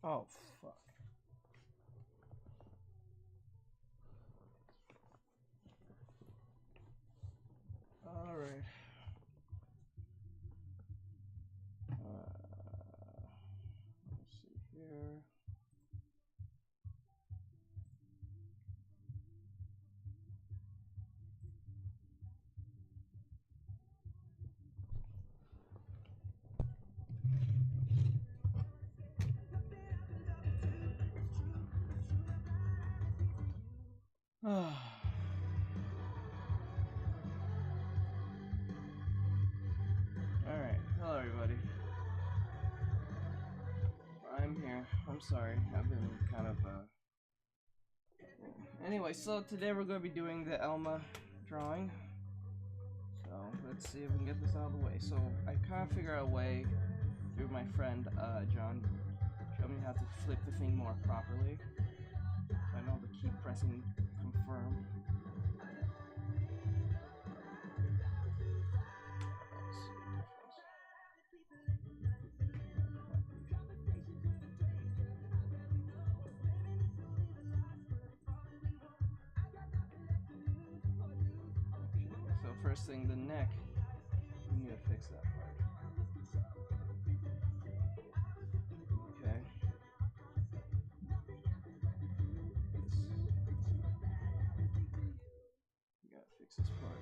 Oh, fuck. Alright. Let's see here. Alright, hello everybody. I'm here. I'm sorry. I've been kind of Anyway, so today we're going to be doing the ELMA drawing. So let's see if we can get this out of the way. So I kind of figured out a way through my friend John showed me how to flip the thing more properly. I know to keep pressing confirm. So first thing, the neck, we need to fix that part. Okay. We gotta fix this part.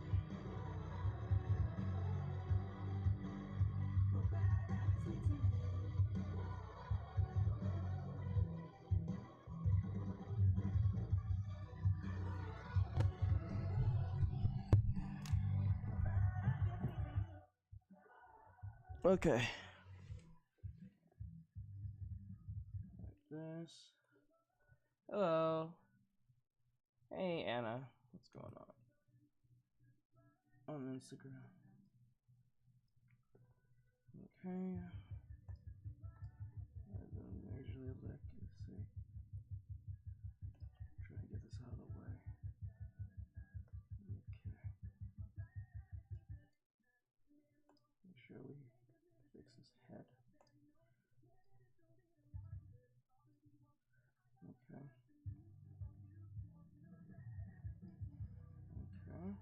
Okay. Like this. Hello. Hey Anna. What's going on Instagram? Okay. I don't usually look. Let's see. Try to get this out of the way. Okay. Make sure we fix his head. Okay. Okay.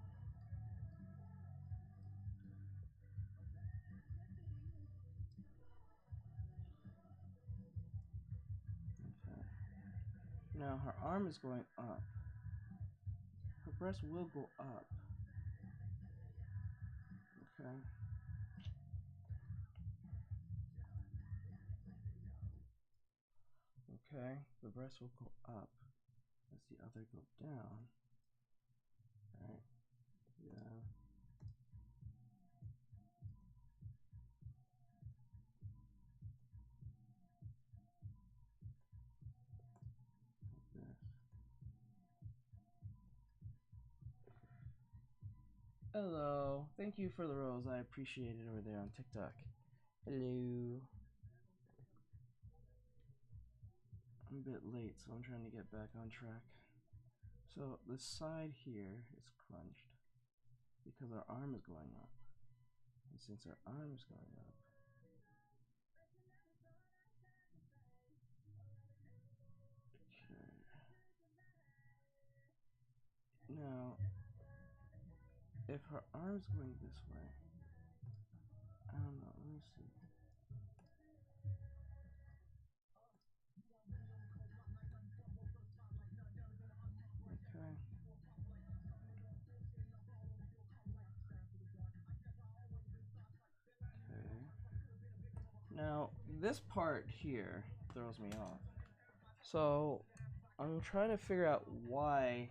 Okay. Now her arm is going up. Her breast will go up. Okay. Okay. The breast will go up as the other go down. Alright. Yeah. Hello. Thank you for the rose. I appreciate it over there on TikTok. Hello. I'm a bit late, so I'm trying to get back on track. So the side here is crunched because our arm is going up. And since our arm is going up, okay. Now, if her arm's going this way, I don't know, let me see. Okay. Okay. Now, this part here throws me off. So, I'm trying to figure out why.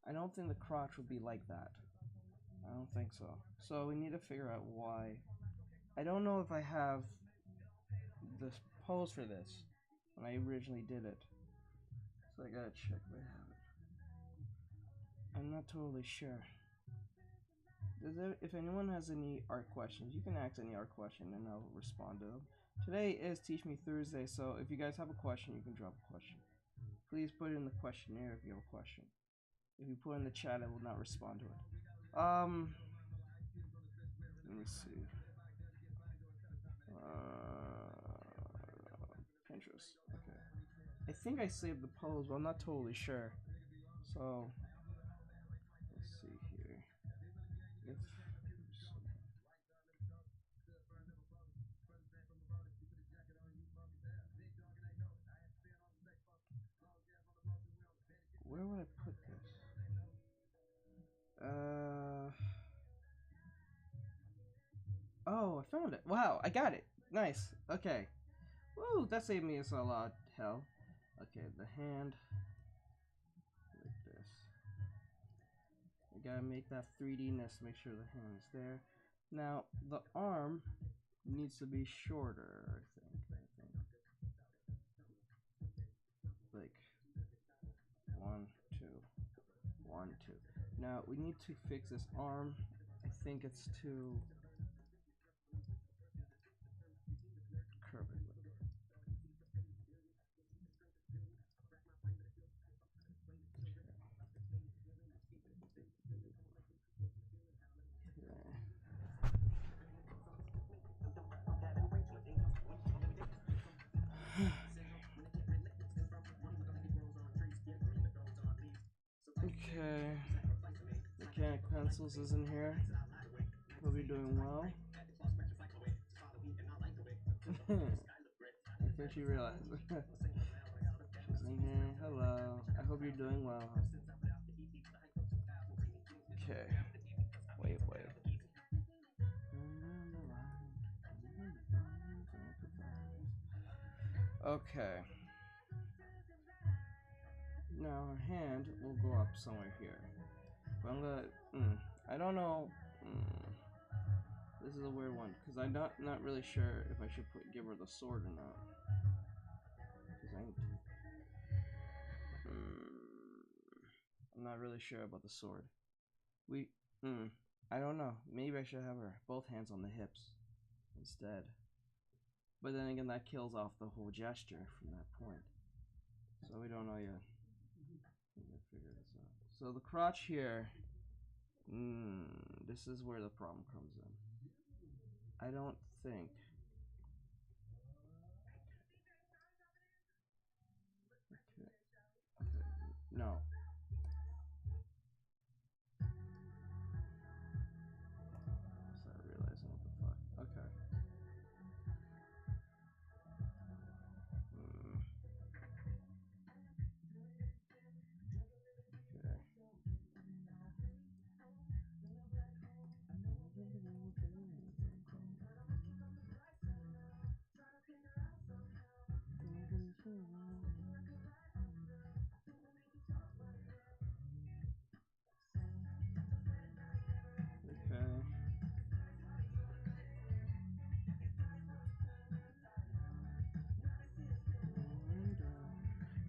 I don't think the crotch would be like that. I don't think so. So we need to figure out why. I don't know if I have this pose for this when I originally did it. So I gotta check if I have it. I'm not totally sure. If anyone has any art questions, you can ask any art question and I'll respond to them. Today is Teach Me Thursday, so if you guys have a question, you can drop a question. Please put it in the questionnaire if you have a question. If you put it in the chat, I will not respond to it. Let me see. Pinterest. Okay. I think I saved the pose, but I'm not totally sure. So let's see here. If where would I put this? Oh, I found it. Wow, I got it. Nice. Okay. Woo, that saved me a lot of hell. Okay, the hand like this. I gotta make that 3D-ness, make sure the hand is there. Now, the arm needs to be shorter, I think. Like, 1, 2, 1, 2. Now, we need to fix this arm. I think it's too curved. Okay. Mechanic pencils is in here. Hope you're doing well. I think she realized. She's in here. Hello. I hope you're doing well. Okay. Wait. Okay. Now her hand will go up somewhere here. But I'm gonna. I don't know. This is a weird one because I'm not really sure if I should give her the sword or not. I'm not really sure about the sword. I don't know. Maybe I should have her both hands on the hips instead. But then again, that kills off the whole gesture from that point. So we don't know yet. Figure this out. So the crotch here. This is where the problem comes in. I don't think. Okay. No. Start realizing what the fuck. Okay.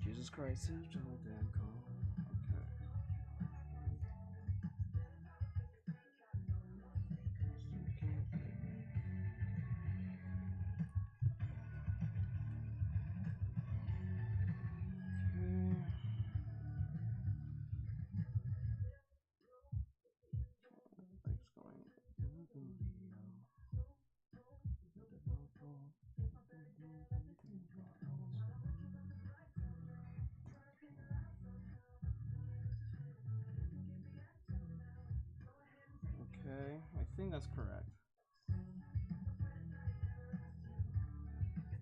Jesus Christ is so damn cold. Okay. Okay, I think that's correct.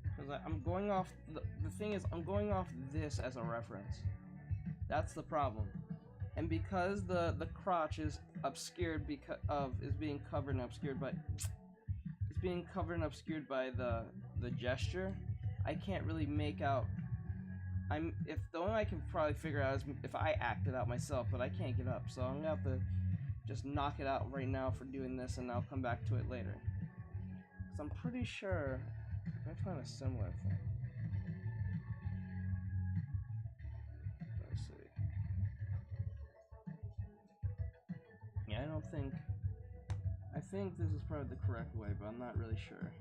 Because I'm going off, the thing is, I'm going off this as a reference. That's the problem. And because the crotch is obscured is being covered and obscured by, it's being covered and obscured by the gesture, I can't really make out. If the only way I can probably figure out is if I act it out myself, but I can't get up, so I'm gonna have to just knock it out right now for doing this, and I'll come back to it later. Cause I'm pretty sure I find a similar thing. Let's see. Yeah, I think this is probably the correct way, but I'm not really sure.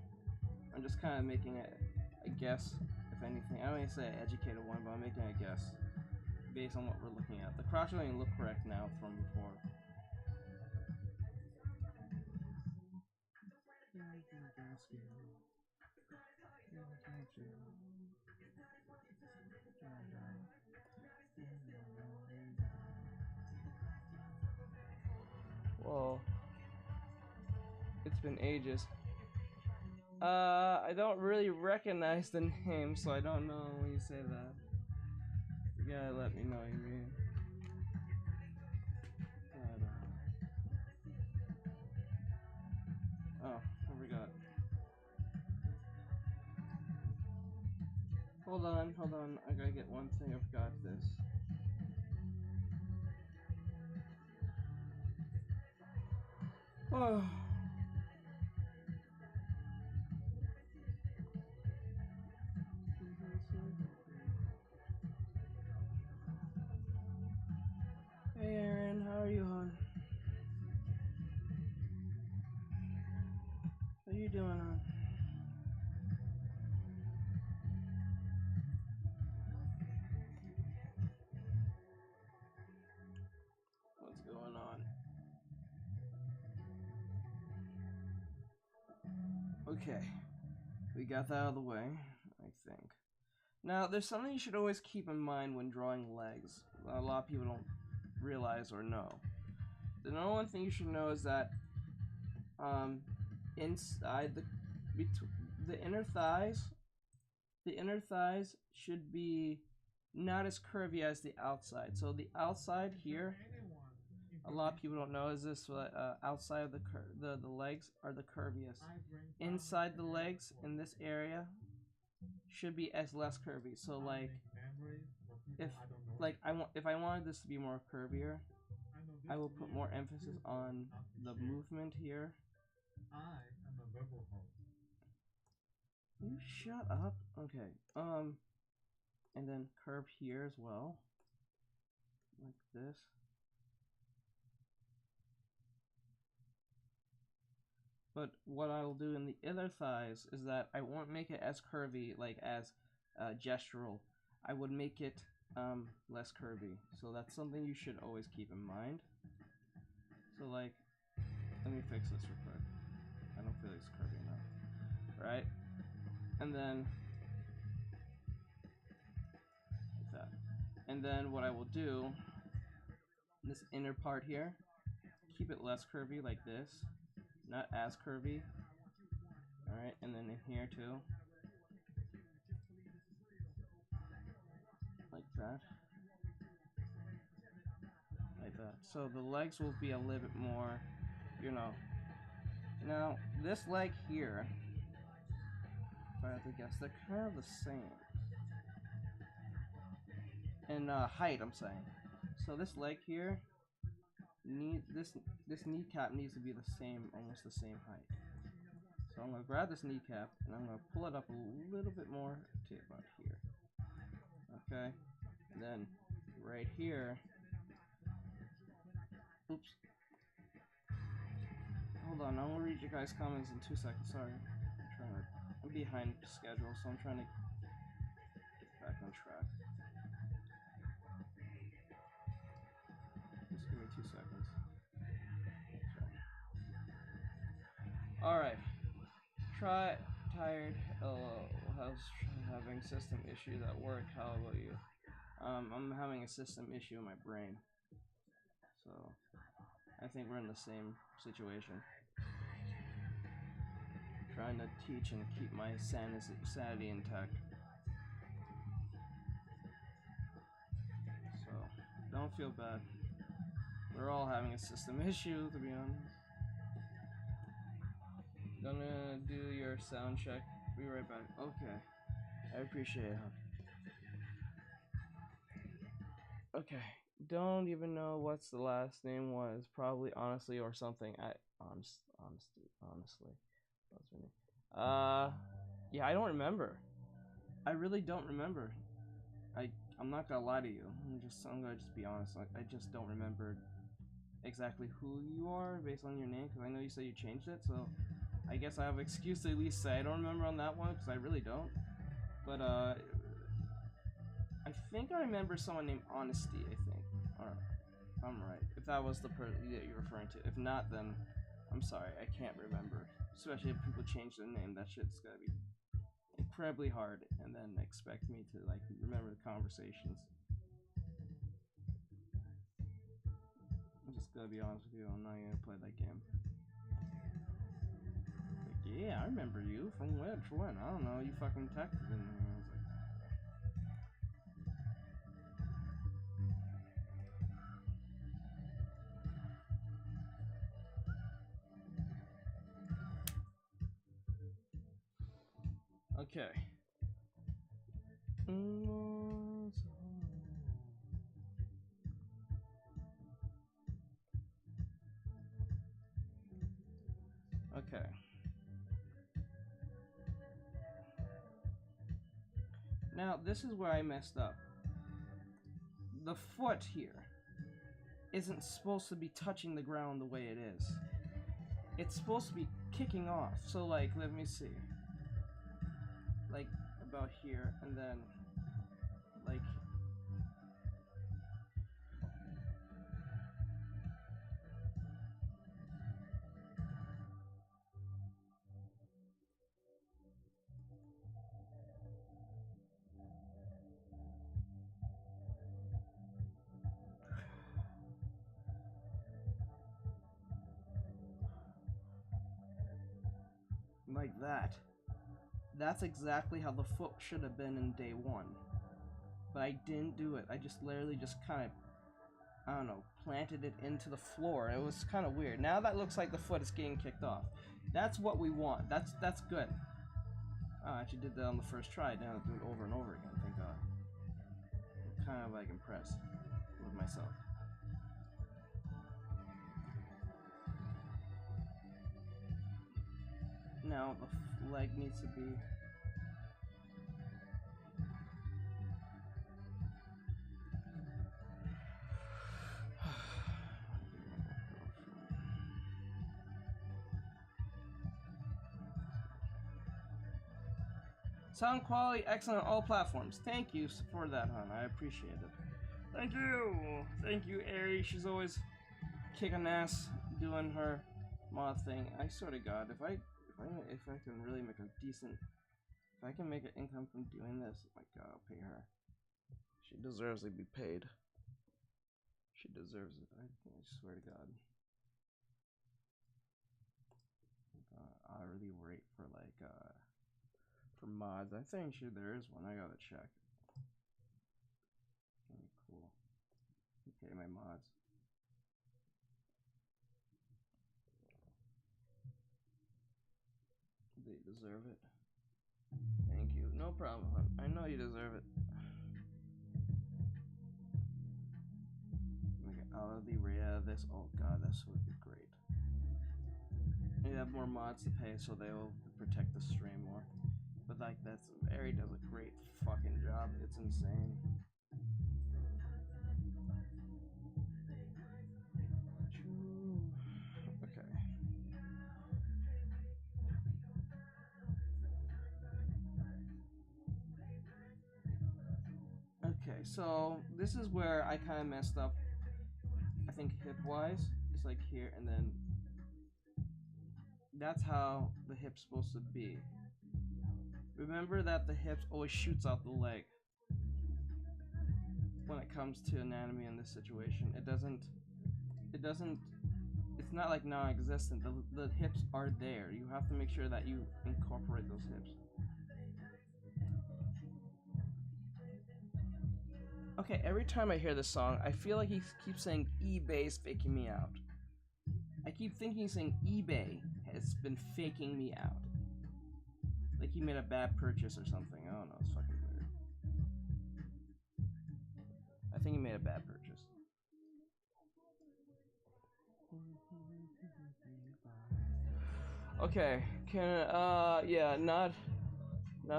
I'm just kind of making a guess, if anything. I don't even say an educated one, but I'm making a guess based on what we're looking at. The crotch doesn't even look correct now from before. Whoa. It's been ages. I don't really recognize the name, so I don't know when you say that. You gotta let me know what you mean. Oh, I forgot. Hold on. I gotta get one thing. I forgot this. Oh. Hey Aaron, how are you, hon? How you doing, hon? What's going on? Okay, we got that out of the way, I think. Now, there's something you should always keep in mind when drawing legs. A lot of people don't realize or know. The number one thing you should know is that inside the inner thighs should be not as curvy as the outside. So the outside here, a lot of people don't know, is this outside of the legs are the curviest. Inside the legs in this area should be as less curvy. So like if I wanted this to be more curvier, I will put more emphasis on the movement here. You shut up. Okay. And then curve here as well, like this. But what I will do in the other thighs is that I won't make it as curvy, like as gestural. I would make it less curvy. So that's something you should always keep in mind. So like, let me fix this real quick. I don't feel like it's curvy enough. Right? And then, like that. And then what I will do, this inner part here, keep it less curvy like this. Not as curvy. Alright, and then in here too. Like that. Like that. So the legs will be a little bit more, you know. Now, this leg here, if I have to guess, they're kind of the same. In height, I'm saying. So this leg here, this kneecap needs to be the same, almost the same height. So I'm going to grab this kneecap, and I'm going to pull it up a little bit more to about here. Okay? And then, right here, oops. Hold on, I'm going to read your guys' comments in 2 seconds, sorry. I'm behind schedule, so I'm trying to get back on track. Just give me 2 seconds. Alright. Tired. How's having system issues at work? How about you? I'm having a system issue in my brain. So, I think we're in the same situation. Trying to teach and keep my sanity intact. So, don't feel bad. We're all having a system issue, to be honest. Gonna do your sound check. Be right back. Okay. I appreciate it, huh? Okay. Don't even know what's the last name was. Probably honestly or something. Honestly. Yeah, I don't remember. I really don't remember. I'm not gonna lie to you. I'm gonna just be honest. I just don't remember exactly who you are based on your name, because I know you said you changed it, so I guess I have an excuse to at least say I don't remember on that one, because I really don't. But I think I remember someone named Honesty, I think. Or, I'm right. If that was the person that you're referring to. If not, then I'm sorry, I can't remember. Especially if people change their name, that shit's gotta be incredibly hard and then expect me to like remember the conversations. I'm just gonna be honest with you, I'm not gonna play that game. Like, yeah, I remember you from which one? I don't know, you fucking texted in there. I was like, okay. Okay. Now, this is where I messed up. The foot here isn't supposed to be touching the ground the way it is. It's supposed to be kicking off. So, like, let me see. Like, about here, and then, like... like that. That's exactly how the foot should have been in day one. But I didn't do it. I just literally just kind of, I don't know, planted it into the floor. It was kind of weird. Now that looks like the foot is getting kicked off. That's what we want. That's good. Oh, I actually did that on the first try. Now I'll do it over and over again. Thank God. I'm kind of like impressed with myself. Now the leg needs to be... Sound quality excellent on all platforms. Thank you for that, hon. I appreciate it. Thank you. Thank you, Ari. She's always kicking ass doing her mod thing. I swear to God, if I can really make a decent, if I can make an income from doing this, oh my God, I'll pay her. She deserves to be paid. She deserves it. I swear to God. Hourly rate for like for mods. I think sure there is one. I gotta check. Okay, cool. Okay, my mods. They deserve it. Thank you. No problem, hon. I know you deserve it. Make an hourly rate out of this. Oh God, this would be great. You have more mods to pay, so they will protect the stream more. But like Ari does a great fucking job. It's insane. Okay. Okay, so this is where I kind of messed up. I think hip-wise, it's like here, and then that's how the hip's supposed to be. Remember that the hip always shoots out the leg when it comes to anatomy in this situation. It doesn't, it's not like non-existent. The hips are there. You have to make sure that you incorporate those hips. Okay, every time I hear this song, I feel like he keeps saying eBay's faking me out. I keep thinking he's saying eBay has been faking me out. Like he made a bad purchase or something. I don't know, it's fucking weird. I think he made a bad purchase. Okay, yeah, not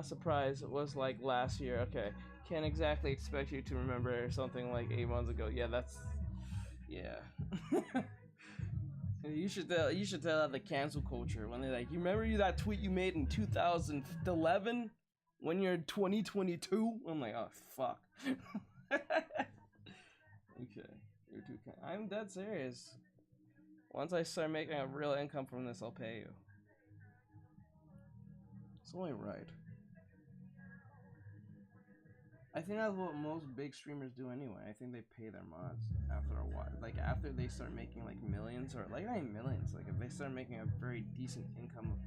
surprised. It was like last year. Okay, can't exactly expect you to remember something like 8 months ago. Yeah, that's, yeah. You should tell the cancel culture when they're like, you remember that tweet you made in 2011 when you're 2022? I'm like, oh fuck. Okay, you're too kind. I'm dead serious. Once I start making a real income from this, I'll pay you. It's only right. I think that's what most big streamers do anyway. I think they pay their mods after a while. Like after they start making like millions, or like not even millions, like if they start making a very decent income of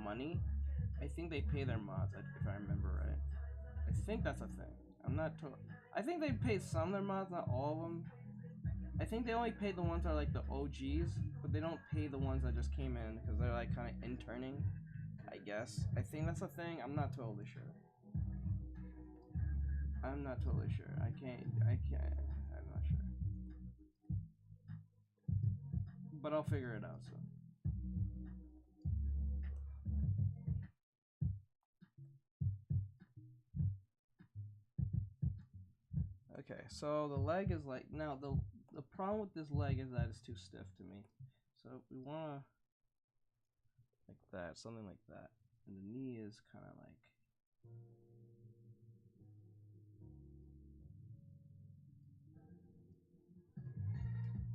money, I think they pay their mods, if I remember right. I think that's a thing. I'm not told. I think they pay some of their mods, not all of them. I think they only pay the ones that are like the OGs, but they don't pay the ones that just came in because they're like kind of interning, I guess. I think that's a thing. I'm not totally sure. I'm not totally sure. I'm not sure. But I'll figure it out soon. Okay, so the leg is like, now the problem with this leg is that it's too stiff to me. So we wanna, like that, something like that. And the knee is kind of like,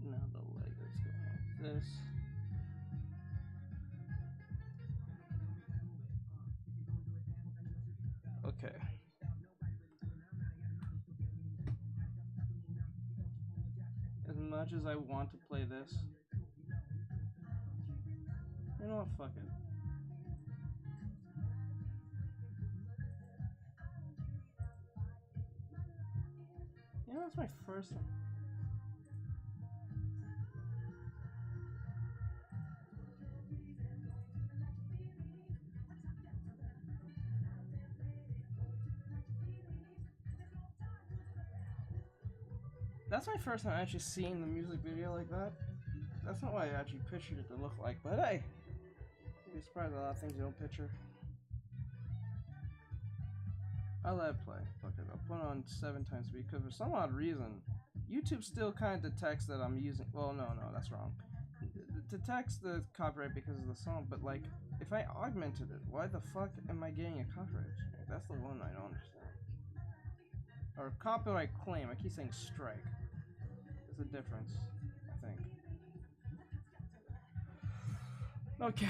now the leg is going like this. Okay. As much as I want to play this, you know what, fuck it. You know, that's my first one. That's my first time actually seeing the music video like that. That's not what I actually pictured it to look like, but hey, you'd be surprised at a lot of things you don't picture. I'll let it play. Fuck it. I'll put it on 7 times speed because for some odd reason, YouTube still kind of detects that I'm using. Well, no, that's wrong. It detects the copyright because of the song, but like, if I augmented it, why the fuck am I getting a copyright strike? That's the one I don't understand. Or copyright claim. I keep saying strike. There's a difference, I think. Okay.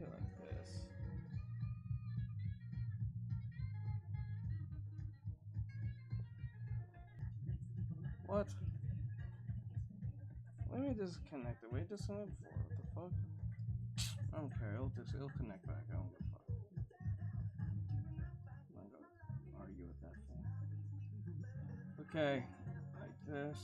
Like this. What? Let me disconnect it. Wait, disconnect before. What the fuck? I don't care. It'll connect back. I don't give a fuck. I'm not gonna argue with that thing. Okay, like this.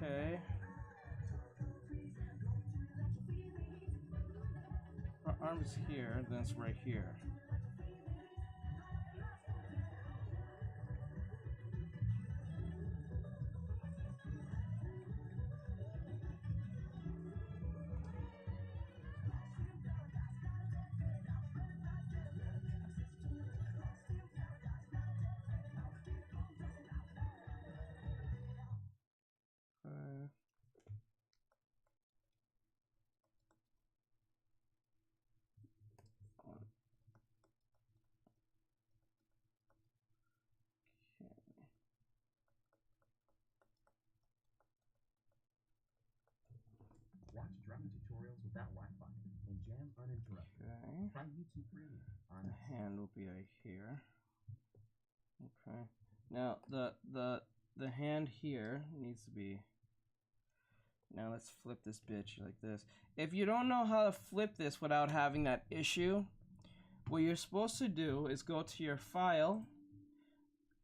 Okay. Our arm's here, then it's right here. Watch drama tutorials without Wi-Fi and jam uninterrupted. Okay. Try YouTube Premium on The hand will be right here. Okay. Now the hand here needs to be. Now let's flip this bitch like this. If you don't know how to flip this without having that issue, what you're supposed to do is go to your file.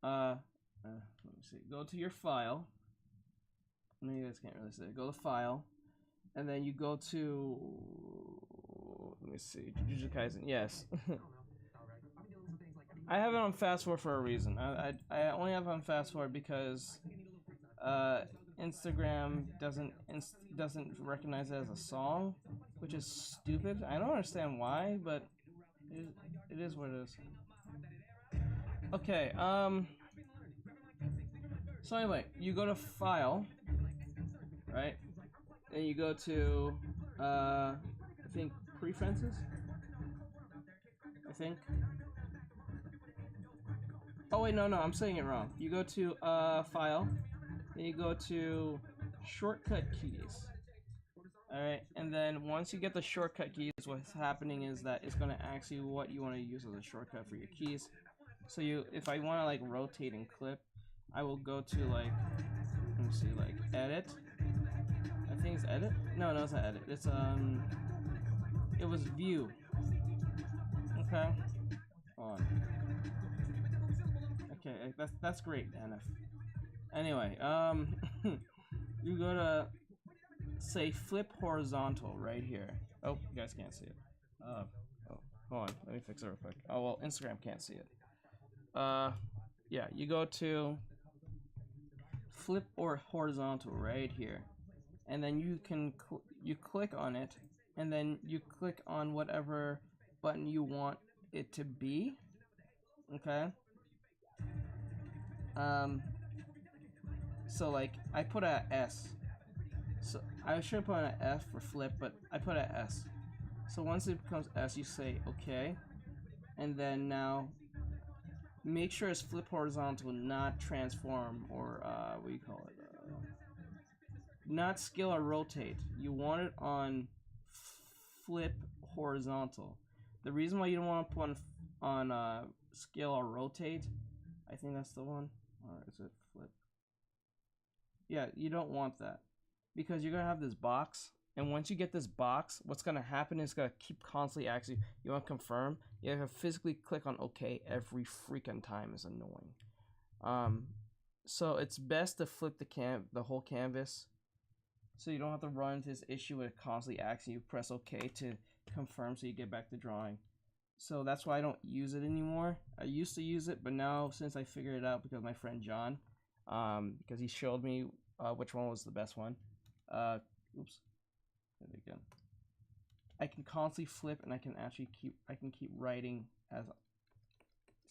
Let me see. Go to your file. No, you guys can't really see it. Go to file, and then you go to. Let me see. Jujutsu Kaisen. Yes. I have it on fast forward for a reason. I only have it on fast forward because Instagram doesn't recognize it as a song, which is stupid. I don't understand why, but it is what it is. Okay. So anyway, you go to File, right? And you go to, I think, Preferences? I think. Oh wait, no, I'm saying it wrong. You go to File, then you go to Shortcut Keys. Alright, and then once you get the shortcut keys, what's happening is that it's going to ask you what you want to use as a shortcut for your keys. So if I want to like rotate and clip, I will go to like, let me see, like edit. I think it's edit? No, it's not edit. It's it was view. Okay. On. Okay, that's great, NF. Anyway, you go to say flip horizontal right here. Oh, you guys can't see it. Oh, hold on, let me fix it real quick. Oh well, Instagram can't see it. Yeah, you go to flip or horizontal right here, and then you can you click on it, and then you click on whatever button you want it to be. Okay. So like I put a S. So I should put an F for flip, but I put an S. So once it becomes S, you say okay, and then now make sure it's flip horizontal, not transform, or what do you call it? Not scale or rotate. You want it on flip horizontal. The reason why you don't want to put on scale or rotate, I think that's the one. Or is it flip? Yeah, you don't want that, because you're gonna have this box, and once you get this box, what's gonna happen is it's gonna keep constantly asking you want to confirm. You have to physically click on OK every freaking time. Is annoying. So it's best to flip the whole canvas, so you don't have to run into this issue with constantly asking you press OK to confirm, so you get back to drawing. So that's why I don't use it anymore. I used to use it, but now since I figured it out because of my friend John, because he showed me which one was the best one. Oops. There we go. I can constantly flip, and I can actually keep writing as. See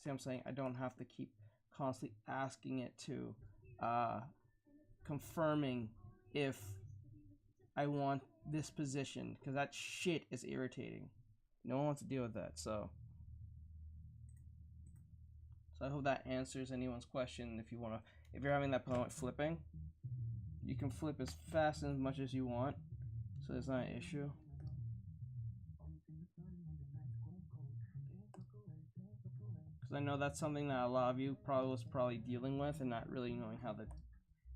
what I'm saying? I don't have to keep constantly asking it to confirming if I want this position, because that shit is irritating. No one wants to deal with that. So I hope that answers anyone's question. If you're having that problem with flipping, you can flip as fast and as much as you want, so it's not an issue. Because I know that's something that a lot of you was probably dealing with and not really knowing how to.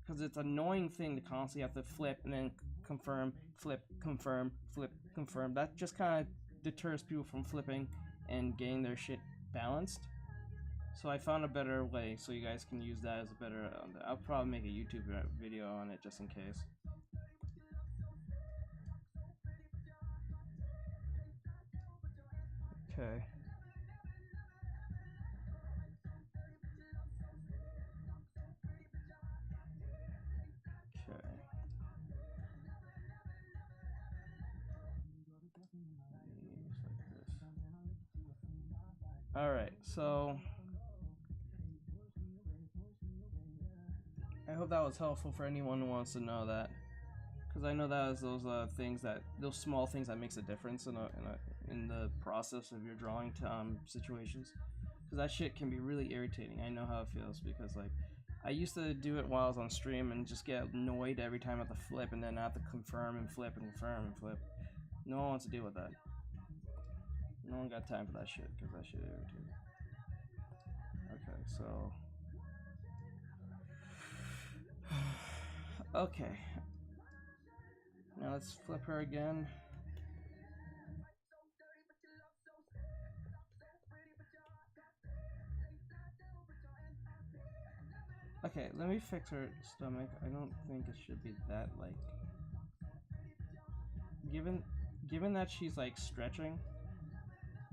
Because it's an annoying thing to constantly have to flip and then confirm, flip, confirm, flip, confirm. That just kind of deters people from flipping and getting their shit balanced. So I found a better way, so you guys can use that as a better. I'll probably make a YouTube video on it just in case. Okay. Alright, so I hope that was helpful for anyone who wants to know that, because I know that is those small things that makes a difference in the process of your drawing situations, because that shit can be really irritating. I know how it feels, because like I used to do it while I was on stream and just get annoyed every time I have to flip, and then I have to confirm and flip and confirm and flip. No one wants to deal with that. No one got time for that shit, because that shit irritating. Okay, so okay, now let's flip her again. Okay, let me fix her stomach. I don't think it should be that, like, given that she's like stretching,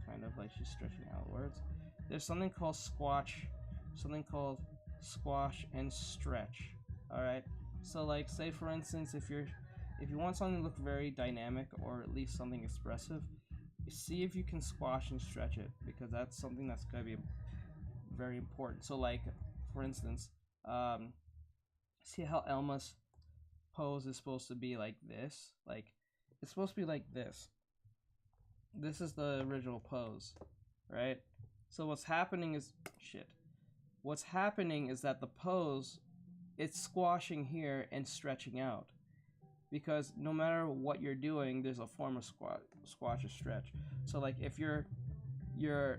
kind of like she's stretching outwards. There's something called squash and stretch. All right, so like, say for instance, if you want something to look very dynamic, or at least something expressive, see if you can squash and stretch it, because that's something that's gonna be very important. So like, for instance, See how Elma's pose is supposed to be like this? Like, it's supposed to be like this. This is the original pose, right? So what's happening is, shit. What's happening is that the pose, it's squashing here and stretching out. Because no matter what you're doing, there's a form of squash or stretch. So like if you're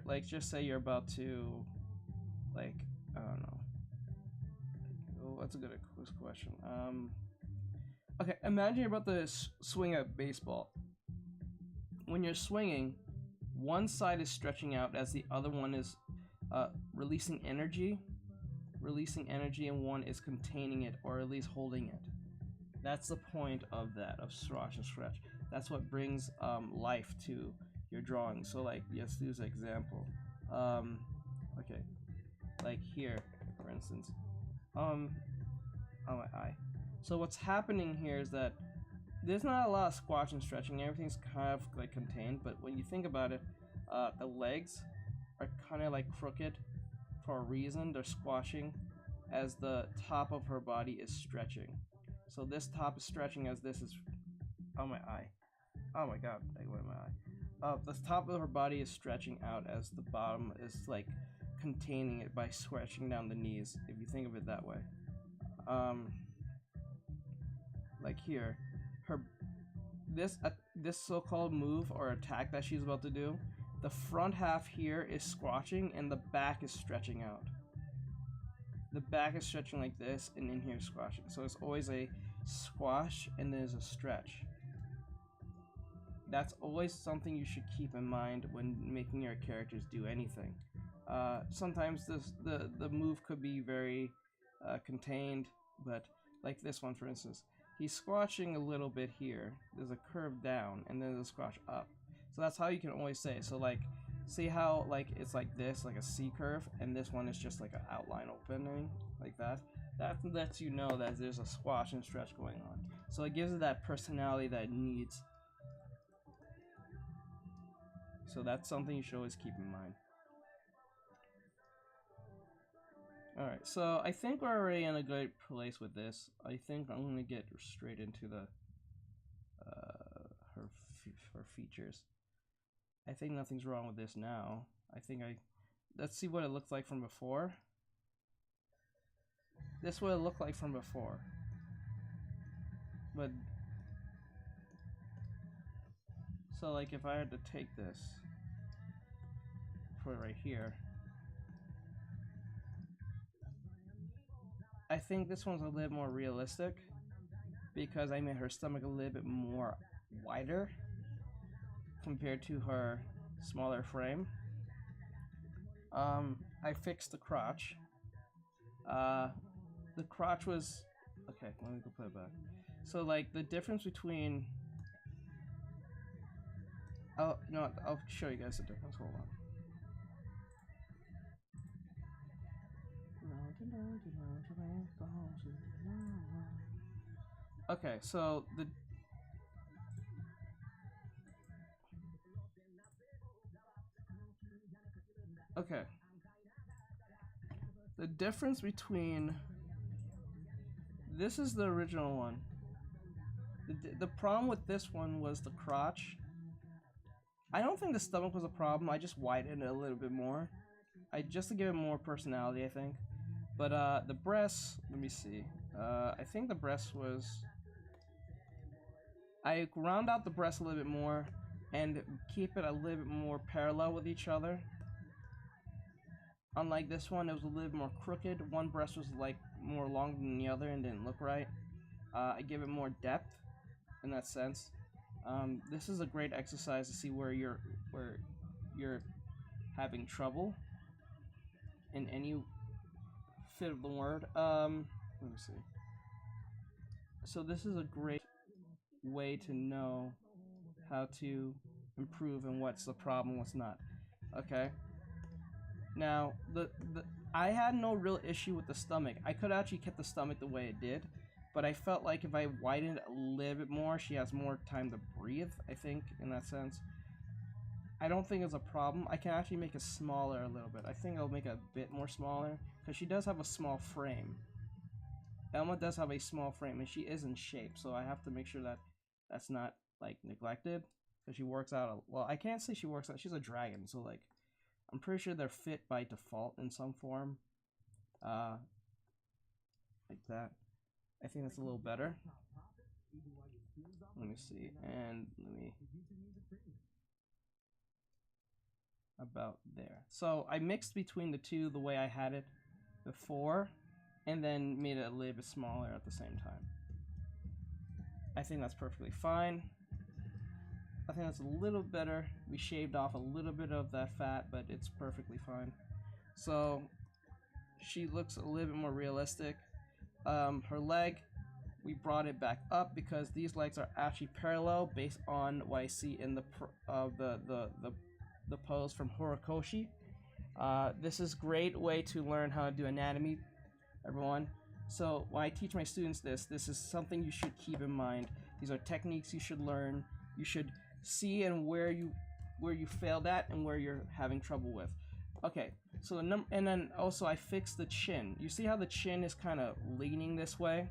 like, just say you're about to, like, I don't know. Oh, that's a good question. Okay, imagine you're about to swing a baseball. When you're swinging, one side is stretching out as the other one is releasing energy, and one is containing it, or at least holding it. That's the point of that, of squash and stretch. That's what brings life to your drawing. So like, let's use an example. Okay, like here, for instance. Oh, my eye. So what's happening here is that there's not a lot of squash and stretching. Everything's kind of like contained, but when you think about it, the legs are kind of like crooked for a reason. They're squashing as the top of her body is stretching. So this top is stretching as this is, oh my eye. Oh my god, I went in my eye. The top of her body is stretching out as the bottom is like containing it by stretching down the knees, if you think of it that way. Like here, this so-called move or attack that she's about to do, the front half here is squashing and the back is stretching out. The back is stretching like this, and in here is squashing. So it's always a squash and there's a stretch. That's always something you should keep in mind when making your characters do anything. Sometimes the move could be very contained, but like this one, for instance, he's squashing a little bit here. There's a curve down, and then there's a squash up. So that's how you can always say. So like, see how like it's like this, like a C curve, and this one is just like an outline opening, like that. That lets you know that there's a squash and stretch going on. So it gives it that personality that it needs. So that's something you should always keep in mind. Alright, so I think we're already in a good place with this. I think I'm going to get straight into the her features. I think nothing's wrong with this now. Let's see what it looked like from before. This is what it looked like from before. But, so like if I had to take this, put it right here, I think this one's a little more realistic because I made her stomach a little bit more wider compared to her smaller frame. I fixed the crotch. The crotch was, okay, let me go put it back. So like the difference between, oh, no, I'll show you guys the difference, hold on. Okay, so the difference between, this is the original one. The problem with this one was the crotch. I don't think the stomach was a problem. I just widened it a little bit more. Just to give it more personality, I think. But the breasts, let me see. I think the breast was, I round out the breast a little bit more and keep it a little bit more parallel with each other. Unlike this one, it was a little bit more crooked. One breast was like more long than the other and didn't look right. I give it more depth in that sense. This is a great exercise to see where you're having trouble in any fit of the word. Let me see. So this is a great way to know how to improve and what's the problem, what's not. Okay. Now, I had no real issue with the stomach. I could actually keep the stomach the way it did, but I felt like if I widened it a little bit more, she has more time to breathe, I think, in that sense. I don't think it's a problem. I can actually make it smaller a little bit. I think I'll make it a bit more smaller, because she does have a small frame. Elma does have a small frame, and she is in shape, so I have to make sure that that's not like neglected, because she works out. Well, I can't say she works out. She's a dragon, so like I'm pretty sure they're fit by default in some form, like that. I think that's a little better. Let me see, and let me about there. So I mixed between the two the way I had it before, and then made it a little bit smaller at the same time. I think that's perfectly fine. I think that's a little better. We shaved off a little bit of that fat, but it's perfectly fine. So she looks a little bit more realistic. Her leg, we brought it back up because these legs are actually parallel based on what I see in the pose from Horikoshi. This is a great way to learn how to do anatomy, everyone. So when I teach my students this is something you should keep in mind. These are techniques you should learn. You should see and where you failed at and where you're having trouble with. Okay, so and then also I fixed the chin. You see how the chin is kind of leaning this way?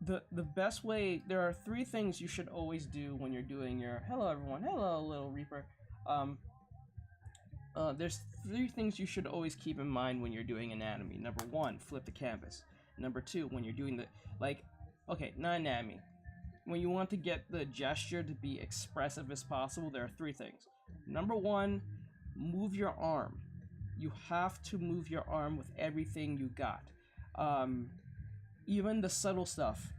The best way, there are 3 things you should always do when you're doing your, hello everyone, hello little Reaper. There's 3 things you should always keep in mind when you're doing anatomy. Number 1, flip the canvas. Number 2, when you're doing the, like, okay, not anatomy. When you want to get the gesture to be expressive as possible, there are 3 things. Number 1, move your arm. You have to move your arm with everything you got. Even the subtle stuff,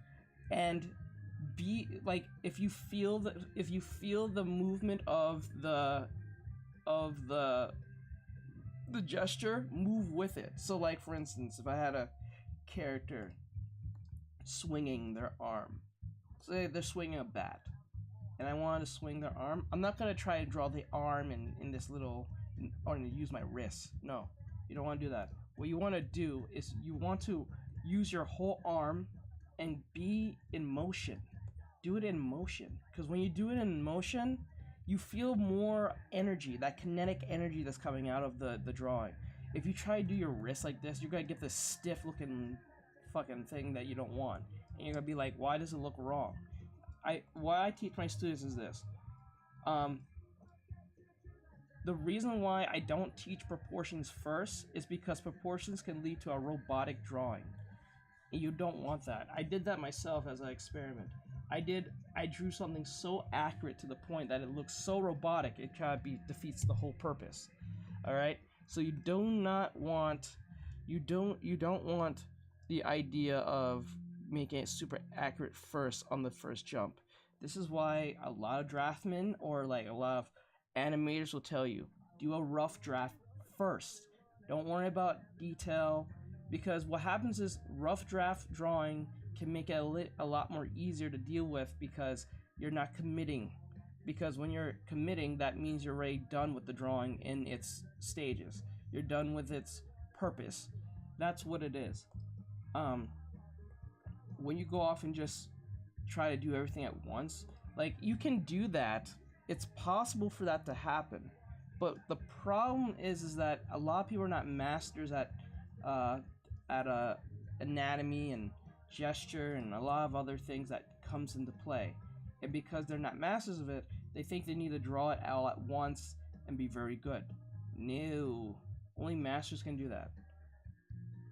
and be like, if you feel the movement of the gesture, move with it. So like, for instance, if I had a character swinging their arm, say they're swinging a bat, and I wanted to swing their arm, I'm not gonna try to draw the arm in this little, or use my wrist. No, you don't want to do that. What you want to do is you want to use your whole arm and be in motion. Do it in motion, because when you do it in motion, you feel more energy, that kinetic energy that's coming out of the drawing. If you try to do your wrist like this, you're gonna get this stiff looking fucking thing that you don't want, and you're gonna be like, why does it look wrong? What I teach my students is this. The reason why I don't teach proportions first is because proportions can lead to a robotic drawing. You don't want that. I did that myself as an experiment. I drew something so accurate to the point that it looks so robotic it kind of defeats the whole purpose. All right. So you do not want, you don't want the idea of making it super accurate first on the first jump. This is why a lot of draftmen or like a lot of animators will tell you, do a rough draft first. Don't worry about detail, because what happens is rough draft drawing can make it a lot more easier to deal with, because you're not committing. Because when you're committing, that means you're already done with the drawing in its stages. You're done with its purpose. That's what it is. When you go off and just try to do everything at once, like, you can do that. It's possible for that to happen. But the problem is that a lot of people are not masters at anatomy and gesture and a lot of other things that comes into play. And because they're not masters of it, they think they need to draw it all at once and be very good. No, only masters can do that.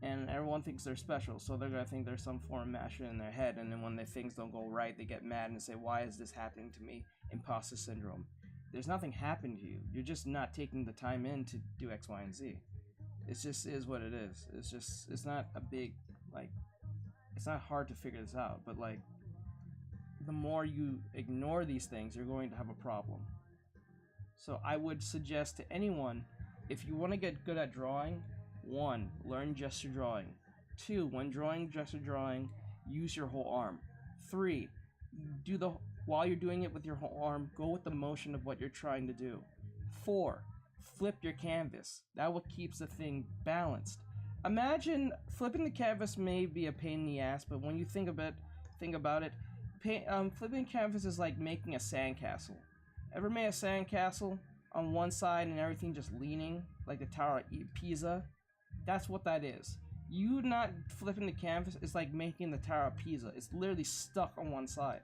And everyone thinks they're special, so they're gonna think there's some form of master in their head, and then when things don't go right, they get mad and say, why is this happening to me? Imposter syndrome. There's nothing happened to you. You're just not taking the time in to do X, Y, and Z. It just is what it is. It's not a big, like, it's not hard to figure this out, but like, the more you ignore these things, you're going to have a problem. So I would suggest to anyone, if you want to get good at drawing, 1, learn gesture drawing. 2, when drawing gesture drawing, use your whole arm. 3, while you're doing it with your whole arm, go with the motion of what you're trying to do. 4, flip your canvas. That what keeps the thing balanced. Imagine flipping the canvas may be a pain in the ass, but when you think about it, flipping canvas is like making a sandcastle. Ever made a sandcastle on one side and everything just leaning, like the Tower of Pisa? That's what that is. You not flipping the canvas is like making the Tower of Pisa. It's literally stuck on one side.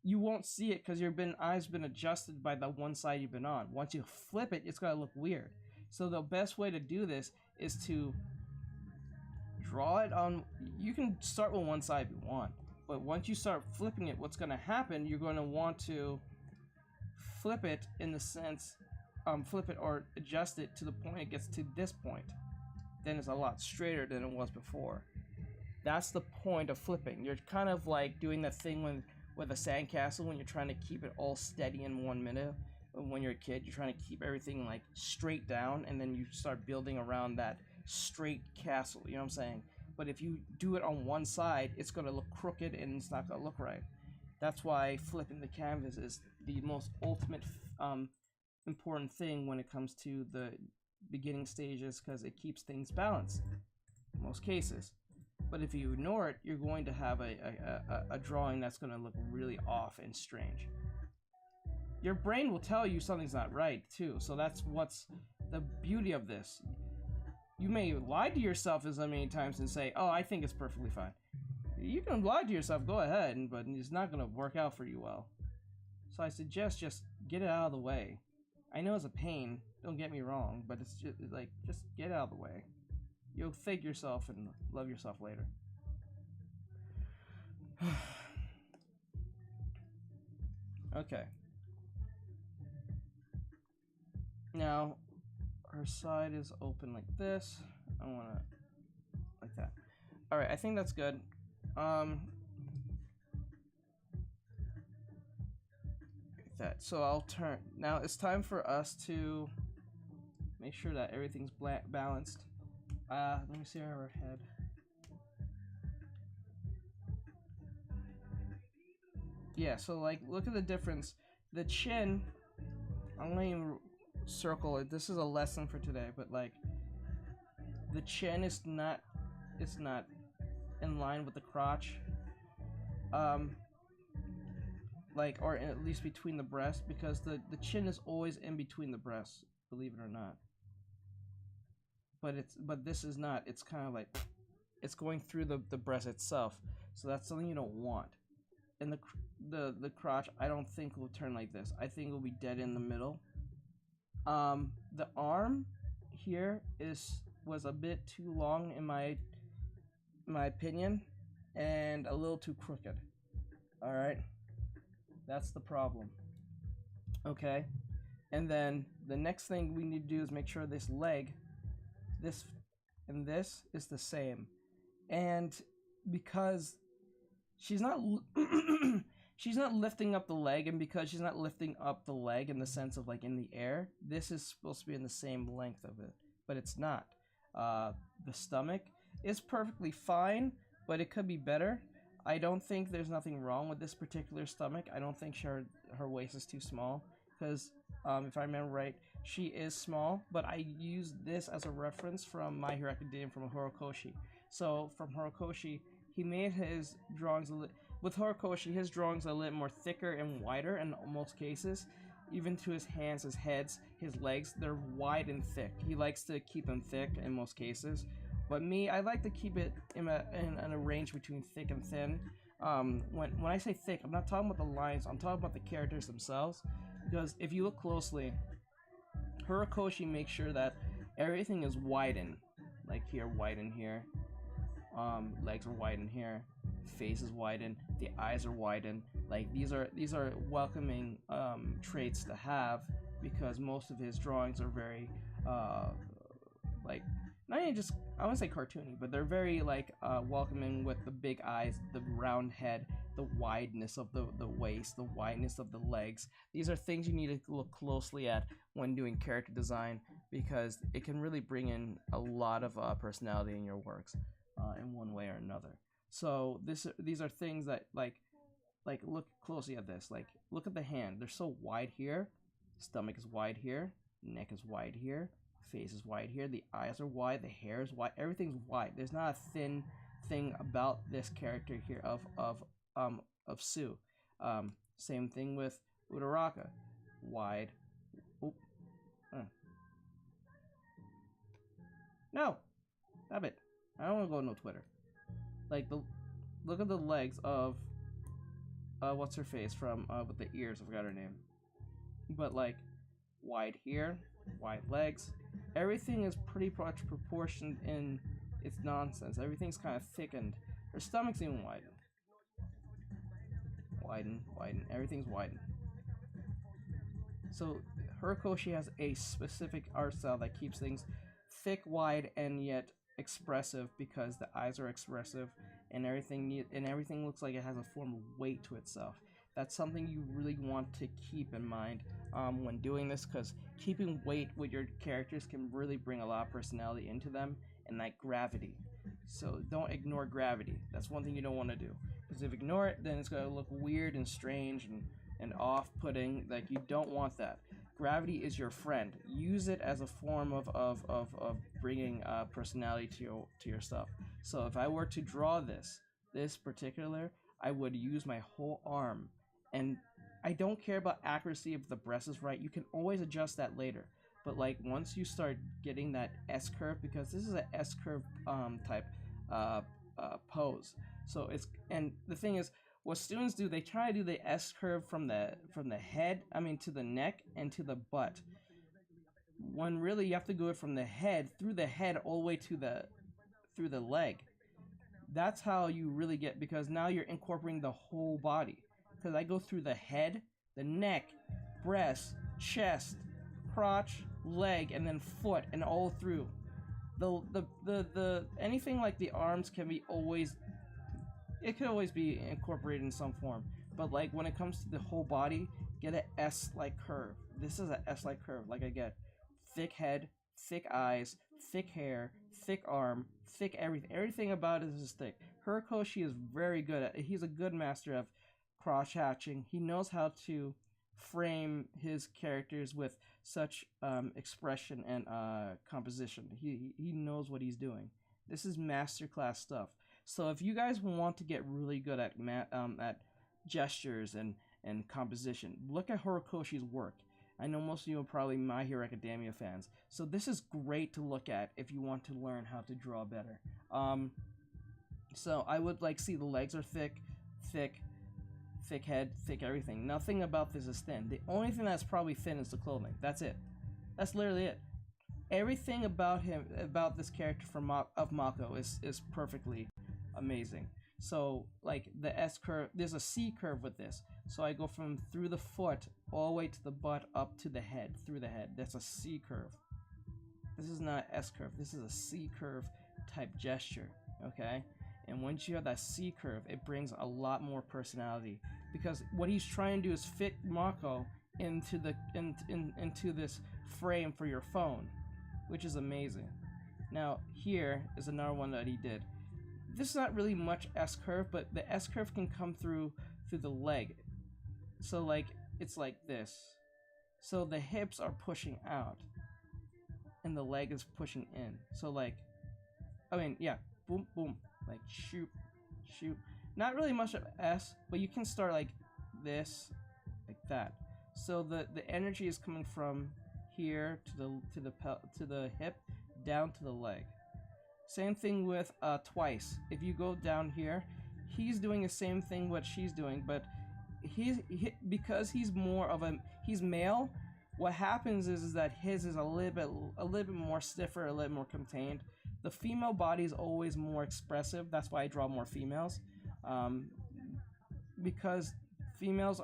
You won't see it because your eyes been adjusted by the one side you've been on. Once you flip it, it's gonna look weird. So the best way to do this is to draw it on. You can start with one side if you want, but once you start flipping it, what's gonna happen? You're gonna want to flip it in the sense, flip it or adjust it to the point it gets to this point. Then it's a lot straighter than it was before. That's the point of flipping. You're kind of like doing that thing with a sandcastle when you're trying to keep it all steady in 1 minute. When you're a kid, you're trying to keep everything like straight down, and then you start building around that straight castle. You know what I'm saying? But if you do it on one side, it's gonna look crooked and it's not gonna look right. That's why flipping the canvas is the most ultimate important thing when it comes to the beginning stages, because it keeps things balanced in most cases. But if you ignore it, you're going to have a drawing that's going to look really off and strange. Your brain will tell you something's not right too, so that's what's the beauty of this. You may lie to yourself as many times and say, oh, I think it's perfectly fine. You can lie to yourself, go ahead, but it's not going to work out for you well. So I suggest just get it out of the way. I know it's a pain, don't get me wrong, but it's just like, just get out of the way. You'll thank yourself and love yourself later. Okay. Now, her side is open like this. I want to, like that. Alright, I think that's good. That. So I'll turn. Now it's time for us to make sure that everything's balanced. Let me see her head. Yeah, so like, look at the difference. The chin, I'm going to circle it. This is a lesson for today, but like, the chin is not, it's not in line with the crotch. Like, or at least between the breasts, because the chin is always in between the breasts, believe it or not. But this is not. It's kind of like, it's going through the breast itself, so that's something you don't want. And the crotch, I don't think will turn like this. I think it will be dead in the middle. The arm here was a bit too long in my opinion, and a little too crooked. All right. That's the problem. Okay, and then the next thing we need to do is make sure this leg, this and this is the same. And because she's not she's not lifting up the leg, and because she's not lifting up the leg in the sense of like in the air, this is supposed to be in the same length of it, but it's not. The stomach is perfectly fine, but it could be better. I don't think there's nothing wrong with this particular stomach. I don't think her waist is too small, because if I remember right, she is small, but I used this as a reference from My Hero Academia from Horikoshi. So from Horikoshi, he made his drawings with Horikoshi, his drawings are a little more thicker and wider in most cases. Even to his hands, his heads, his legs, they're wide and thick. He likes to keep them thick in most cases. But me, I like to keep it in a range between thick and thin. When I say thick, I'm not talking about the lines, I'm talking about the characters themselves. Because if you look closely, Horikoshi makes sure that everything is widened. Like here, widen here. Legs are widened here. Face is widened. The eyes are widened. Like these are welcoming traits to have, because most of his drawings are very like, not even just, I wouldn't say cartoony, but they're very like welcoming, with the big eyes, the round head, the wideness of the waist, the wideness of the legs. These are things you need to look closely at when doing character design, because it can really bring in a lot of personality in your works in one way or another. So these are things that like look closely at this. Like, look at the hand. They're so wide here. Stomach is wide here. Neck is wide here. Face is wide here. The eyes are wide. The hair is wide. Everything's wide. There's not a thin thing about this character here of Sue. Same thing with Uraraka. Wide. Oop. No. Stop it. I don't want to go no Twitter. Like look at the legs of what's her face from with the ears. I forgot her name. But like wide here, wide legs. Everything is pretty much proportioned in its nonsense. Everything's kind of thickened. Her stomach's even widened. Widen. Everything's widened. So Horikoshi has a specific art style that keeps things thick, wide, and yet expressive because the eyes are expressive and everything looks like it has a form of weight to itself. That's something you really want to keep in mind when doing this, because keeping weight with your characters can really bring a lot of personality into them and that gravity. So don't ignore gravity. That's one thing you don't want to do, because if you ignore it, then it's going to look weird and strange and off-putting. Like, you don't want that. Gravity is your friend. Use it as a form of bringing personality to your stuff. So if I were to draw this particular, I would use my whole arm. And I don't care about accuracy if the breast is right. You can always adjust that later. But like once you start getting that S curve, because this is an S curve type pose. So it's, and the thing is, what students do, they try to do the S curve from the head, to the neck and to the butt. When really you have to do it from the head, through the head all the way to through the leg. That's how you really get, because now you're incorporating the whole body. Because I go through the head, the neck, breast, chest, crotch, leg, and then foot, and all through. The anything like the arms can be always, it could always be incorporated in some form. But like when it comes to the whole body, get an S-like curve. This is an S-like curve. Like I get thick head, thick eyes, thick hair, thick arm, thick everything. Everything about it is thick. Horikoshi is very good at it. He's a good master of cross hatching. He knows how to frame his characters with such expression and composition. He knows what he's doing. This is masterclass stuff. So if you guys want to get really good at gestures and composition, look at Horikoshi's work. I know most of you are probably My Hero Academia fans, so this is great to look at if you want to learn how to draw better. So I would like see the legs are thick head, thick everything. Nothing about this is thin. The only thing that's probably thin is the clothing. That's it. That's literally it. Everything about him, about this character of Mako is perfectly amazing. So like the S curve, there's a C curve with this. So I go from through the foot all the way to the butt up to the head, through the head. That's a C curve. This is not an S curve. This is a C curve type gesture, okay? And once you have that C curve, it brings a lot more personality, because what he's trying to do is fit Mako into into this frame for your phone, which is amazing. Now here is another one that he did. This is not really much S curve, but the S curve can come through the leg. So like it's like this. So the hips are pushing out and the leg is pushing in. So like, yeah, boom, boom, like shoot. Not really much of S, but you can start like this, like that. So the energy is coming from here to the hip down to the leg. Same thing with Twice. If you go down here, he's doing the same thing what she's doing, but because he's male. What happens is that his is a little bit more stiffer, a little more contained. The female body is always more expressive. That's why I draw more females, because females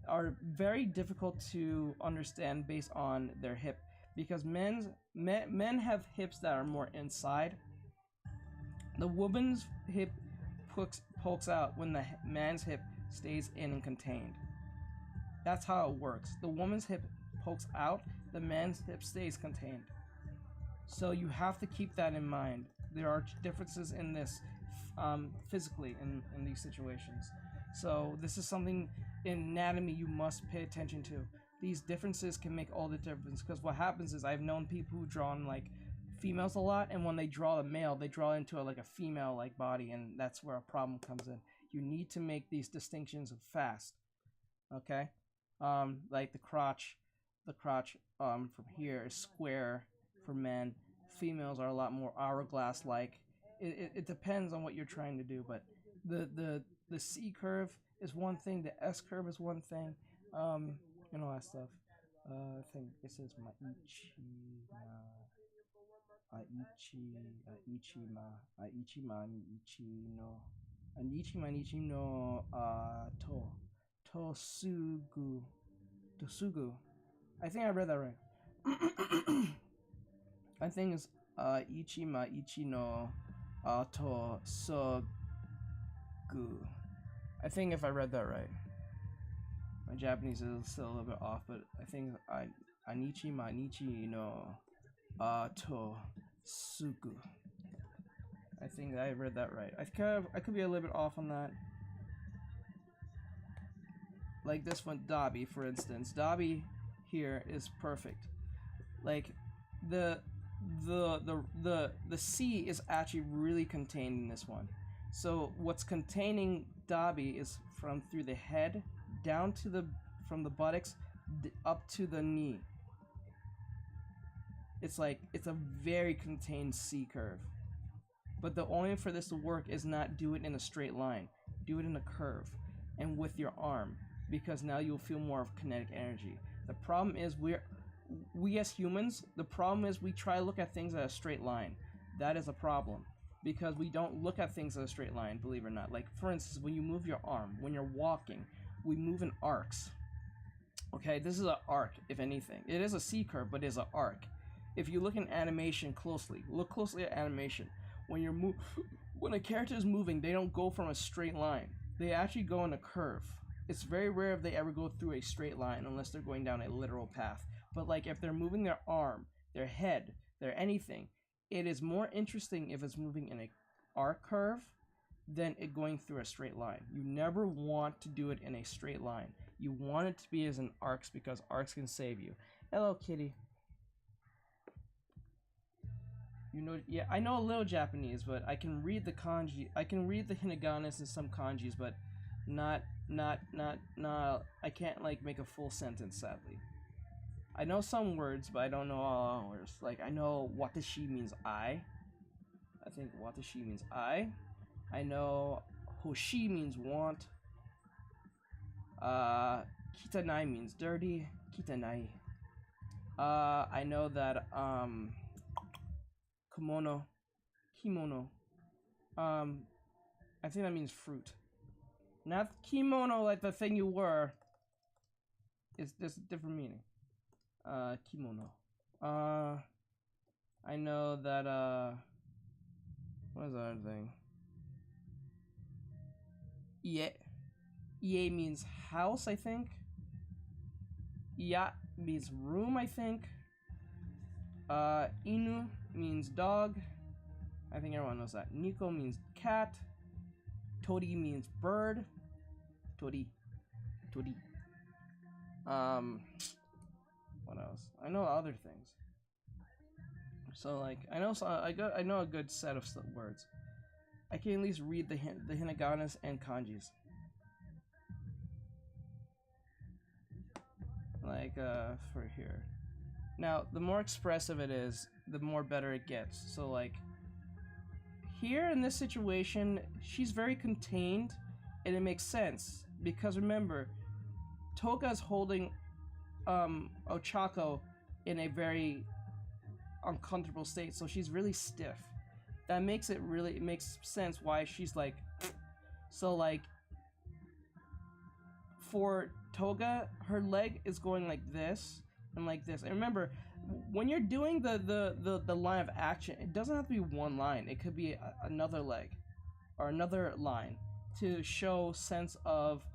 are very difficult to understand based on their hip. Because men have hips that are more inside. The woman's hip pokes out when the man's hip stays in and contained. That's how it works. The woman's hip pokes out, the man's hip stays contained. So you have to keep that in mind. There are differences in this physically in these situations. So this is something in anatomy you must pay attention to. These differences can make all the difference, because what happens is I've known people who draw on like females a lot, and when they draw a male, they draw into like a female like body, and that's where a problem comes in. You need to make these distinctions fast. Okay? Like the crotch from here is square for men. Females are a lot more hourglass like, it depends on what you're trying to do, but the C curve is one thing, the S curve is one thing, and all that stuff. I think it says Maichi Nichi no Tosugu. I think I read that right. I think it's Ichi no Tosugu. I think if I read that right. My Japanese is still a little bit off, but I think Anichi no Tosugu. I think I read that right. I could be a little bit off on that. Like this one, Dabi, for instance. Dabi here is perfect. Like the C is actually really contained in this one. So what's containing Dabi is from through the head down to from the buttocks up to the knee. It's like it's a very contained C curve. But the only for this to work is not do it in a straight line. Do it in a curve and with your arm, because now you'll feel more of kinetic energy. The problem is we as humans, the problem is we try to look at things at a straight line. That is a problem, because we don't look at things at a straight line, believe it or not. Like, for instance, when you move your arm, when you're walking, we move in arcs. Okay, this is an arc, if anything. It is a C curve, but it is an arc. If you look in animation closely, look closely at animation. When a character is moving, they don't go from a straight line. They actually go in a curve. It's very rare if they ever go through a straight line unless they're going down a literal path. But like if they're moving their arm, their head, their anything, it is more interesting if it's moving in a arc curve than it going through a straight line. You never want to do it in a straight line. You want it to be as an arcs, because arcs can save you. Hello, kitty. You know, yeah, I know a little Japanese, but I can read the kanji. I can read the hiraganas and some kanjis, but not. I can't like make a full sentence, sadly. I know some words, but I don't know all words. Like I know watashi means I. I think watashi means I. I know hoshi means want. Kitanai means dirty. Kitanai. I know that kimono. I think that means fruit. Not kimono like the thing you wear. It's there's a different meaning. Kimono. I know that what is the other thing? Ie means house, I think. Ya means room, I think. Inu means dog. I think everyone knows that. Niko means cat. Tori means bird. Tori. What else? I know other things. So like I know a good set of words. I can at least read the hiraganas and kanjis. Like for here. Now the more expressive it is, the more better it gets. So like here in this situation, she's very contained, and it makes sense because remember, Toga's holding Ochako in a very uncomfortable state, so she's really stiff. That makes it makes sense why she's like, so like for Toga, her leg is going like this and like this. And remember, when you're doing the line of action, it doesn't have to be one line. It could be another leg or another line to show sense of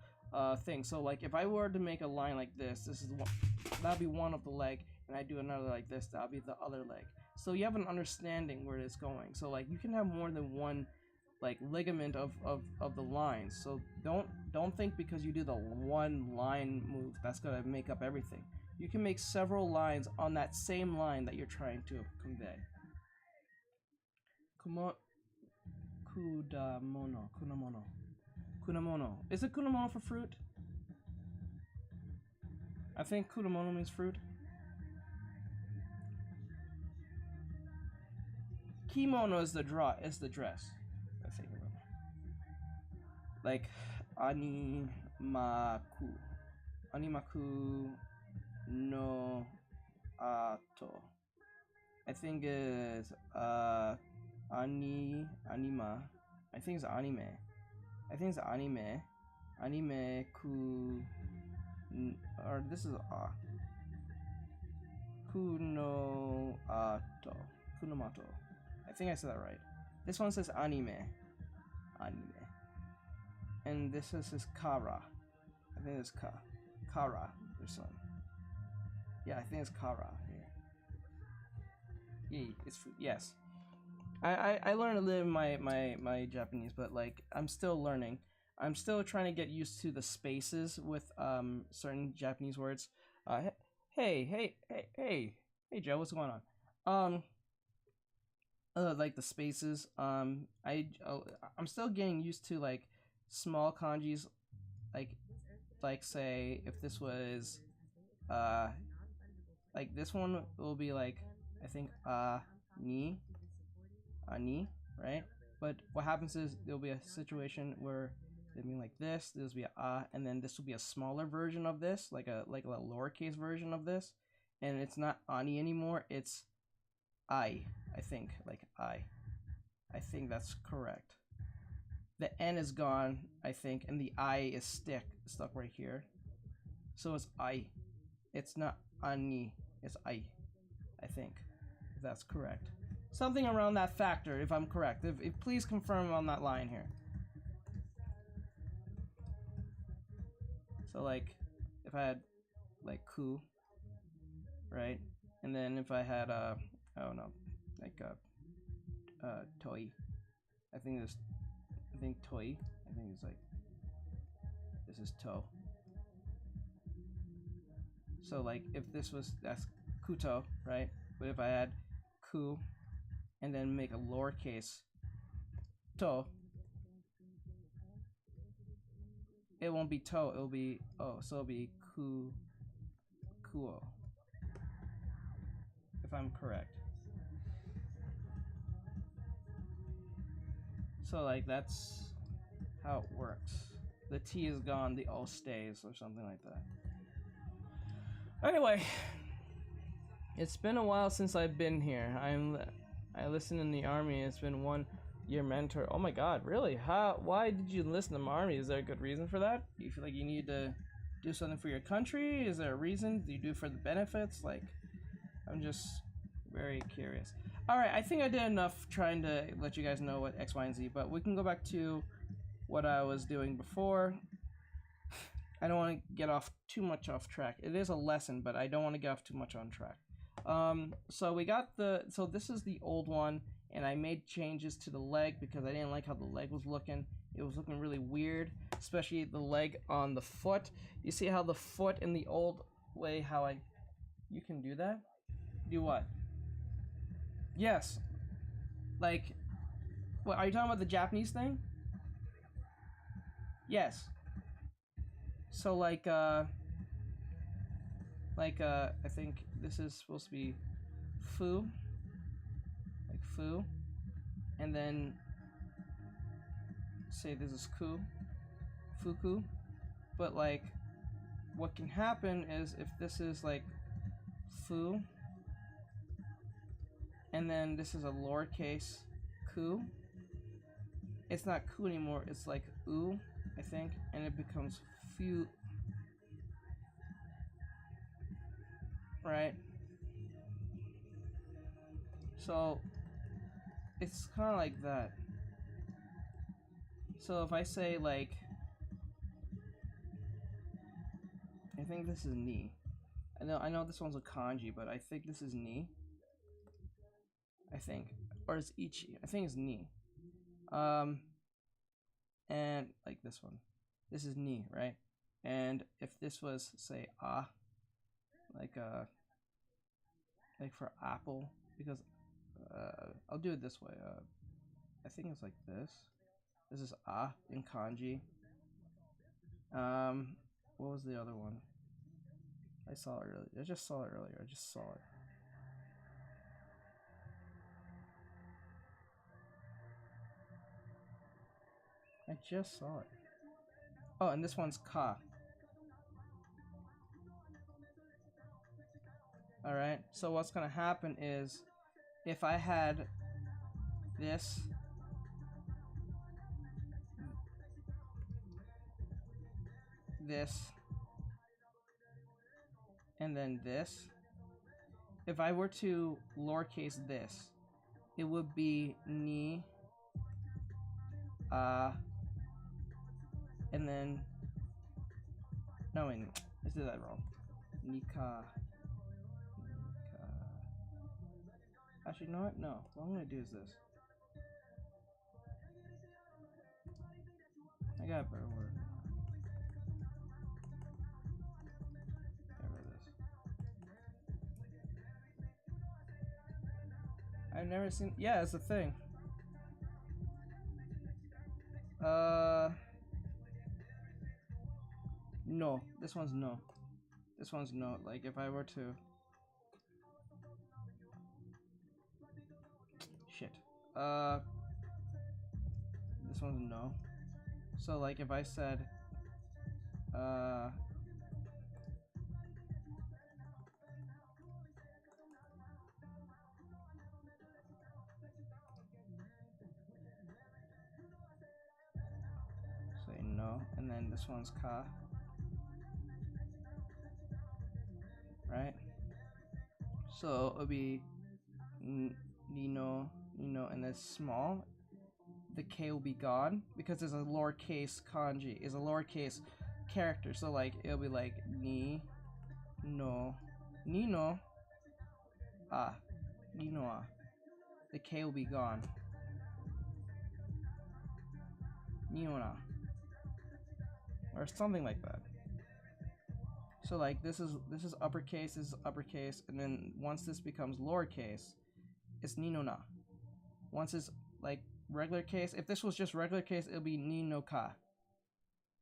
thing. So like if I were to make a line like this is one, that'd be one of the leg, and I do another like this, that'll be the other leg. So you have an understanding where it's going. So like you can have more than one like ligament of the lines. So don't think because you do the one line move that's gonna make up everything. You can make several lines on that same line that you're trying to convey. Kunamono. Is it kunamono for fruit? I think kunamono means fruit. kimono is the dress. I think. Like animaku no ato. I think is anima. I think it's anime. I think it's anime. Anime ku or this is kuno ato. Kunomato. I think I said that right. This one says anime. Anime. And this is kara. I think it's kara. This one. Yeah, I think it's kara here. Yeah, it's yes. I learned a little my Japanese, but like I'm still learning. I'm still trying to get used to the spaces with certain Japanese words. Hey Joe, what's going on? Like the spaces. I'm still getting used to like small kanjis, like say if this was like this one will be like I think ni, right? But what happens is there'll be a situation where they mean like this will be a and then this will be a smaller version of this, like a lowercase version of this, and it's not ani anymore, it's I think like I think that's correct. The N is gone, I think, and the I is stuck right here. So it's I. It's not ani, it's I think. If that's correct. Something around that factor, if I'm correct. If please confirm on that line here. So like, if I had like ku, right? And then if I had I don't know, like toi. I think toi. I think it's like this is to. So like if this was that's kuto, right? But if I had ku and then make a lowercase to, it won't be to, it'll be so it'll be kuo. If I'm correct. So like that's how it works. The T is gone, the O stays, or something like that. Anyway, it's been a while since I've been here. I listened in the army. It's been 1 year mentor. Oh my god, really? Why did you enlist in the army? Is there a good reason for that? Do you feel like you need to do something for your country? Is there a reason? Do you do it for the benefits? Like, I'm just very curious. Alright, I think I did enough trying to let you guys know what X, Y, and Z, but we can go back to what I was doing before. I don't want to get off too much off track. It is a lesson, but I don't want to get off too much on track. So we got so this is the old one, and I made changes to the leg because I didn't like how the leg was looking. It was looking really weird, especially the leg on the foot. You see how the foot in the old way, you can do that? Do what? Yes. Like, what, are you talking about the Japanese thing? Yes. So like I think this is supposed to be fu, like fu, and then say this is fuku, but like what can happen is if this is like fu, and then this is a lowercase ku, it's not ku anymore, it's like u, I think, and it becomes fu, right? So it's kind of like that. So if I say like, I think this is ni. I know this one's a kanji, but I think this is ni. I think, or it's ichi. I think it's ni. And like this one, this is ni, right? And if this was say like for apple, because I'll do it this way. I think it's like this. This is in kanji. What was the other one? I saw it earlier. I just saw it earlier. I just saw it. Oh, and this one's ka. Alright, so what's gonna happen is if I had this, and then this, if I were to lowercase this, it would be ni, and then, no wait, I did that wrong. Nika. Actually, you know what? No. What I'm gonna do is this. I got a better word. Get rid of this. I've never seen. Yeah, it's a thing. No. This one's no. This one's no. Like if I were to. Shit. This one's no. So like if I said say no, and then this one's ka. Right? So it'll be Nino, and then small. The K will be gone because there's a lowercase kanji, is a lowercase character. So like it'll be like ni, no, nino, nino. The K will be gone. Niona, or something like that. So like this is uppercase, this is uppercase, and then once this becomes lowercase, it's ninona. Once it's like regular case, if this was just regular case, it'll be ni no ka.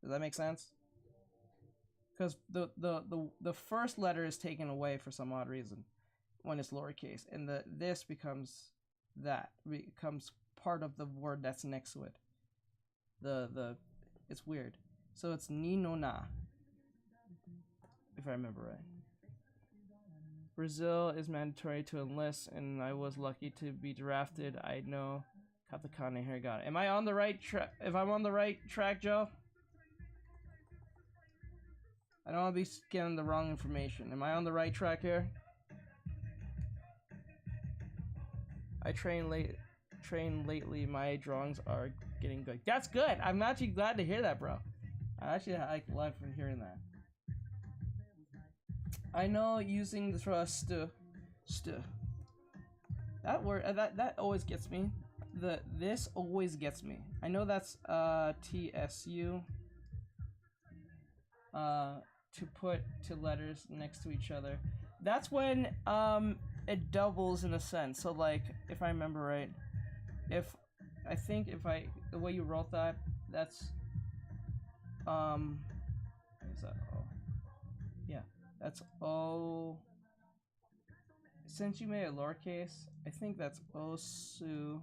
Does that make sense? Because the first letter is taken away for some odd reason when it's lowercase, and this becomes part of the word that's next to it. It's weird. So it's ni no na, if I remember right. Brazil is mandatory to enlist, and I was lucky to be drafted. I know. Katakana, here, got it. Am I on the right track? If I'm on the right track, Joe? I don't want to be getting the wrong information. Am I on the right track here? I train lately. My drawings are getting good. That's good. I'm actually glad to hear that, bro. I actually like from hearing that. I know using the thrust that word that always gets me. This always gets me. I know that's TSU to put two letters next to each other. That's when it doubles in a sense. So like if I remember right, the way you wrote that, that's what is that? Oh. Yeah, that's O. Since you made it lowercase, I think that's Osuka.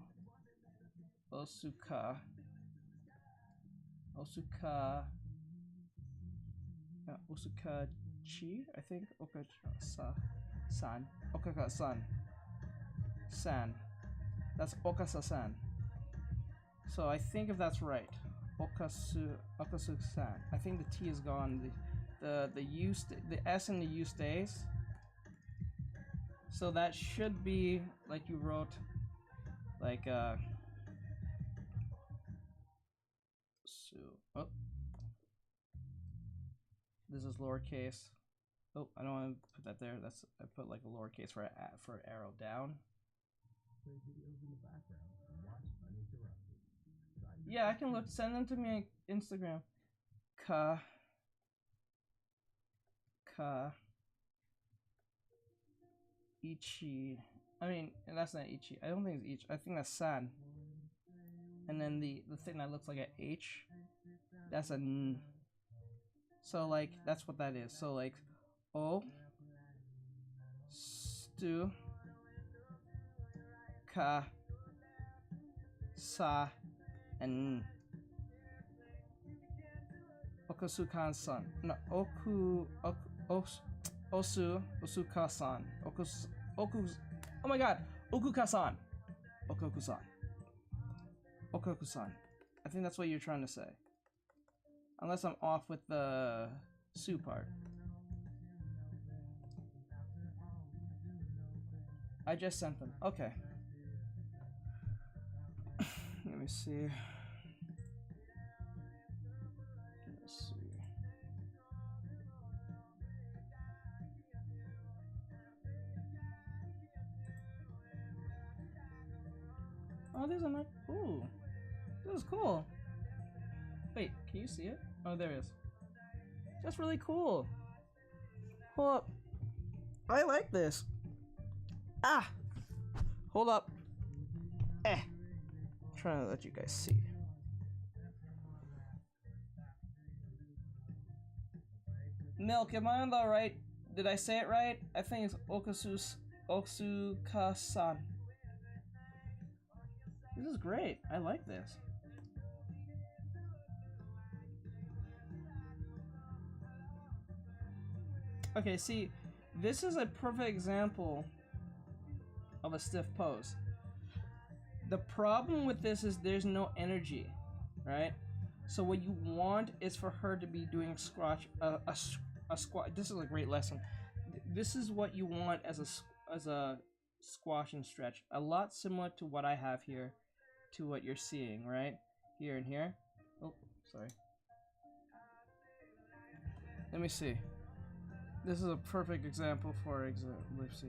Osukachi, I think. San. Okaka-san. San. That's Okasa-san. So I think if that's right, Okasu-san. I think the T is gone. The S and the U stays. So that should be like you wrote, like oh, this is lowercase. Oh, I don't want to put that there. I put like a lowercase for arrow down. Yeah, I can look. Send them to me on Instagram. Ichi. I mean, that's not Ichi. I don't think it's Ichi. I think that's San. And then the thing that looks like an H, that's a N. So like that's what that is. So like O, Stu, Ka, Sa, and N. Okusukan-san. No, Osuka-san. Oh my god! Okuka-san! Okoku-san. Okoku-san. I think that's what you're trying to say. Unless I'm off with the Su part. I just sent them. Okay. Let me see. Let's see. Oh, there's a nice. Ooh, this is cool. Wait, can you see it? Oh, there it is. That's really cool. Hold up. I like this. Ah! Hold up. I'm trying to let you guys see. Milk, am I on the right? Did I say it right? I think it's Otsuka-san. This is great. I like this. Okay, see, this is a perfect example of a stiff pose. The problem with this is there's no energy, right? So what you want is for her to be doing a squat. This is a great lesson. This is what you want as a squash and stretch. A lot similar to what I have here, to what you're seeing, right? Here and here. Oh, sorry. Let me see. This is a perfect example for let's see.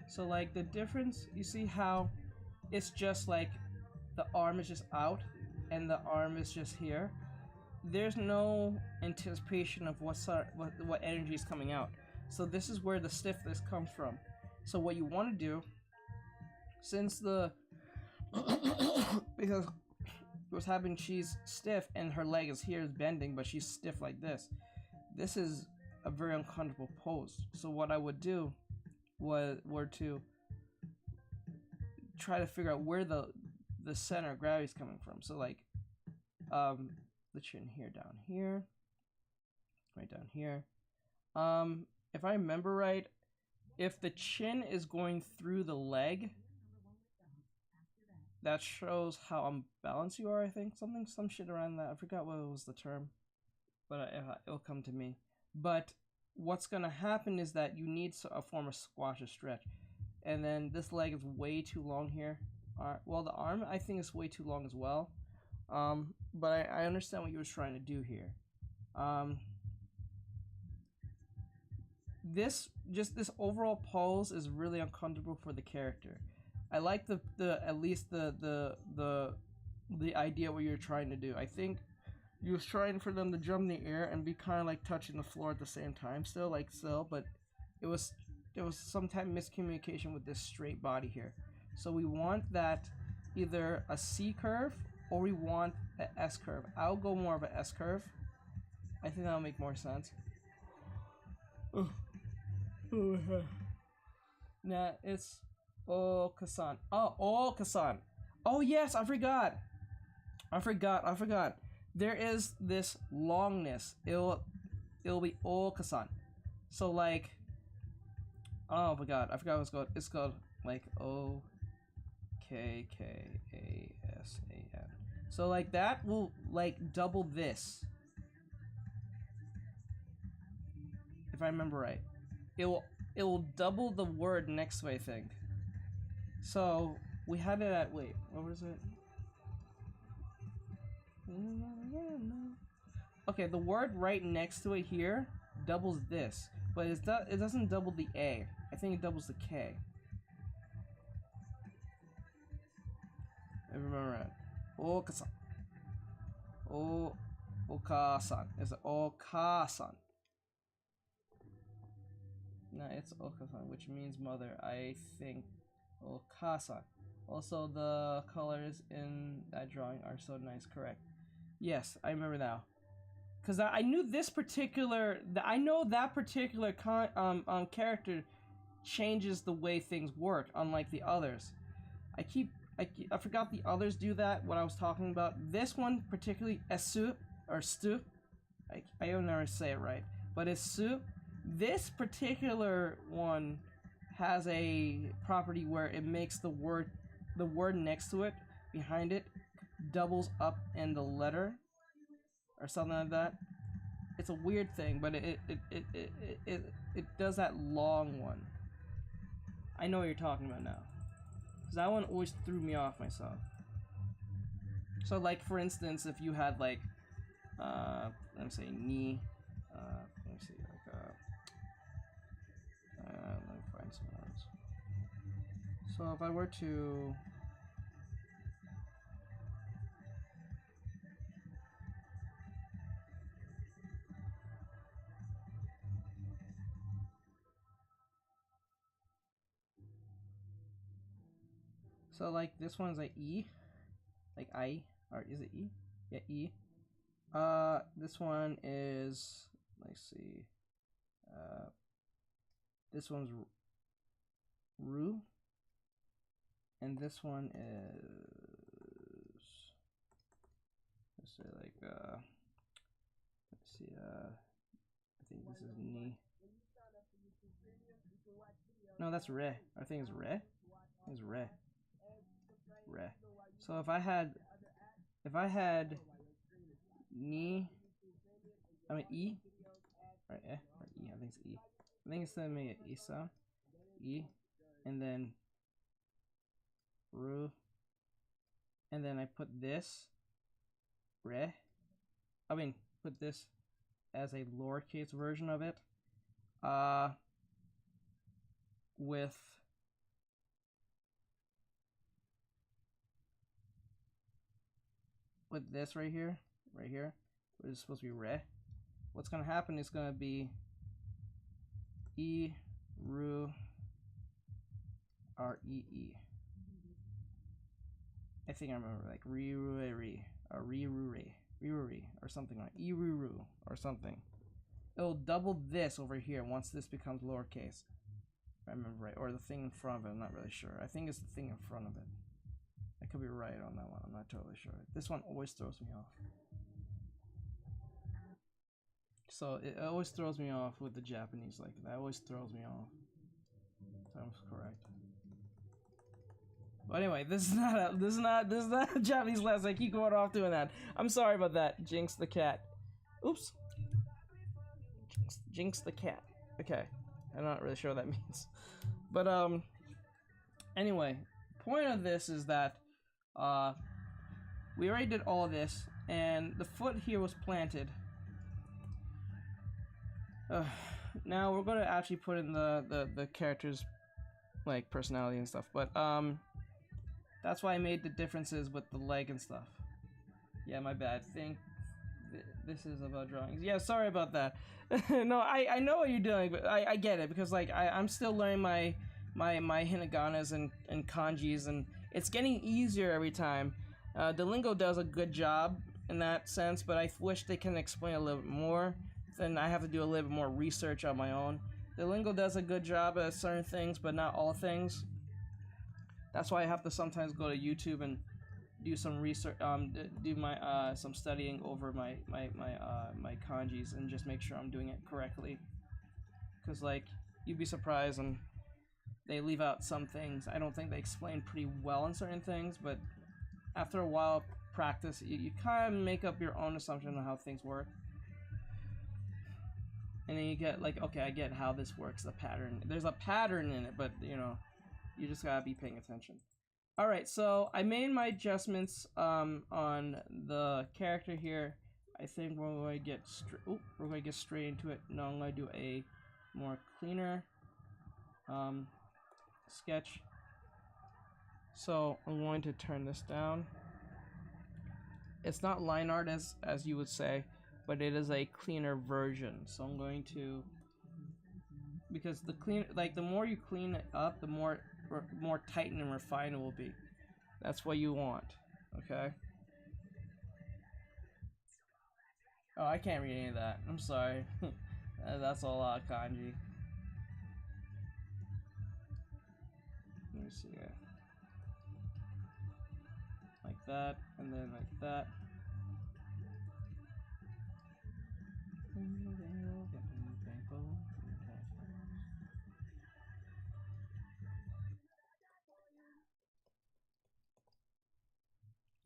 So like the difference, you see how it's just like the arm is just out and the arm is just here. There's no anticipation of what energy is coming out. So this is where the stiffness comes from. So what you want to do, since because what's happening, she's stiff and her leg is here is bending, but she's stiff like this. This is a very uncomfortable pose. So what I would do were to try to figure out where the center of gravity is coming from. So like the chin here, down here, right down here. If I remember right, if the chin is going through the leg, that shows how unbalanced you are, I think. Some shit around that. I forgot what was the term, but it'll come to me. But what's gonna happen is that you need a form of squash or stretch. And then this leg is way too long here. Well, the arm, I think, is way too long as well. But I understand what you were trying to do here. This overall pose is really uncomfortable for the character. I like at least the idea what you're trying to do. I think you was trying for them to jump in the air and be kind of like touching the floor at the same time still, but there was some type of miscommunication with this straight body here. So we want that either a C curve or we want an S curve. I'll go more of an S curve. I think that'll make more sense. Now it's Okasan. Oh, Okasan. Oh yes, I forgot. There is this longness. It'll be Okasan. So like, oh my god, I forgot what it's called. It's called like O-K-K-A-S-A-N. So like that will like double this. If I remember right. It will double the word next to it, I think. So we had it at, wait, what was it? Okay, the word right next to it here doubles this, but it doesn't double the A. I think it doubles the K. I remember it. Okasan. Okasan. It's Okasan. No, it's Okasan, which means mother. I think Okasan. Also, the colors in that drawing are so nice. Correct. Yes, I remember now. Cause I knew this particular. I know that particular character changes the way things work, unlike the others. I forgot the others do that. What I was talking about. This one particularly, Esu or Stu. I don't never say it right, but it's su. This particular one has a property where it makes the word next to it, behind it, doubles up in the letter, or something like that. It's a weird thing, but it does that long one. I know what you're talking about now, because that one always threw me off myself. So, like, for instance, if you had, like, let me say knee, let me see, like, let me find some words. So if I were to, so like this one's like E, like I, or is it E? Yeah, E. This one is, let's see, this one's Ru, and this one is, let's say like, let's see, I think this is Ni. No, that's Re. I think it's Re. It's Re. Re. So if I had Ni, I mean E, or E, I think it's E. I think it's gonna make it Isa, E, and then Ru, and then I put this Re. I mean, put this as a lowercase version of it, with this right here, which is supposed to be Re. What's gonna happen is gonna be E, Ru, R, E, E. I think I remember, like Ri, Ru, Re, or Ri, Ru, Re, or something like E, Ru, Ru, or something. It'll double this over here once this becomes lowercase, if I remember right, or the thing in front of it. I'm not really sure. I think it's the thing in front of it. I could be right on that one. I'm not totally sure. This one always throws me off. So it always throws me off with the Japanese, like that always throws me off. So I was correct. But anyway, this is not a Japanese lesson. I keep going off doing that. I'm sorry about that. Jinx the cat. Oops. Jinx the cat. Okay. I'm not really sure what that means. But anyway, point of this is that we already did all of this, and the foot here was planted. Now we're gonna actually put in the characters' like personality and stuff, but that's why I made the differences with the leg and stuff. Yeah, my bad. This is about drawings. Yeah, sorry about that. No, I know what you're doing, but I get it, because like I'm still learning my hiraganas and kanjis, and it's getting easier every time. Duolingo does a good job in that sense, but I wish they can explain a little bit more. Then I have to do a little bit more research on my own. Duolingo does a good job at certain things, but not all things. That's why I have to sometimes go to YouTube and do some research, do my some studying over my kanjis, and just make sure I'm doing it correctly. Cause like you'd be surprised, and they leave out some things. I don't think they explain pretty well on certain things, but after a while of practice, you kind of make up your own assumption on how things work. And then you get like, okay, I get how this works, the pattern. There's a pattern in it, but you know, you just gotta be paying attention. Alright, so I made my adjustments on the character here. I think we're going to get straight into it. No, I'm going to do a more cleaner sketch. So I'm going to turn this down. It's not line art as you would say, but it is a cleaner version. So I'm going to, because the more you clean it up, the more tight and refined it will be. That's what you want, okay? Oh, I can't read any of that. I'm sorry. That's a lot of kanji. Let me see here. Like that, and then like that.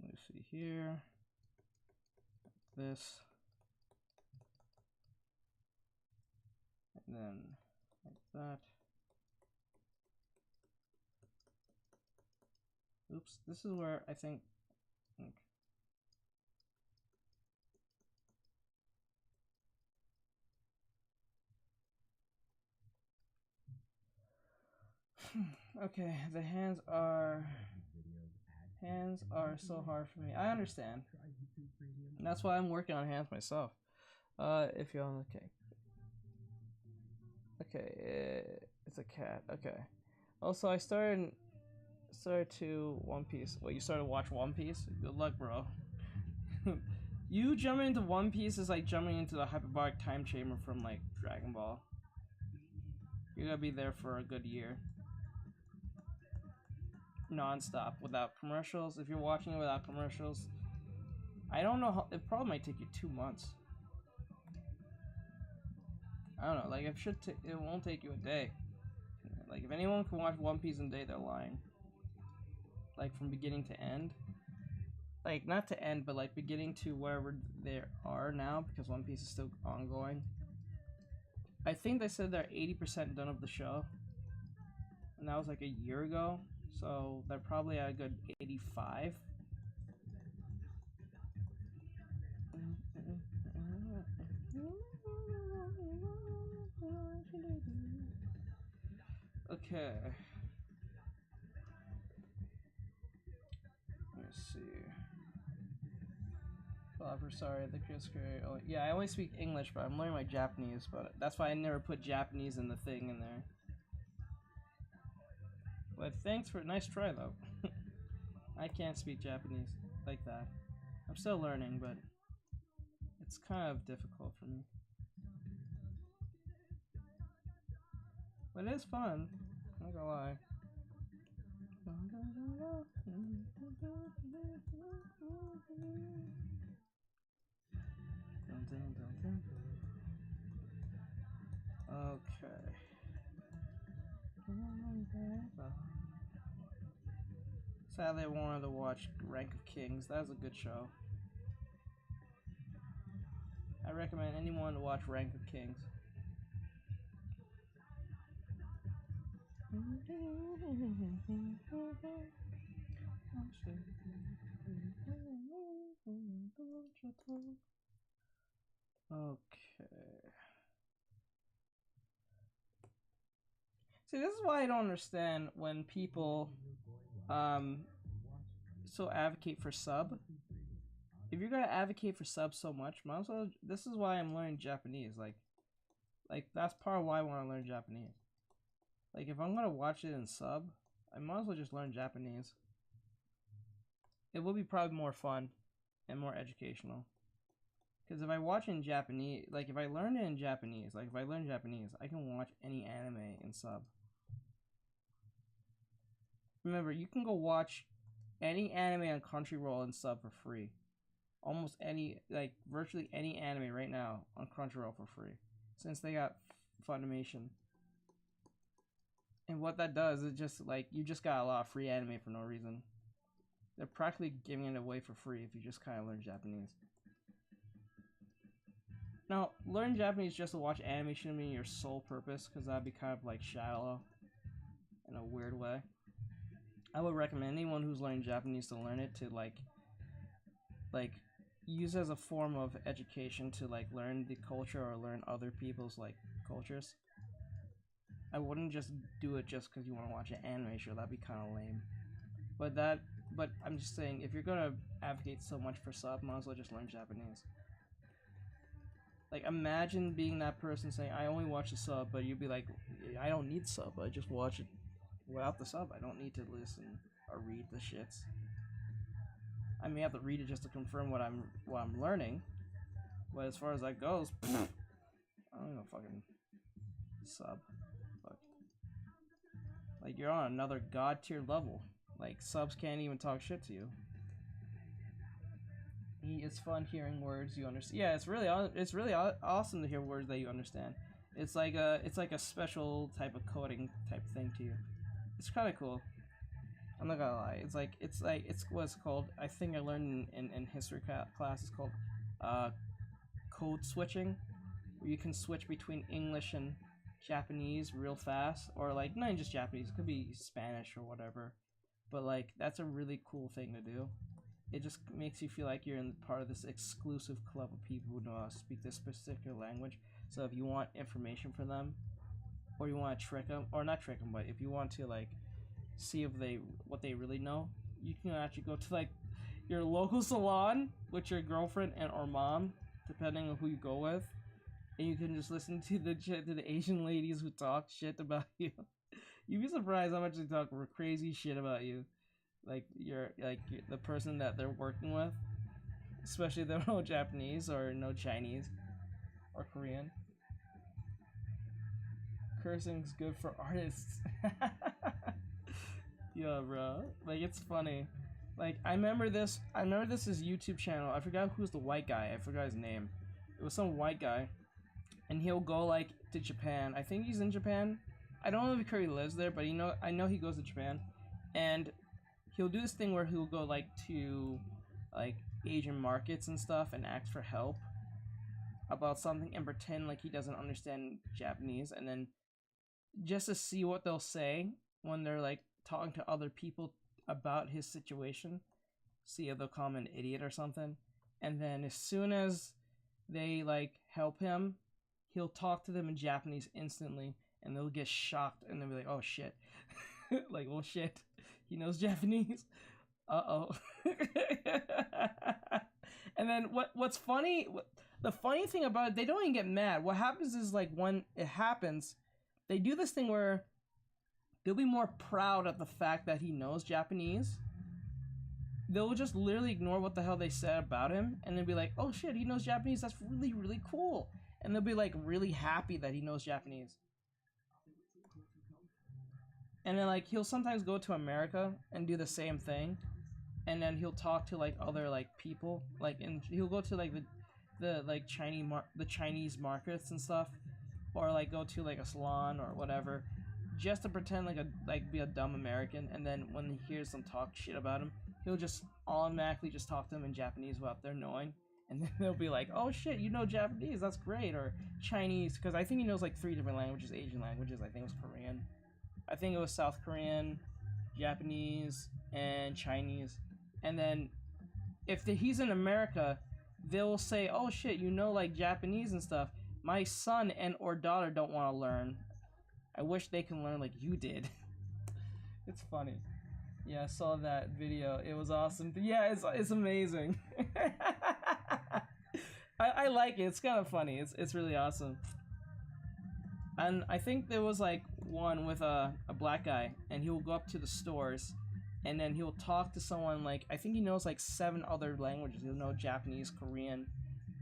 Let me see here. This. And then like that. Oops, this is where I think. Okay, the hands are so hard for me. I understand. And that's why I'm working on hands myself. If you're on the cake. Okay, it's a cat. Okay. Also, I started to One Piece. Wait, you started to watch One Piece? Good luck, bro. You jumping into One Piece is like jumping into the hyperbolic time chamber from like Dragon Ball. You're gonna be there for a good year. Non-stop, without commercials. If you're watching it without commercials, I don't know how, it probably might take you 2 months. I don't know, like it won't take you a day. Like if anyone can watch One Piece in a day, they're lying. Like from beginning to end. Like not to end, but like beginning to wherever they are now, because One Piece is still ongoing. I think they said they're 80% done of the show. And that was like a year ago. So they're probably at a good 85. Okay. Let me see. Sorry, the Chris Curry. Oh, yeah, I only speak English, but I'm learning my Japanese. But that's why I never put Japanese in the thing in there. But thanks for nice try though. I can't speak Japanese like that. I'm still learning, but it's kind of difficult for me. But it is fun. I'm not gonna lie. Okay. Sadly, I wanted to watch Rank of Kings. That was a good show. I recommend anyone to watch Rank of Kings. Okay. See, this is why I don't understand when people so advocate for sub. If you're gonna advocate for sub so much, might as well. This is why I'm learning Japanese. Like that's part of why I want to learn Japanese. Like if I'm gonna watch it in sub, I might as well just learn Japanese. It will be probably more fun and more educational. Because if I watch in Japanese, like if I learn it in Japanese, like if I learn Japanese, I can watch any anime in sub. Remember, you can go watch any anime on Crunchyroll in sub for free. Almost any, like virtually any anime right now on Crunchyroll for free. Since they got Funimation. And what that does is just like, you just got a lot of free anime for no reason. They're practically giving it away for free if you just kind of learn Japanese. Now, learn Japanese just to watch anime shouldn't be your sole purpose, because that'd be kind of like shallow in a weird way. I would recommend anyone who's learning Japanese to learn it to like use it as a form of education to like learn the culture or learn other people's like cultures. I wouldn't just do it just because you want to watch an anime show. That'd be kind of lame. But I'm just saying, if you're gonna advocate so much for sub, might as well just learn Japanese. Like, imagine being that person saying, I only watch the sub, but you'd be like, I don't need sub, I just watch it without the sub. I don't need to listen or read the shits. I may have to read it just to confirm what I'm learning, but as far as that goes, I don't know, fucking sub. Fuck. Like, you're on another god tier level. Like, subs can't even talk shit to you. It's fun hearing words you understand. Yeah, it's really awesome to hear words that you understand. It's like a special type of coding type thing to you. It's kind of cool. I'm not gonna lie. It's what's called. I think I learned in history class. It's called code switching, where you can switch between English and Japanese real fast, or like not even just Japanese. It could be Spanish or whatever. But like that's a really cool thing to do. It just makes you feel like you're in part of this exclusive club of people who know how to speak this particular language. So if you want information from them, or you want to trick them, or not trick them, but if you want to like see if what they really know, you can actually go to like your local salon with your girlfriend and or mom, depending on who you go with, and you can just listen to the Asian ladies who talk shit about you. You'd be surprised how much they talk crazy shit about you. Like you're the person that they're working with, especially if they don't know Japanese or no Chinese or Korean. Cursing's good for artists. Yeah, bro. Like it's funny. Like I remember this is YouTube channel. I forgot who's the white guy. I forgot his name. It was some white guy, and he'll go like to Japan. I think he's in Japan. I don't know if he currently lives there, but I know he goes to Japan, and he'll do this thing where he'll go like to like Asian markets and stuff and ask for help about something and pretend like he doesn't understand Japanese, and then just to see what they'll say when they're like talking to other people about his situation, see if they'll call him an idiot or something. And then as soon as they like help him, he'll talk to them in Japanese instantly, and they'll get shocked and they'll be like, oh shit. Like, oh shit, he knows Japanese. Uh-oh. And then what's funny, the funny thing about it, they don't even get mad. What happens is like when it happens, they do this thing where they'll be more proud of the fact that he knows Japanese. They'll just literally ignore what the hell they said about him, and they'll be like, oh shit, he knows Japanese, that's really, really cool. And they'll be like really happy that he knows Japanese. And then like he'll sometimes go to America and do the same thing, and then he'll talk to like other like people, like, and he'll go to like the like Chinese markets and stuff, or like go to like a salon or whatever, just to pretend like be a dumb American. And then when he hears them talk shit about him, he'll just automatically just talk to them in Japanese without their knowing, and then they'll be like, oh shit, you know Japanese, that's great. Or Chinese, because I think he knows like 3 different languages, Asian languages. I think it was Korean, I think it was South Korean, Japanese, and Chinese. And then if he's in America, they'll say, oh shit, you know like Japanese and stuff. My son and or daughter don't want to learn. I wish they can learn like you did. It's funny. Yeah, I saw that video. It was awesome. Yeah, it's amazing. I like it. It's kind of funny. It's really awesome. And I think there was like one with a black guy, and he'll go up to the stores, and then he'll talk to someone like, I think he knows like 7 other languages. He'll know Japanese, Korean.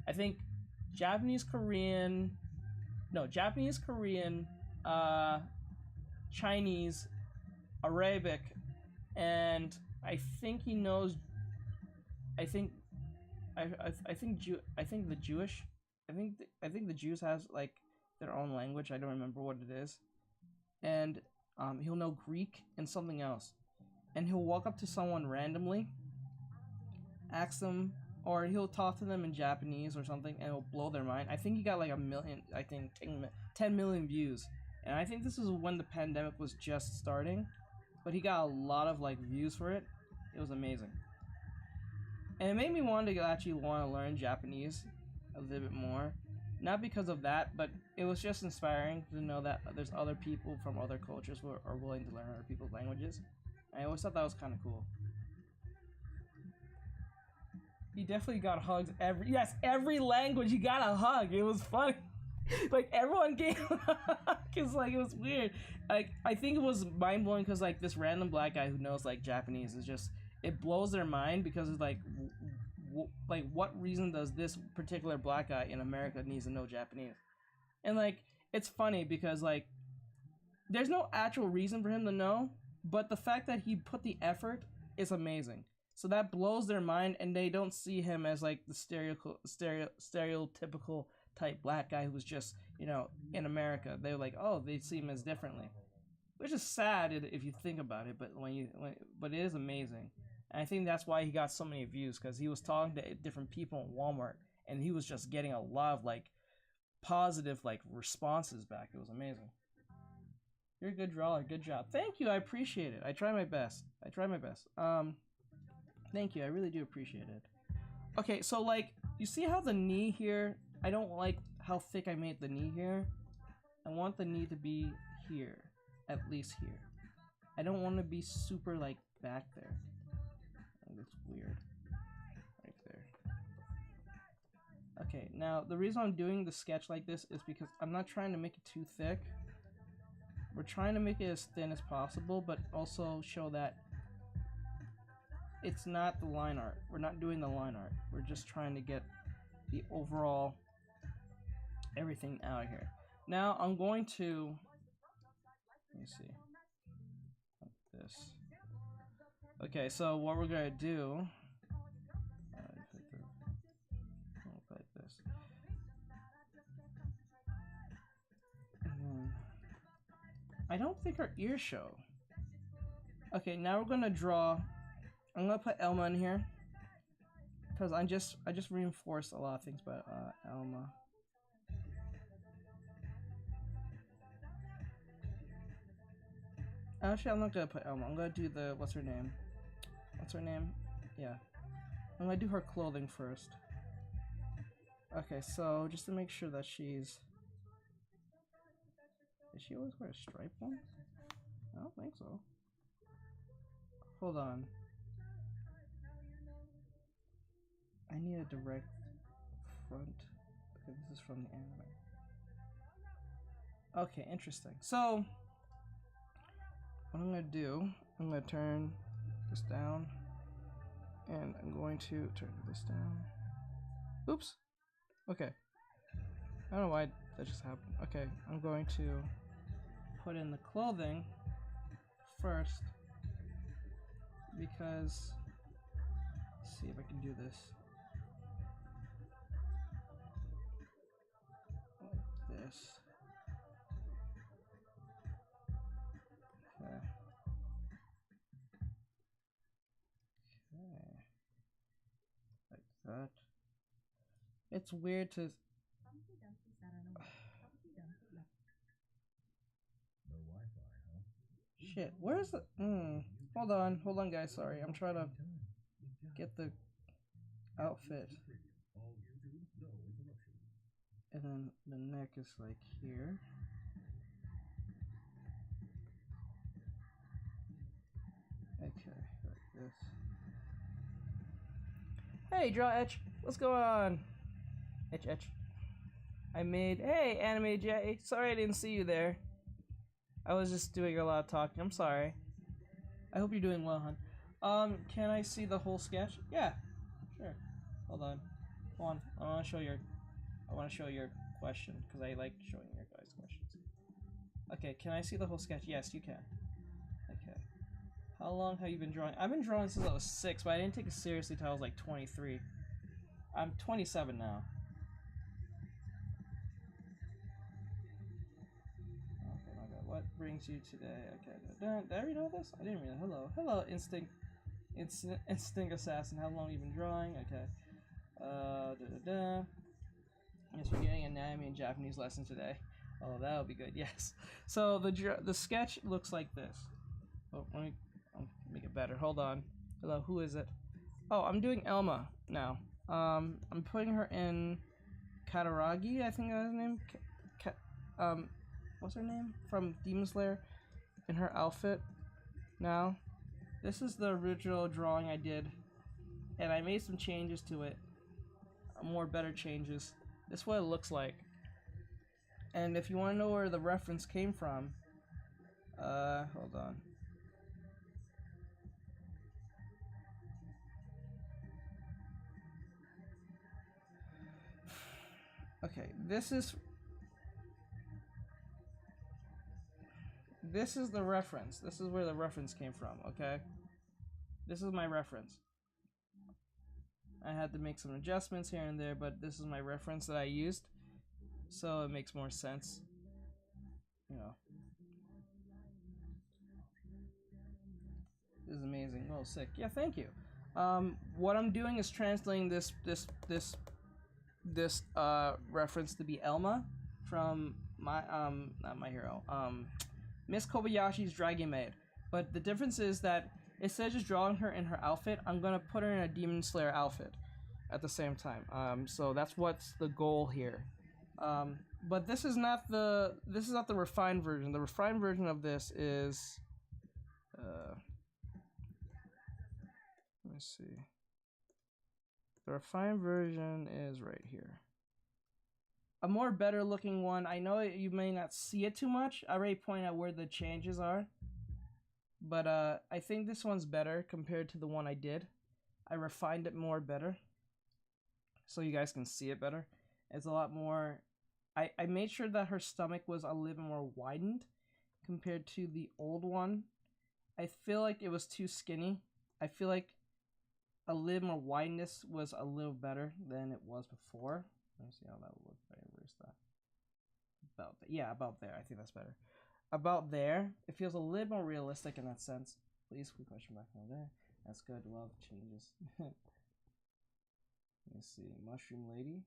I think Japanese, Korean, Chinese, Arabic, and I think he knows. I think the Jews has like their own language. I don't remember what it is, and he'll know Greek and something else, and he'll walk up to someone randomly, ask them, or he'll talk to them in Japanese or something, and it'll blow their mind. I think he got like 1 million, I think 10 million views, and I think this was when the pandemic was just starting, but he got a lot of like views for it. It was amazing, and it made me want to learn Japanese a little bit more. Not because of that, but it was just inspiring to know that there's other people from other cultures who are willing to learn other people's languages. I always thought that was kind of cool. He definitely got hugs every language he got a hug. It was funny. Like everyone gave him a hug. It's like, it was weird. Like I think it was mind blowing because like this random black guy who knows like Japanese is just, it blows their mind because it's like what reason does this particular black guy in America needs to know Japanese? And like it's funny because like there's no actual reason for him to know, but the fact that he put the effort is amazing. So that blows their mind, and they don't see him as like the stereotypical type black guy who was just, you know, in America. They're like, oh, they see him as differently, which is sad if you think about it. But but it is amazing, and I think that's why he got so many views, because he was talking to different people in Walmart, and he was just getting a lot of like positive like responses back. It was amazing. You're a good drawer. Good job. Thank you. I appreciate it. I try my best. Thank you. I really do appreciate it. Okay, so like, you see how the knee here, I don't like how thick I made the knee here. I want the knee to be here, at least here. I don't want to be super like back there. That looks weird. Right there. Okay, now the reason I'm doing the sketch like this is because I'm not trying to make it too thick. We're trying to make it as thin as possible, but also show that it's not the line art. We're not doing the line art. We're just trying to get the overall everything out of here. Now I'm going to, let me see, like this. Okay, so what we're gonna do, like this. I don't think our ears show. Okay, now we're gonna draw. I'm gonna put ELMA in here because I just reinforced a lot of things about ELMA. Actually, I'm not gonna put ELMA. I'm gonna do the what's her name? Yeah, I'm gonna do her clothing first. Okay, so just to make sure that she's. Does she always wear a striped one? I don't think so. Hold on. I need a direct front. Okay, this is from the anime. Okay, interesting. So, what I'm gonna do, I'm gonna turn this down, and I'm going to turn this down. Oops. Okay. I don't know why that just happened. Okay, I'm going to put in the clothing first, because, let's see if I can do this. Like this. Okay. Okay. Like that. It's weird to. Shit, where's the. Hold on, guys. Sorry, I'm trying to get the outfit. And then the neck is like here. Okay, like this. Hey, Draw Etch, what's going on? Etch. I made. Hey, Anime J. Sorry I didn't see you there. I was just doing a lot of talking. I'm sorry. I hope you're doing well, hon. Can I see the whole sketch? Yeah, sure. Hold on. I want to show your question, because I like showing your guys' questions. Okay, can I see the whole sketch? Yes, you can. Okay. How long have you been drawing? I've been drawing since I was 6, but I didn't take it seriously until I was like 23. I'm 27 now. Okay, my god. What brings you today? Okay. Did I already know this? I didn't read it. Hello, Instinct Assassin. How long have you been drawing? Okay. Yes, you're getting an anime and Japanese lesson today. Oh, that'll be good. Yes. So the sketch looks like this. Oh, let me make it better. Hold on. Hello, who is it? Oh, I'm doing ELMA now. I'm putting her in Kataragi, I think that's her name. What's her name? From Demon Slayer. In her outfit. Now, this is the original drawing I did, and I made some changes to it. More better changes. This is what it looks like. And if you want to know where the reference came from, hold on. Okay, this is the reference. This is where the reference came from, okay? This is my reference. I had to make some adjustments here and there, but this is my reference that I used, so it makes more sense, you know. This is amazing. Oh, sick. Yeah, thank you. What I'm doing is translating this reference to be ELMA from my not My Hero, Miss Kobayashi's Dragon Maid. But the difference is that instead of just drawing her in her outfit, I'm gonna put her in a Demon Slayer outfit at the same time. So that's what's the goal here. But this is not the refined version. The refined version of this is let me see. The refined version is right here. A more better looking one. I know you may not see it too much. I already pointed out where the changes are. But I think this one's better compared to the one I did. I refined it more better, so you guys can see it better. It's a lot more... I made sure that her stomach was a little more widened compared to the old one. I feel like it was too skinny. I feel like a little more wideness was a little better than it was before. Let me see how that would look if I erase that. About that. Yeah, about there. I think that's better. About there. It feels a little more realistic in that sense. Please, quick question back over there. That's good. Love changes. Let me see. Mushroom lady.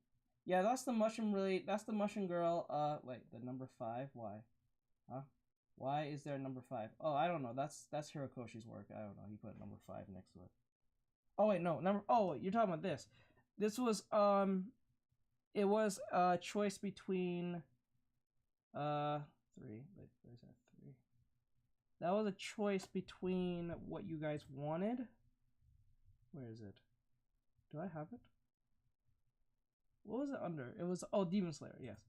Yeah, that's the mushroom lady. That's the mushroom girl. Wait, the number 5. Why? Huh? Why is there a number 5? Oh, I don't know. That's Hirokoshi's work. I don't know. He put number 5 next to it. Oh wait, no, oh, you're talking about this. This was it was a choice between 3. Wait, where's that 3? That was a choice between what you guys wanted. Where is it? Do I have it? What was it under? It was, oh, Demon Slayer, yes.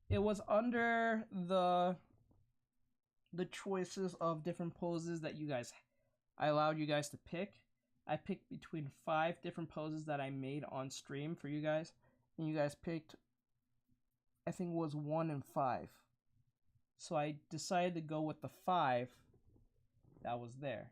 It was under the choices of different poses that I allowed you guys to pick. I picked between 5 different poses that I made on stream for you guys. And you guys picked, I think it was 1 and 5. So I decided to go with the 5 that was there.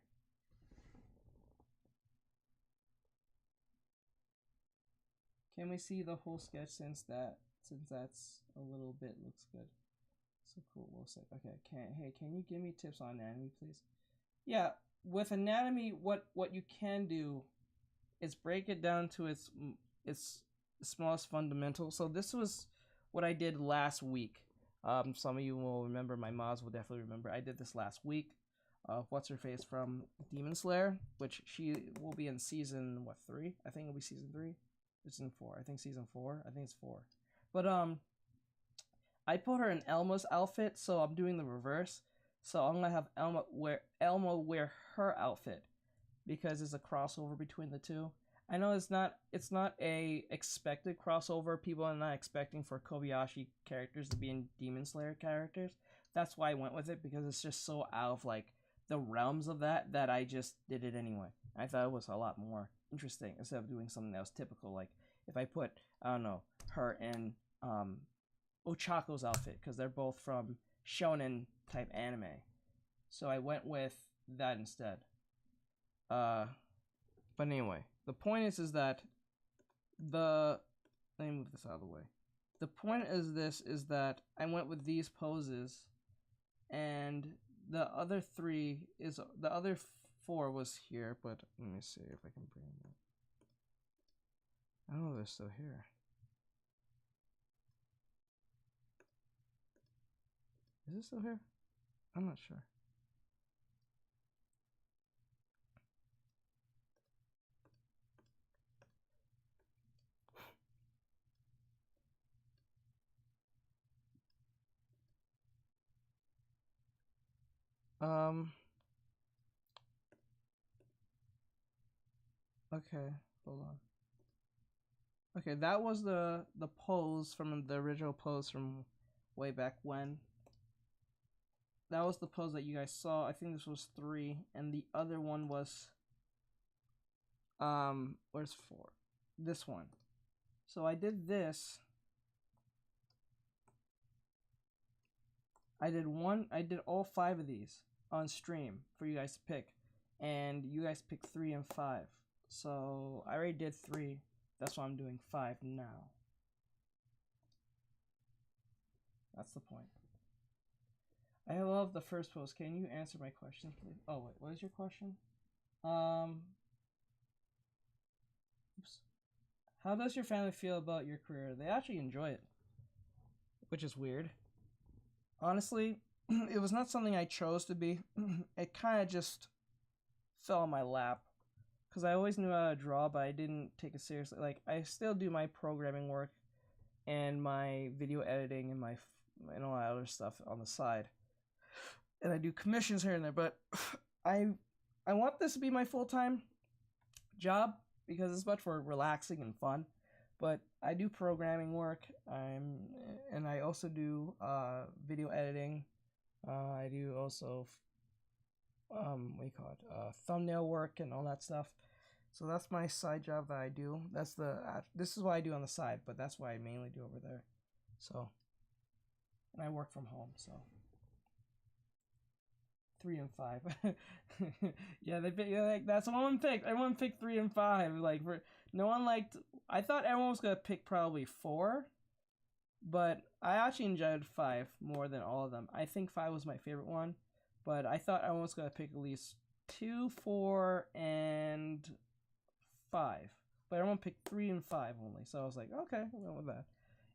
Can we see the whole sketch since that's a little bit looks good? So cool, well said. Okay, can you give me tips on anatomy, please? Yeah. With anatomy, what you can do is break it down to its smallest fundamental. So this was what I did last week. Some of you will remember, my mods will definitely remember. I did this last week. What's her face from Demon Slayer, which she will be in season 3? I think it'll be season 3. It's in 4. I think season 4. I think it's 4. But I put her in Elma's outfit, so I'm doing the reverse. So I'm gonna have Elma wear her outfit because it's a crossover between the two. I know it's not a expected crossover. People are not expecting for Kobayashi characters to be in Demon Slayer characters. That's why I went with it, because it's just so out of like the realms of that I just did it anyway. I thought it was a lot more interesting instead of doing something that was typical. Like if I put, I don't know, her in Ochako's outfit, because they're both from shonen type anime, so I went with that instead. But anyway, the point is that let me move this out of the way. The point is that I went with these poses, and the other 4 was here. But let me see if I can bring them up. I don't know if they're still here. Is it still here? I'm not sure. Okay, hold on. Okay, that was the pose from the original pose from way back when. That was the pose that you guys saw. I think this was 3, and the other one was where's 4? This one. So I did this. I did all 5 of these on stream for you guys to pick, and you guys picked 3 and 5. So I already did 3. That's why I'm doing 5 now. That's the point. I love the first post. Can you answer my question, please? Oh, wait. What is your question? Oops. How does your family feel about your career? They actually enjoy it, which is weird. Honestly, it was not something I chose to be. It kind of just fell on my lap. Because I always knew how to draw, but I didn't take it seriously. Like, I still do my programming work and my video editing and and all that other stuff on the side. And I do commissions here and there, but I want this to be my full-time job because it's much more relaxing and fun. But I do programming work, and I also do video editing. I do also what do you call it? Thumbnail work and all that stuff. So that's my side job that I do. This is what I do on the side, but that's what I mainly do over there. So, and I work from home, so 3 and 5. Yeah, like that's one picked. Everyone picked 3 and 5. Like no one liked. I thought everyone was gonna pick probably 4, but I actually enjoyed 5 more than all of them. I think 5 was my favorite one, but I thought everyone was gonna pick at least 2, 4, and 5. But everyone picked 3 and 5 only. So I was like, okay, I'll go with that.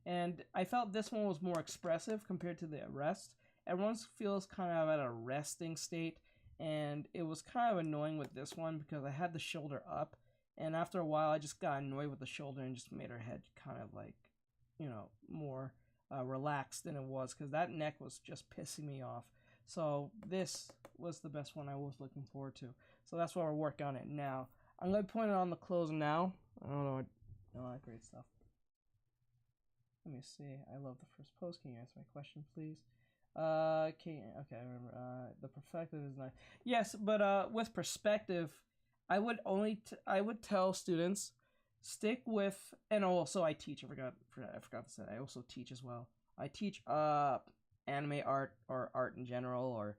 And I felt this one was more expressive compared to the rest. Everyone feels kind of at a resting state, and it was kind of annoying with this one because I had the shoulder up, and after a while I just got annoyed with the shoulder and just made her head kind of like, you know, more relaxed than it was, because that neck was just pissing me off. So this was the best one I was looking forward to. So that's why we're working on it now. I'm going to point it on the clothes now. I don't know. All that great stuff. Let me see. I love the first post. Can you answer my question, please? Okay, I remember. The perspective is nice. Yes, but with perspective, I would tell students, stick with, and also I teach. I forgot to say. I also teach as well. I teach anime art or art in general, or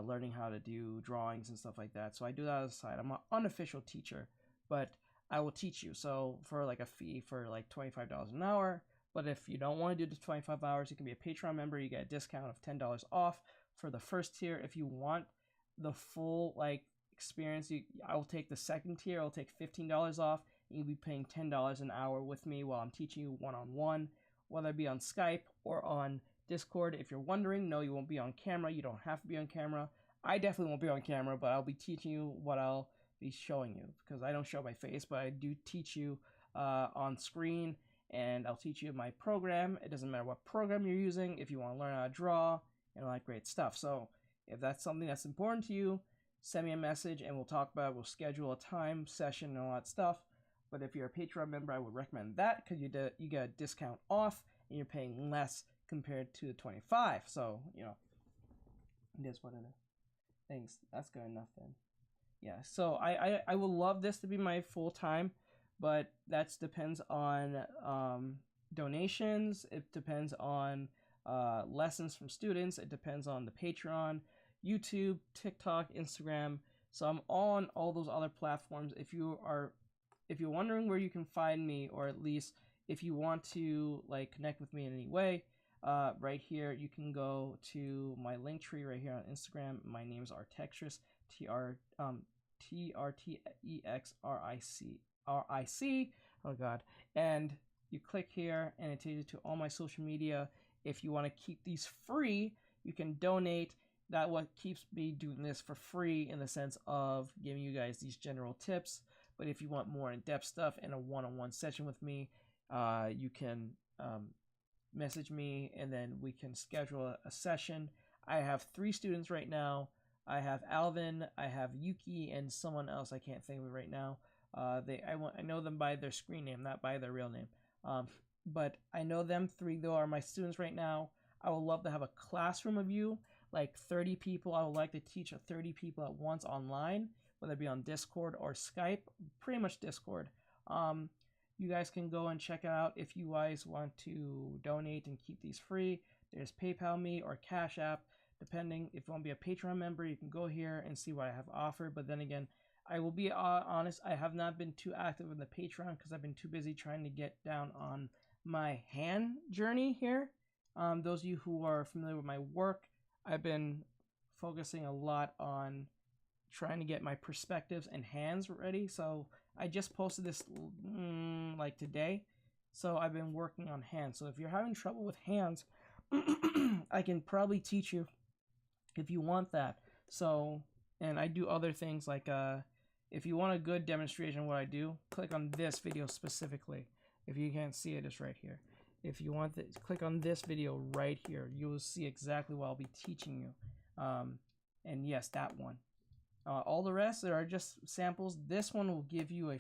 learning how to do drawings and stuff like that. So I do that on the side. I'm an unofficial teacher, but I will teach you. So for like a fee for like $25 an hour. But if you don't want to do the 25 hours, you can be a Patreon member. You get a discount of $10 off for the first tier. If you want the full like experience, I will take the second tier. I'll take $15 off. And you'll be paying $10 an hour with me while I'm teaching you one-on-one, whether it be on Skype or on Discord. If you're wondering, no, you won't be on camera. You don't have to be on camera. I definitely won't be on camera, but I'll be teaching you what I'll be showing you, because I don't show my face, but I do teach you on screen. And I'll teach you my program. It doesn't matter what program you're using, if you want to learn how to draw and all that great stuff. So if that's something that's important to you, send me a message and we'll talk about it. We'll schedule a time, session, and all that stuff. But if you're a Patreon member, I would recommend that, because you get a discount off and you're paying less compared to the 25. So, you know, it is what it is. Thanks. That's good enough then. Yeah, so I would love this to be my full-time, but that depends on donations. It depends on lessons from students. It depends on the Patreon, YouTube, TikTok, Instagram. So I'm on all those other platforms. If you're wondering where you can find me, or at least if you want to like connect with me in any way, right here you can go to my link tree right here on Instagram. My name is ARTEXTRIC, TRTEXRIC. Oh god. And you click here and it takes you to all my social media. If you want to keep these free, you can donate. That what keeps me doing this for free, in the sense of giving you guys these general tips. But if you want more in-depth stuff and a one-on-one session with me, you can message me and then we can schedule a session. I have 3 students right now. I have Alvin, I have Yuki, and someone else I can't think of right now. I know them by their screen name, not by their real name. But I know them 3 though are my students right now. I would love to have a classroom of you, like 30 people. I would like to teach 30 people at once online, whether it be on Discord or Skype, pretty much Discord. You guys can go and check it out if you guys want to donate and keep these free. There's PayPal me or Cash App, depending. If you want to be a Patreon member, you can go here and see what I have offered. But then again, I will be honest, I have not been too active in the Patreon because I've been too busy trying to get down on my hand journey here. Those of you who are familiar with my work, I've been focusing a lot on trying to get my perspectives and hands ready. So I just posted this like today. So I've been working on hands. So if you're having trouble with hands, I can probably teach you if you want that. So, and I do other things like if you want a good demonstration of what I do, click on this video specifically. If you can't see it, it's right here. If you want this, click on this video right here. You will see exactly what I'll be teaching you. And yes, that one. All the rest, there are just samples. This one will give you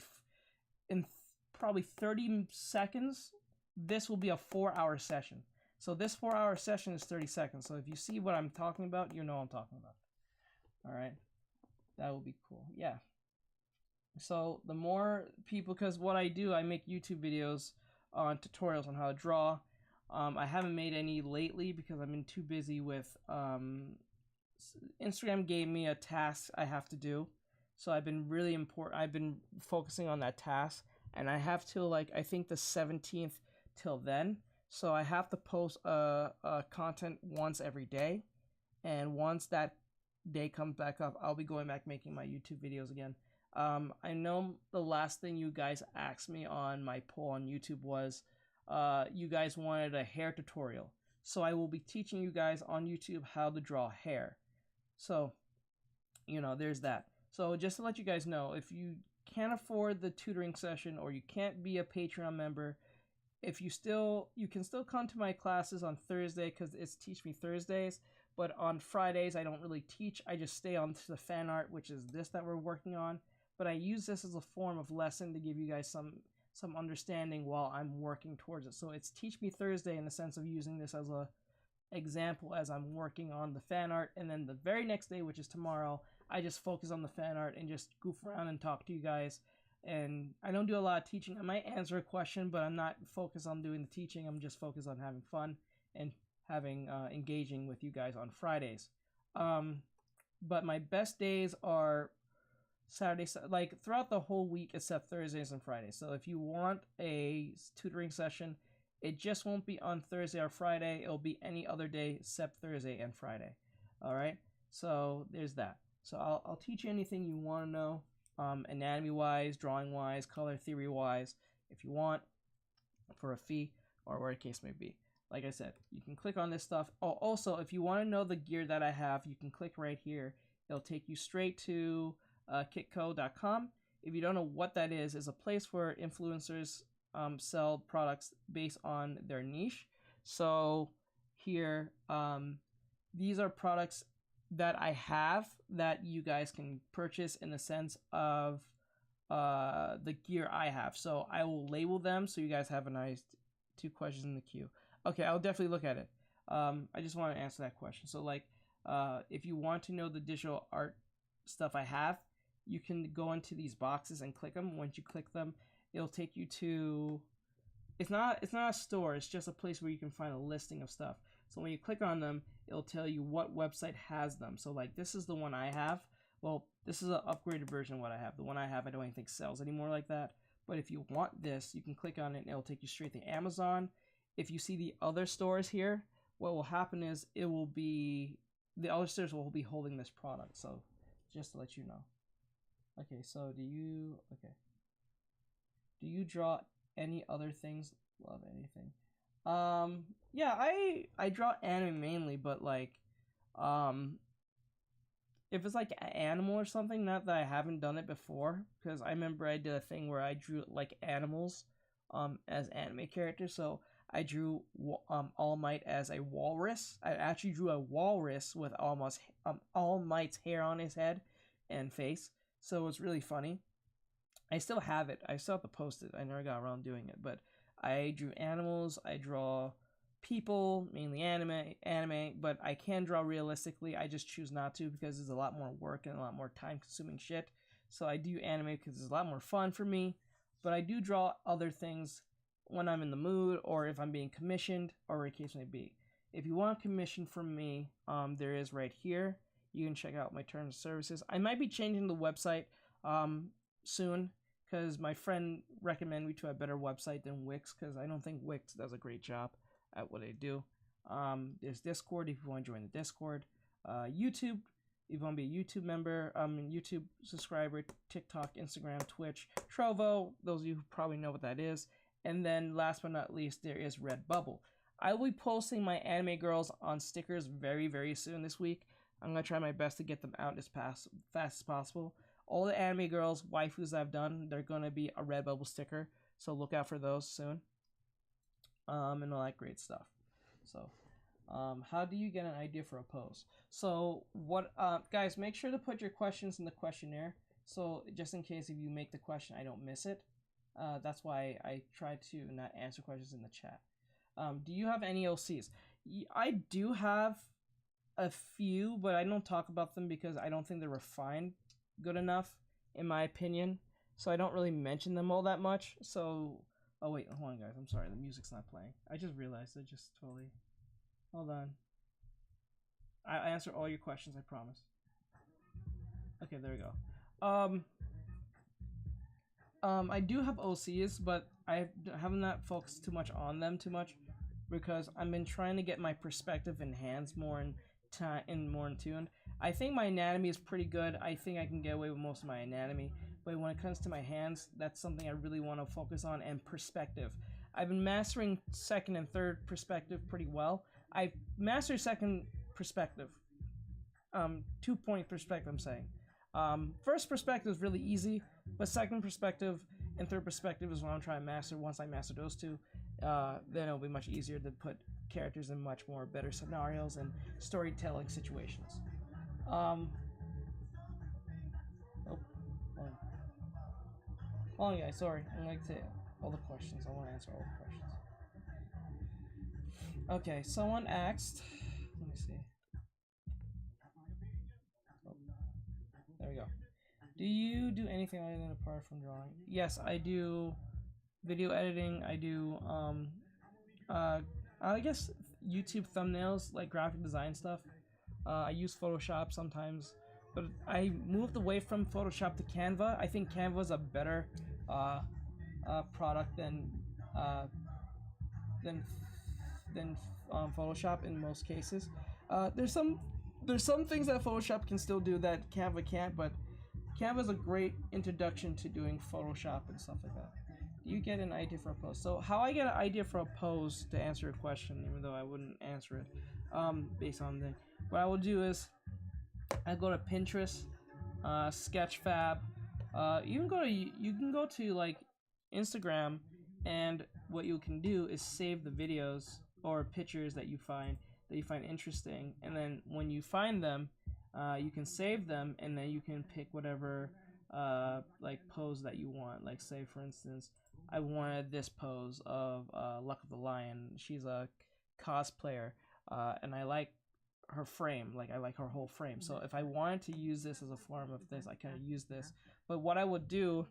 in probably 30 seconds, this will be a 4-hour session. So this 4-hour session is 30 seconds. So if you see what I'm talking about, you know what I'm talking about. All right. That will be cool. Yeah. So the more people, because what I do, I make YouTube videos on tutorials on how to draw. I haven't made any lately because I've been too busy with Instagram gave me a task I have to do. So I've been focusing on that task, and I have till like I think the 17th till then. So I have to post content once every day, and once that day comes back up, I'll be going back making my YouTube videos again. I know the last thing you guys asked me on my poll on YouTube was you guys wanted a hair tutorial. So I will be teaching you guys on YouTube how to draw hair. So, you know, there's that. So just to let you guys know, if you can't afford the tutoring session or you can't be a Patreon member, you can still come to my classes on Thursday because it's Teach Me Thursdays. But on Fridays, I don't really teach. I just stay on to the fan art, which is this that we're working on. But I use this as a form of lesson to give you guys some understanding while I'm working towards it. So it's Teach Me Thursday in the sense of using this as a example as I'm working on the fan art, and then the very next day, which is tomorrow, I just focus on the fan art and just goof around and talk to you guys. And I don't do a lot of teaching. I might answer a question, but I'm not focused on doing the teaching. I'm just focused on having fun and having engaging with you guys on Fridays. But my best days are Saturdays, like throughout the whole week except Thursdays and Fridays. So if you want a tutoring session, it just won't be on Thursday or Friday. It'll be any other day except Thursday and Friday. All right. So there's that. So I'll teach you anything you want to know, anatomy-wise, drawing-wise, color theory-wise, if you want, for a fee or whatever the case may be. Like I said, you can click on this stuff. Oh, also, if you want to know the gear that I have, you can click right here. It'll take you straight to kitco.com. If you don't know what that is, it's a place where influencers sell products based on their niche. So here, these are products that I have that you guys can purchase in the sense of the gear I have. So I will label them so you guys have a nice 2 questions in the queue. Okay, I'll definitely look at it. I just want to answer that question. So like, if you want to know the digital art stuff I have, you can go into these boxes and click them. Once you click them, it'll take you to, it's not a store, it's just a place where you can find a listing of stuff. So when you click on them, it'll tell you what website has them. So like this is the one I have. Well, this is an upgraded version of what I have. The one I have, I don't even think sells anymore like that. But if you want this, you can click on it and it'll take you straight to Amazon. If you see the other stores here, what will happen is the other stores will be holding this product. So just to let you know. Okay, so do you draw any other things? Love anything. Yeah, I draw anime mainly, but like, if it's like an animal or something, not that I haven't done it before, because I remember I did a thing where I drew like animals, as anime characters. So I drew All Might as a walrus. I actually drew a walrus with All Might's hair on his head and face. So it's really funny. I still have it. I still have to post it. I never got around doing it, but I drew animals. I draw people, mainly anime, but I can draw realistically. I just choose not to because there's a lot more work and a lot more time-consuming shit. So I do anime because it's a lot more fun for me, but I do draw other things when I'm in the mood or if I'm being commissioned or whatever the case may be. If you want a commission from me, there is right here. You can check out my terms of services. I might be changing the website. soon, because my friend recommended me to a better website than Wix, because I don't think Wix does a great job at what they do. There's Discord if you want to join the Discord. YouTube, if you want to be a YouTube member, YouTube subscriber, TikTok, Instagram, Twitch, Trovo, those of you who probably know what that is. And then last but not least, there is Redbubble. I will be posting my anime girls on stickers very, very soon this week. I'm going to try my best to get them out as fast as possible. All the anime girls, waifus I've done, they're going to be a Redbubble sticker. So look out for those soon. And all that great stuff. So, how do you get an idea for a pose? So, guys, make sure to put your questions in the questionnaire. So, just in case if you make the question, I don't miss it. That's why I try to not answer questions in the chat. Do you have any OCs? I do have a few, but I don't talk about them because I don't think they're refined good enough, in my opinion. So I don't really mention them all that much. So, oh wait, hold on, guys. I'm sorry, the music's not playing. I just realized I just totally. Hold on. I answer all your questions, I promise. Okay, there we go. I do have OCs, but I have not focused too much on them because I've been trying to get my perspective and hands more in tune. I think my anatomy is pretty good. I think I can get away with most of my anatomy, but when it comes to my hands, that's something I really want to focus on, and perspective. I've been mastering second and third perspective pretty well. I mastered second perspective. 2-point perspective, I'm saying. First perspective is really easy, but second perspective and third perspective is what I'm trying to master. Once I master those two, then it'll be much easier to put characters in much more better scenarios and storytelling situations. Hold on, guys, sorry. I'm going to say all the questions. I want to answer all the questions. Okay, someone asked, let me see. Oh, there we go. Do you do anything other than apart from drawing? Yes, I do video editing. I do, I guess YouTube thumbnails, like graphic design stuff. I use Photoshop sometimes, but I moved away from Photoshop to Canva. I think Canva is a better product than Photoshop in most cases. There's some things that Photoshop can still do that Canva can't, but Canva is a great introduction to doing Photoshop and stuff like that. Do you get an idea for a pose? So how I get an idea for a pose, to answer your question, even though I wouldn't answer it based on the, what I will do is I go to Pinterest, Sketchfab, you can go to like Instagram, and what you can do is save the videos or pictures that you find interesting, and then when you find them, you can save them, and then you can pick whatever like pose that you want. Like, say for instance, I wanted this pose of Luck of the Lion. She's a cosplayer, and I like her frame. Like, I like her whole frame. So if I wanted to use this as a form of this, I kind of use this. But what I would do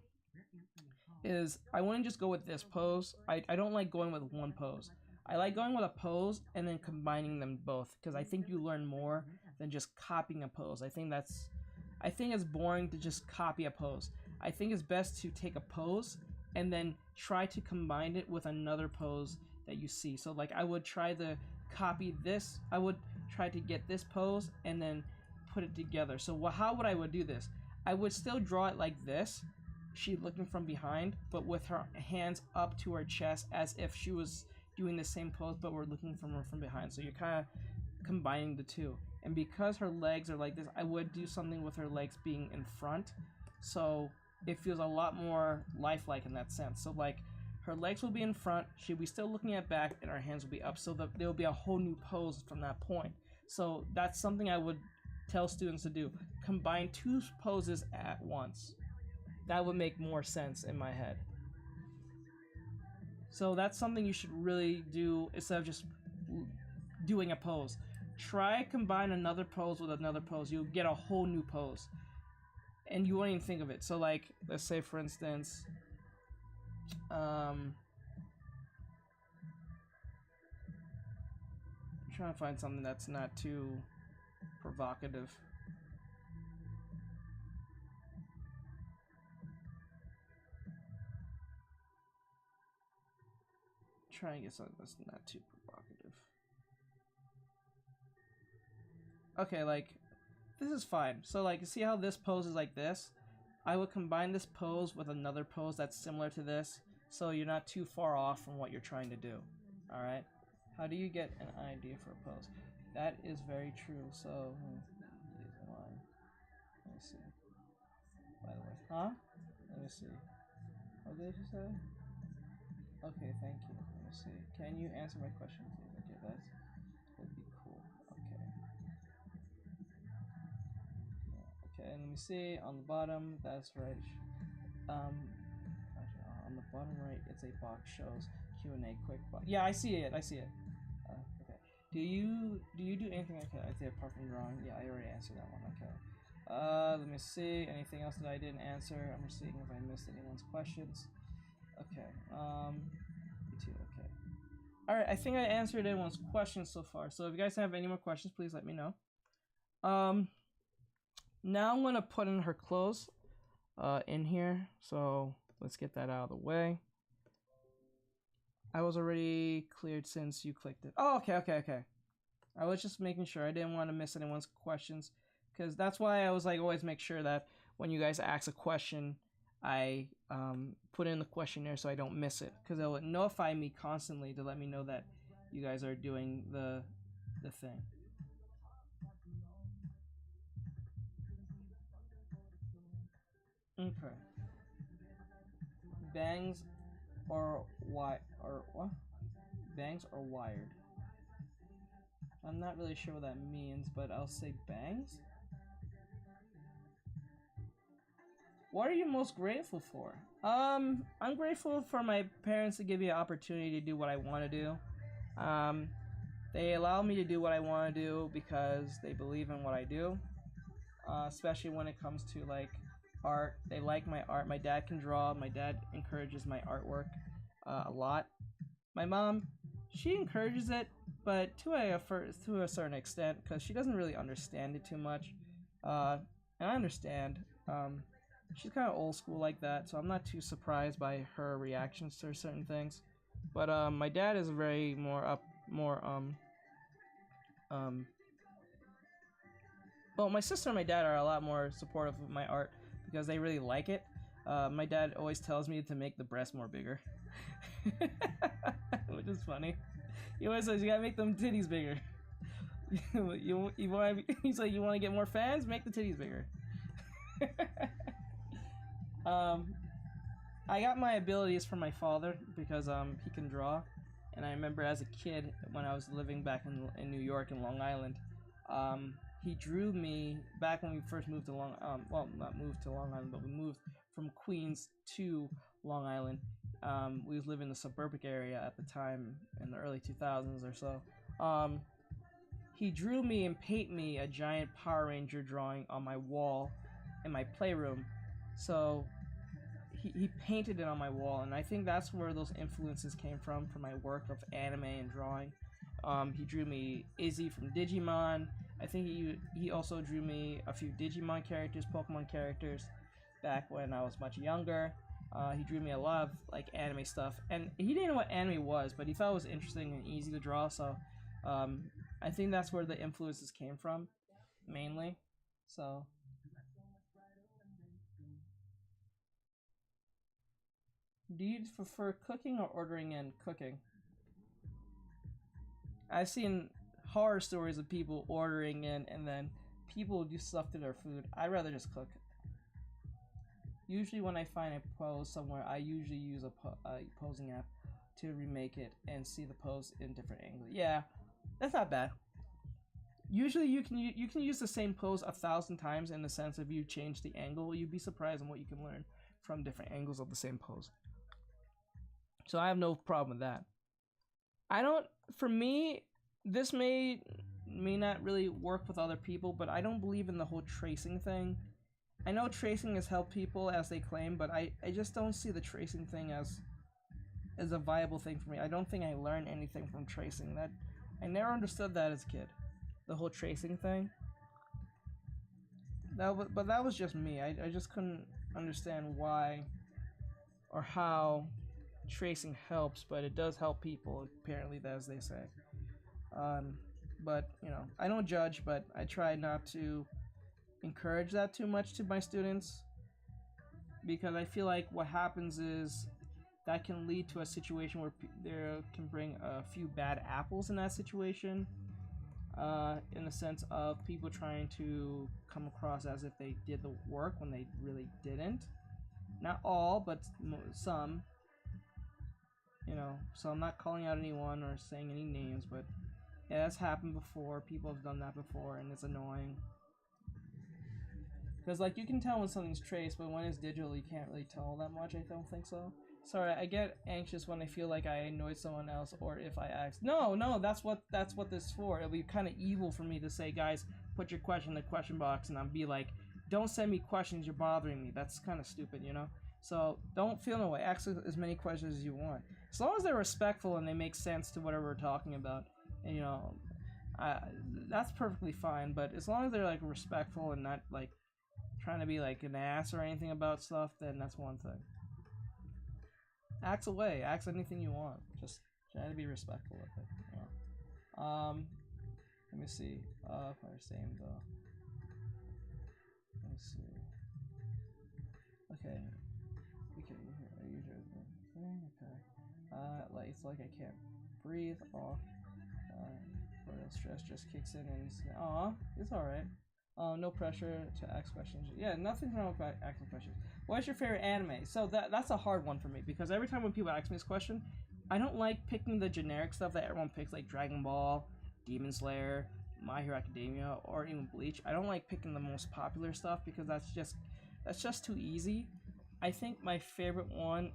is I wouldn't just go with this pose. I don't like going with one pose. I like going with a pose and then combining them both, because I think you learn more than just copying a pose. I think it's boring to just copy a pose. I think it's best to take a pose and then try to combine it with another pose that you see. So like, I would try to copy this. I would try to get this pose and then put it together. So how would I do this? I would still draw it like this. She looking from behind, but with her hands up to her chest as if she was doing the same pose, but we're looking from her from behind. So you're kind of combining the two. And because her legs are like this, I would do something with her legs being in front, so it feels a lot more lifelike in that sense. So like, her legs will be in front, she'll be still looking at back, and her hands will be up, so that there'll be a whole new pose from that point. So that's something I would tell students to do. Combine two poses at once. That would make more sense in my head. So that's something you should really do instead of just doing a pose. Try combine another pose with another pose. You'll get a whole new pose, and you won't even think of it. So like, let's say for instance, I'm trying to find something that's not too provocative. try and get something that's not too provocative. Okay, like, this is fine. So, like, see how this pose is like this? I would combine this pose with another pose that's similar to this, so you're not too far off from what you're trying to do. Alright? How do you get an idea for a pose? That is very true, so... Let me see. By the way, huh? Let me see. What did you say? Okay, thank you. Let me see. Can you answer my question, please? Okay, that'd be cool. Okay. Okay, and let me see. On the bottom, that's right. On the bottom right, it's a box shows Q&A quick box. Yeah, I see it. I see it. Okay. Do you do anything like that? I think apart from drawing. Yeah, I already answered that one. Okay. Let me see. Anything else that I didn't answer? I'm just seeing if I missed anyone's questions. Okay. Me too. Okay. All right. I think I answered everyone's questions so far. So if you guys have any more questions, please let me know. Now I'm gonna put in her clothes, in here. So let's get that out of the way. I was already cleared since you clicked it. Oh, okay. I was just making sure. I didn't want to miss anyone's questions. Because that's why I was like, always make sure that when you guys ask a question, I put in the questionnaire so I don't miss it. Because it will notify me constantly to let me know that you guys are doing the thing. Okay. Bangs or what? Bangs or wired? I'm not really sure what that means, but I'll say bangs. What are you most grateful for? I'm grateful for my parents to give me an opportunity to do what I want to do. They allow me to do what I want to do because they believe in what I do. Especially when it comes to like art. They like my art. My dad can draw. My dad encourages my artwork a lot. My mom, she encourages it, but to a certain extent, because she doesn't really understand it too much. And I understand. She's kind of old school like that, so I'm not too surprised by her reactions to certain things. But my dad is very well, my sister and my dad are a lot more supportive of my art because they really like it. My dad always tells me to make the breast more bigger, which is funny. He always says you gotta make them titties bigger. He's like, you want to get more fans? Make the titties bigger. I got my abilities from my father because he can draw, and I remember as a kid when I was living back in New York in Long Island, he drew me back when we first moved to not moved to Long Island, but we moved from Queens to Long Island. We was living in the suburban area at the time in the early 2000s or so. He drew me and painted me a giant Power Ranger drawing on my wall in my playroom. So he painted it on my wall, and I think that's where those influences came from for my work of anime and drawing. He drew me Izzy from Digimon. I think he also drew me a few Digimon characters, Pokemon characters, back when I was much younger. He drew me a lot of like anime stuff, and he didn't know what anime was, but he thought it was interesting and easy to draw. So I think that's where the influences came from, mainly. So. Do you prefer cooking or ordering in? Cooking. I've seen horror stories of people ordering in and then people do stuff to their food. I'd rather just cook. Usually when I find a pose somewhere, I usually use a posing app to remake it and see the pose in different angles. Yeah, that's not bad. Usually you can use the same pose 1,000 times in the sense of you change the angle. You'd be surprised on what you can learn from different angles of the same pose. So I have no problem with that. For me, this may not really work with other people, but I don't believe in the whole tracing thing. I know tracing has helped people as they claim, but I just don't see the tracing thing as a viable thing for me. I don't think I learned anything from tracing. That I never understood that as a kid. The whole tracing thing. But that was just me. I just couldn't understand why or how tracing helps, but it does help people, apparently, as they say. But, you know, I don't judge, but I try not to encourage that too much to my students, because I feel like what happens is that can lead to a situation where there can bring a few bad apples in that situation, in the sense of people trying to come across as if they did the work when they really didn't. Not all, but some. You know, so I'm not calling out anyone or saying any names, but yeah, that's happened before. People have done that before, and it's annoying. Because, like, you can tell when something's traced, but when it's digital, you can't really tell that much. I don't think so. Sorry, I get anxious when I feel like I annoyed someone else, or if I ask. No, that's what this is for. It'll be kind of evil for me to say, guys, put your question in the question box, and I'll be like, don't send me questions, you're bothering me. That's kind of stupid, you know? So don't feel no way. Ask as many questions as you want. As long as they're respectful and they make sense to whatever we're talking about, and, you know, that's perfectly fine. But as long as they're, like, respectful and not, like, trying to be, like, an ass or anything about stuff, then that's one thing. Ask away. Ask anything you want. Just try to be respectful with it, you know? Let me see. Probably same, though. Let me see. Okay. Like, it's like I can't breathe. Real stress just kicks in and it's alright. No pressure to ask questions. Yeah, nothing's wrong with asking questions. What's your favorite anime? So that's a hard one for me, because every time when people ask me this question, I don't like picking the generic stuff that everyone picks, like Dragon Ball, Demon Slayer, My Hero Academia, or even Bleach. I don't like picking the most popular stuff, because that's just too easy. I think my favorite one,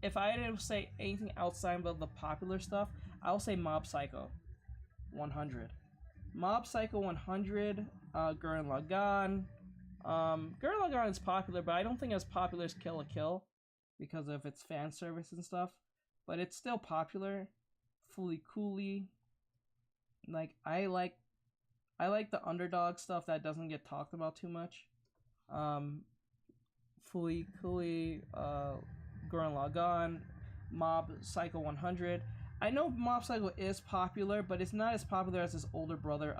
if I had to say anything outside of the popular stuff, I'll say Mob Psycho 100. Mob Psycho 100, Gurren Lagann. Gurren Lagann is popular, but I don't think as popular as Kill la Kill because of its fan service and stuff. But it's still popular. Fully Cooley. Like, I like the underdog stuff that doesn't get talked about too much. Fully Cooley, Gurren Lagann, Mob Psycho 100. I know Mob Psycho is popular, but it's not as popular as his older brother,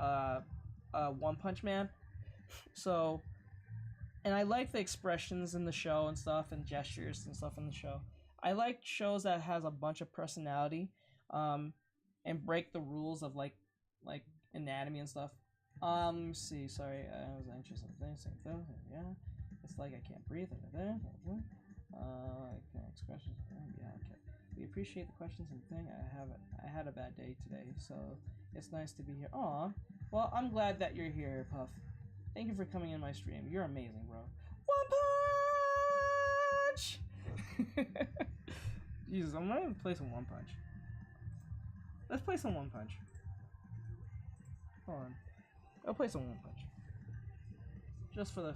One Punch Man. So, and I like the expressions in the show and stuff, and gestures and stuff in the show. I like shows that has a bunch of personality, and break the rules of like anatomy and stuff. Let me see. Sorry, I was anxious on things. Yeah, it's like I can't breathe. I can't ask questions. Yeah, okay. We appreciate the questions and thing. I had a bad day today, so it's nice to be here. Aw, well, I'm glad that you're here, Puff. Thank you for coming in my stream. You're amazing, bro. One Punch! Jesus, I'm gonna play some One Punch. Let's play some One Punch. Hold on. I'll play some One Punch. Just for the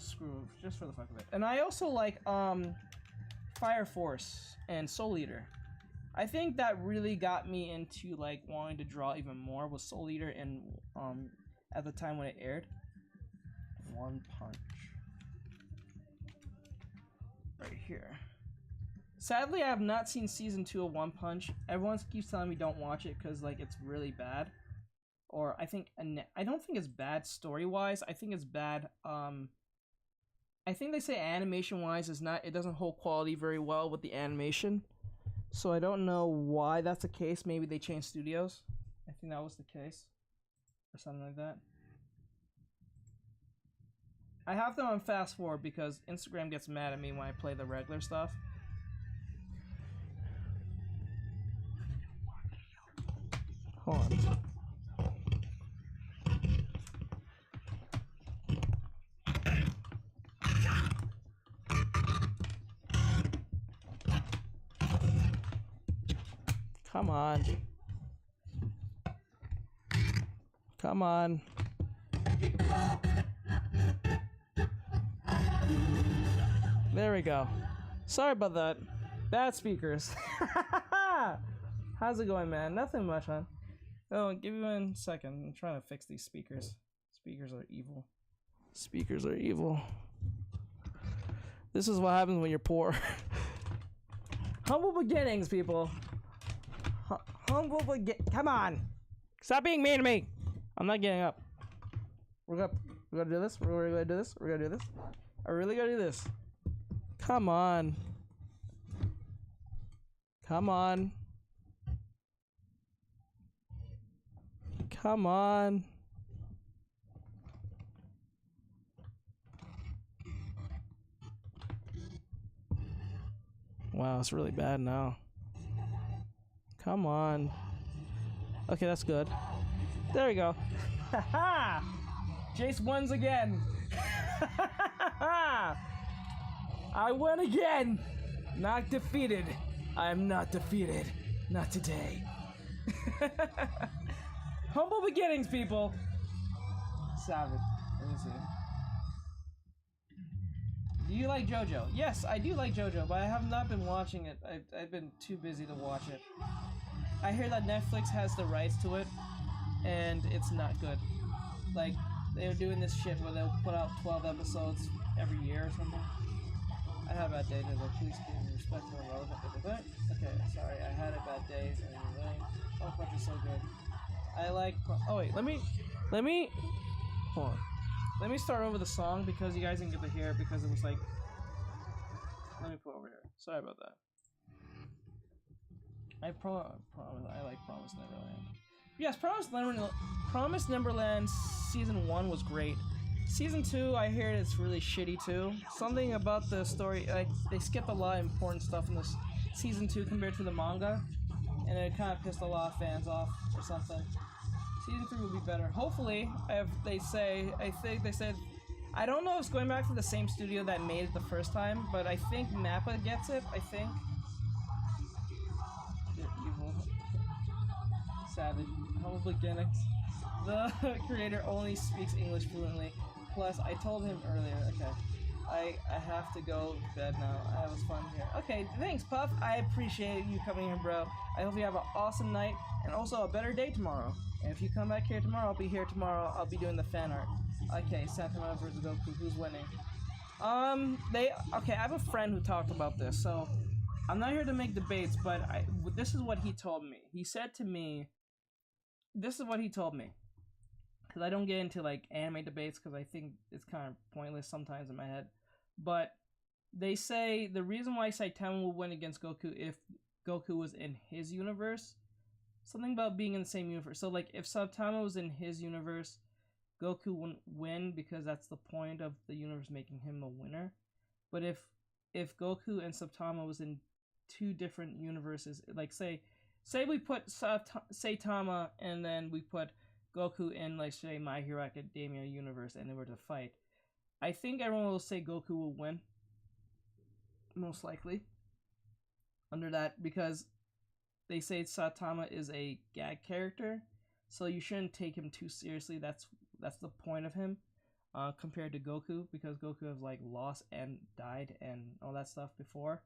fuck of it. And I also like, Fire Force and Soul Eater. I think that really got me into, like, wanting to draw even more with Soul Eater and, at the time when it aired. One Punch. Right here. Sadly, I have not seen season 2 of One Punch. Everyone keeps telling me don't watch it because, like, it's really bad. Or I don't think it's bad story-wise. I think it's bad, I think they say animation-wise it doesn't hold quality very well with the animation. So I don't know why that's the case. Maybe they changed studios. I think that was the case. Or something like that. I have them on fast forward because Instagram gets mad at me when I play the regular stuff. Hold on. Come on. Come on. There we go. Sorry about that. Bad speakers. How's it going, man? Nothing much, huh? Oh, give me 1 second. I'm trying to fix these speakers. Speakers are evil. Speakers are evil. This is what happens when you're poor. Humble beginnings, people. Humble come on. Stop being mean to me. I'm not getting up. We're gonna do this. We're gonna do this. We're gonna do this. I really gotta do this. Come on. Come on. Come on. Wow, it's really bad now. Come on. Okay, that's good. There we go. Haha! Jace wins again. I win again. Not defeated. I am not defeated. Not today. Humble beginnings, people. Savage. Let me see. Do you like JoJo? Yes, I do like JoJo, but I have not been watching it. I've been too busy to watch it. I hear that Netflix has the rights to it, and it's not good. Like, they're doing this shit where they'll put out 12 episodes every year or something. I had a bad day today. Please give respect to my relevant. Okay, sorry, I had a bad day. Oh, Punch is so good. I like. Oh wait, let me. Hold on. Let me start over the song because you guys didn't get to hear it because it was like. Let me put it over here. Sorry about that. I promise. I like Promise Neverland. Yes, Promise Neverland season 1 was great. Season 2, I hear it's really shitty too. Something about the story, like they skipped a lot of important stuff in this season 2 compared to the manga, and it kind of pissed a lot of fans off or something. Season 3 will be better. Hopefully, I think they said, I don't know if it's going back to the same studio that made it the first time, but I think Mappa gets it, I think. Evil. Savage. Humble beginnings. The creator only speaks English fluently. Plus, I told him earlier, okay, I have to go to bed now. I was fun here. Okay, thanks, Puff. I appreciate you coming here, bro. I hope you have an awesome night and also a better day tomorrow. And if you come back here tomorrow, I'll be here tomorrow. I'll be doing the fan art. Okay, Santana versus Goku. Who's winning? Okay, I have a friend who talked about this, so I'm not here to make debates, but this is what he told me. He said to me, this is what he told me. Because I don't get into like anime debates because I think it's kind of pointless sometimes in my head. But they say the reason why Saitama will win against Goku if Goku was in his universe, something about being in the same universe. So like if Saitama was in his universe, Goku wouldn't win because that's the point of the universe making him a winner. But if Goku and Saitama was in two different universes, like say we put Saitama and then we put Goku in, like, say, My Hero Academia universe and they were to fight, I think everyone will say Goku will win. Most likely. Under that, because they say Saitama is a gag character, so you shouldn't take him too seriously. That's the point of him, compared to Goku, because Goku has, like, lost and died and all that stuff before.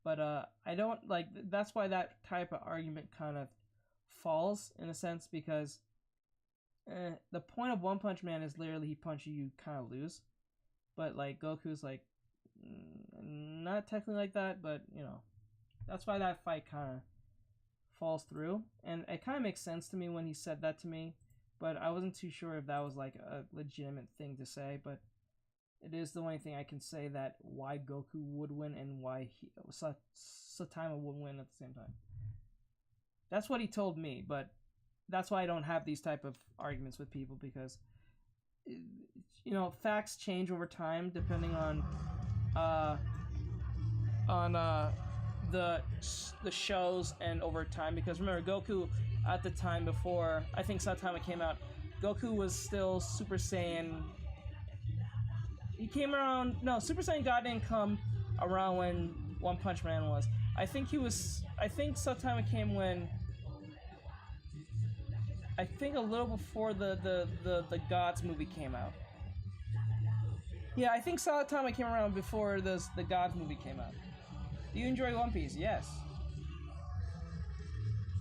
But, I don't, like, that's why that type of argument kind of falls, in a sense, because the point of One Punch Man is literally he punches you kind of lose, but like Goku's like not technically like that, but you know, that's why that fight kind of falls through, and it kind of makes sense to me when he said that to me, but I wasn't too sure if that was like a legitimate thing to say, but it is the only thing I can say that why Goku would win and why Saitama would win at the same time. That's what he told me, but that's why I don't have these type of arguments with people, because you know, facts change over time depending on the shows and over time. Because remember, Goku at the time before I think Saitama came out, Goku was still Super Saiyan. He came around. No, Super Saiyan God didn't come around when One Punch Man was. I think Saitama came when. I think a little before the Gods movie came out. Yeah, I think Saitama came around before the Gods movie came out. Do you enjoy One Piece? Yes.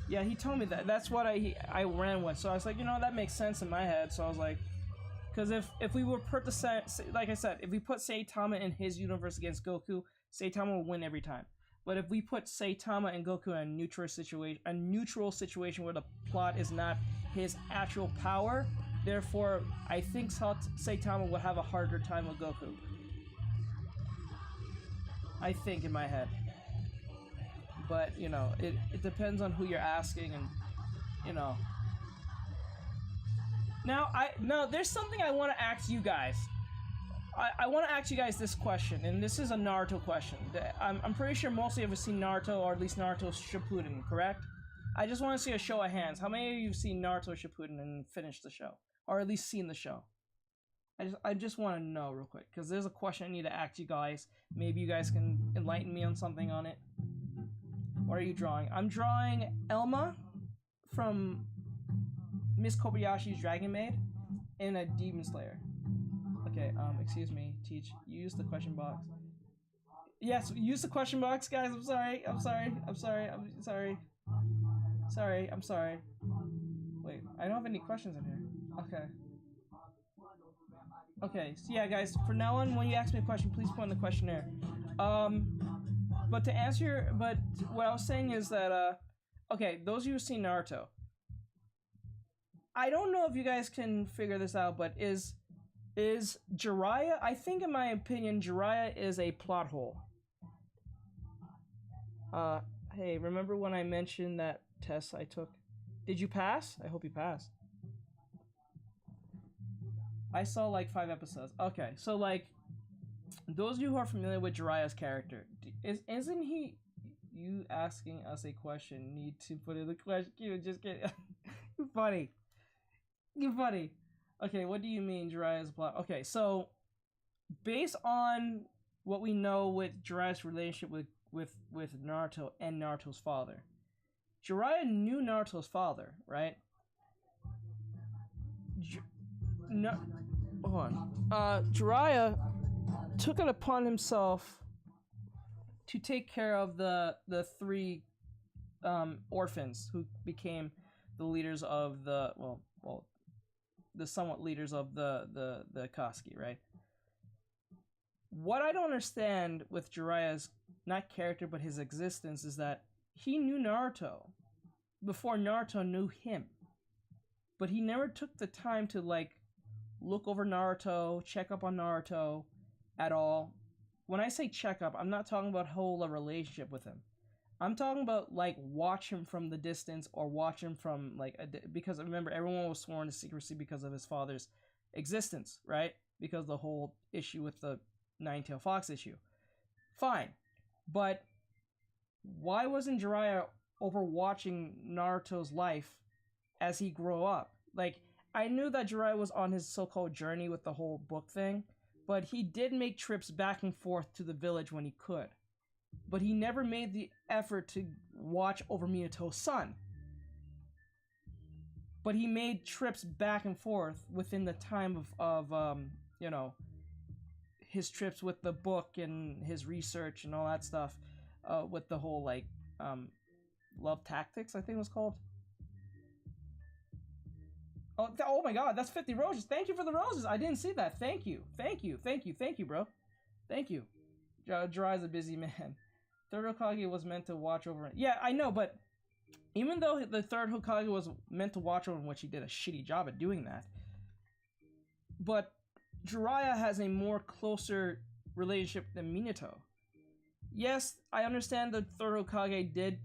Yeah, he told me that. That's what I ran with. So I was like, you know, that makes sense in my head. So I was like, because if we were like I said, if we put Saitama in his universe against Goku, Saitama will win every time. But if we put Saitama and Goku in a neutral situation where the plot is not his actual power, therefore I think Saitama would have a harder time with Goku. I think in my head. But, you know, it depends on who you're asking, and, you know. Now there's something I want to ask you guys. I want to ask you guys this question, and this is a Naruto question. I'm pretty sure most of you have seen Naruto, or at least Naruto Shippuden, correct? I just want to see a show of hands. How many of you have seen Naruto Shippuden and finished the show? Or at least seen the show? I just want to know real quick, because there's a question I need to ask you guys. Maybe you guys can enlighten me on something on it. What are you drawing? I'm drawing ELMA from Miss Kobayashi's Dragon Maid in a Demon Slayer. Okay, excuse me, Teach. Use the question box. Yes, use the question box, guys. I'm sorry. Wait, I don't have any questions in here. Okay. Okay, so yeah, guys, from now on, when you ask me a question, please put in the questionnaire. But to answer but what I was saying is that, okay, those of you who've seen Naruto, I don't know if you guys can figure this out, but is Jiraiya, I think in my opinion, Jiraiya is a plot hole. Hey, remember when I mentioned that test I took? Did you pass? I hope you passed. I saw like 5 episodes. Okay, so like, those of you who are familiar with Jiraiya's character, isn't he, you asking us a question, need to put in the question, you just get, you're funny. You're funny. Okay, what do you mean Jiraiya's plot? Okay, so based on what we know with Jiraiya's relationship with Naruto and Naruto's father, Jiraiya knew Naruto's father, right? Hold on. Jiraiya took it upon himself to take care of the 3 orphans who became the leaders of the the somewhat leaders of the Akatsuki, right? What I don't understand with Jiraiya's, not character, but his existence, is that he knew Naruto before Naruto knew him. But he never took the time to, like, look over Naruto, check up on Naruto at all. When I say check up, I'm not talking about hold a relationship with him. I'm talking about, like, watch him from the distance, or watch him from, like, because remember, everyone was sworn to secrecy because of his father's existence, right? Because the whole issue with the Nine-Tailed Fox issue. Fine. But why wasn't Jiraiya overwatching Naruto's life as he grew up? Like, I knew that Jiraiya was on his so-called journey with the whole book thing, but he did make trips back and forth to the village when he could. But he never made the effort to watch over Minato's son. But he made trips back and forth within the time of you know, his trips with the book and his research and all that stuff, with the whole, like, Love Tactics, I think it was called. Oh my god, that's 50 roses. Thank you for the roses. I didn't see that. Thank you, bro. Thank you. Jiraiya's a busy man. Third Hokage was meant to watch over him. Yeah, I know, but even though the third Hokage was meant to watch over him, which he did a shitty job at doing that, but Jiraiya has a more closer relationship than Minato. Yes, I understand the third Hokage did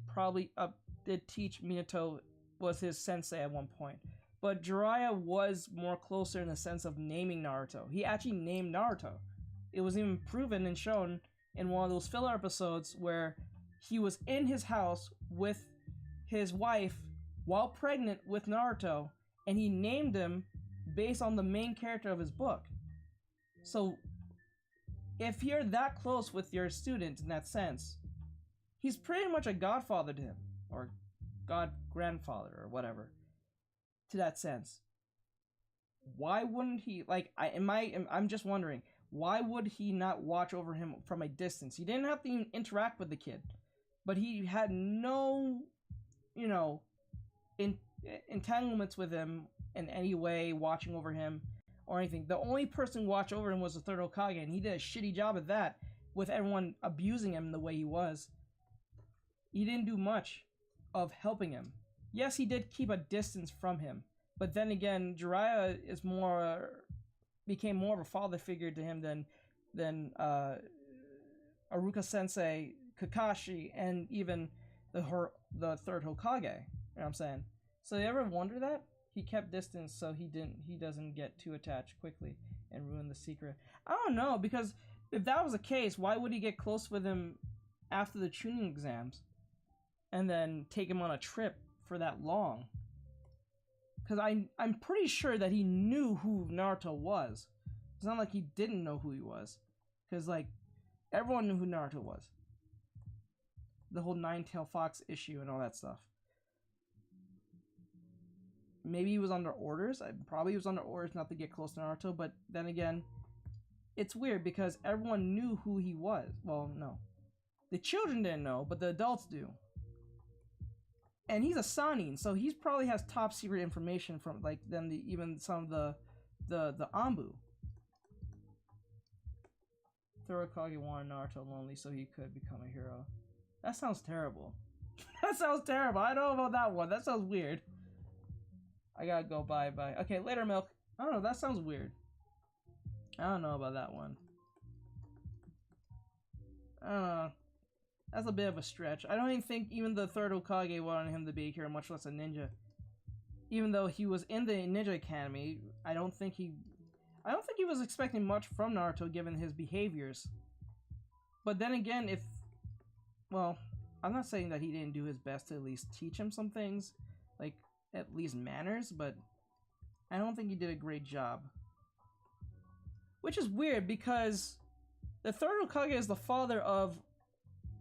teach Minato, was his sensei at one point, but Jiraiya was more closer in the sense of naming Naruto. He actually named Naruto. It was even proven and shown in one of those filler episodes where he was in his house with his wife while pregnant with Naruto, and he named him based on the main character of his book. So, if you're that close with your student in that sense, he's pretty much a godfather to him, or god-grandfather, or whatever, to that sense. Why wouldn't he, like, I'm just wondering, why would he not watch over him from a distance? He didn't have to even interact with the kid, but he had no, you know, entanglements with him in any way, watching over him or anything. The only person who watched over him was the third Hokage, and he did a shitty job at that, with everyone abusing him the way he was. he didn't do much of helping him. Yes, he did keep a distance from him, but then again, Jiraiya is became more of a father figure to him than Aruka Sensei, Kakashi, and even the third Hokage. You know what I'm saying? So you ever wonder that? He kept distance so he doesn't get too attached quickly and ruin the secret. I don't know, because if that was the case, why would he get close with him after the tuning exams and then take him on a trip for that long? Because I'm pretty sure that he knew who Naruto was. It's not like he didn't know who he was. Because, like, everyone knew who Naruto was. The whole Nine-Tailed Fox issue and all that stuff. Maybe he was under orders. Probably he was under orders not to get close to Naruto. But then again, it's weird because everyone knew who he was. Well, no. The children didn't know, but the adults do. And he's a Sanin, so he probably has top secret information from like even some of the Anbu. Tsurukage wanted Naruto lonely so he could become a hero. That sounds terrible. That sounds terrible. I don't know about that one. That sounds weird. I gotta go bye. Okay, later, Milk. I don't know. That sounds weird. I don't know about that one. I don't know. That's a bit of a stretch. I don't even think even the third Hokage wanted him to be a hero, much less a ninja. Even though he was in the Ninja Academy, I don't think he was expecting much from Naruto given his behaviors. But then again, well, I'm not saying that he didn't do his best to at least teach him some things, like at least manners, but I don't think he did a great job. Which is weird because the third Hokage is the father of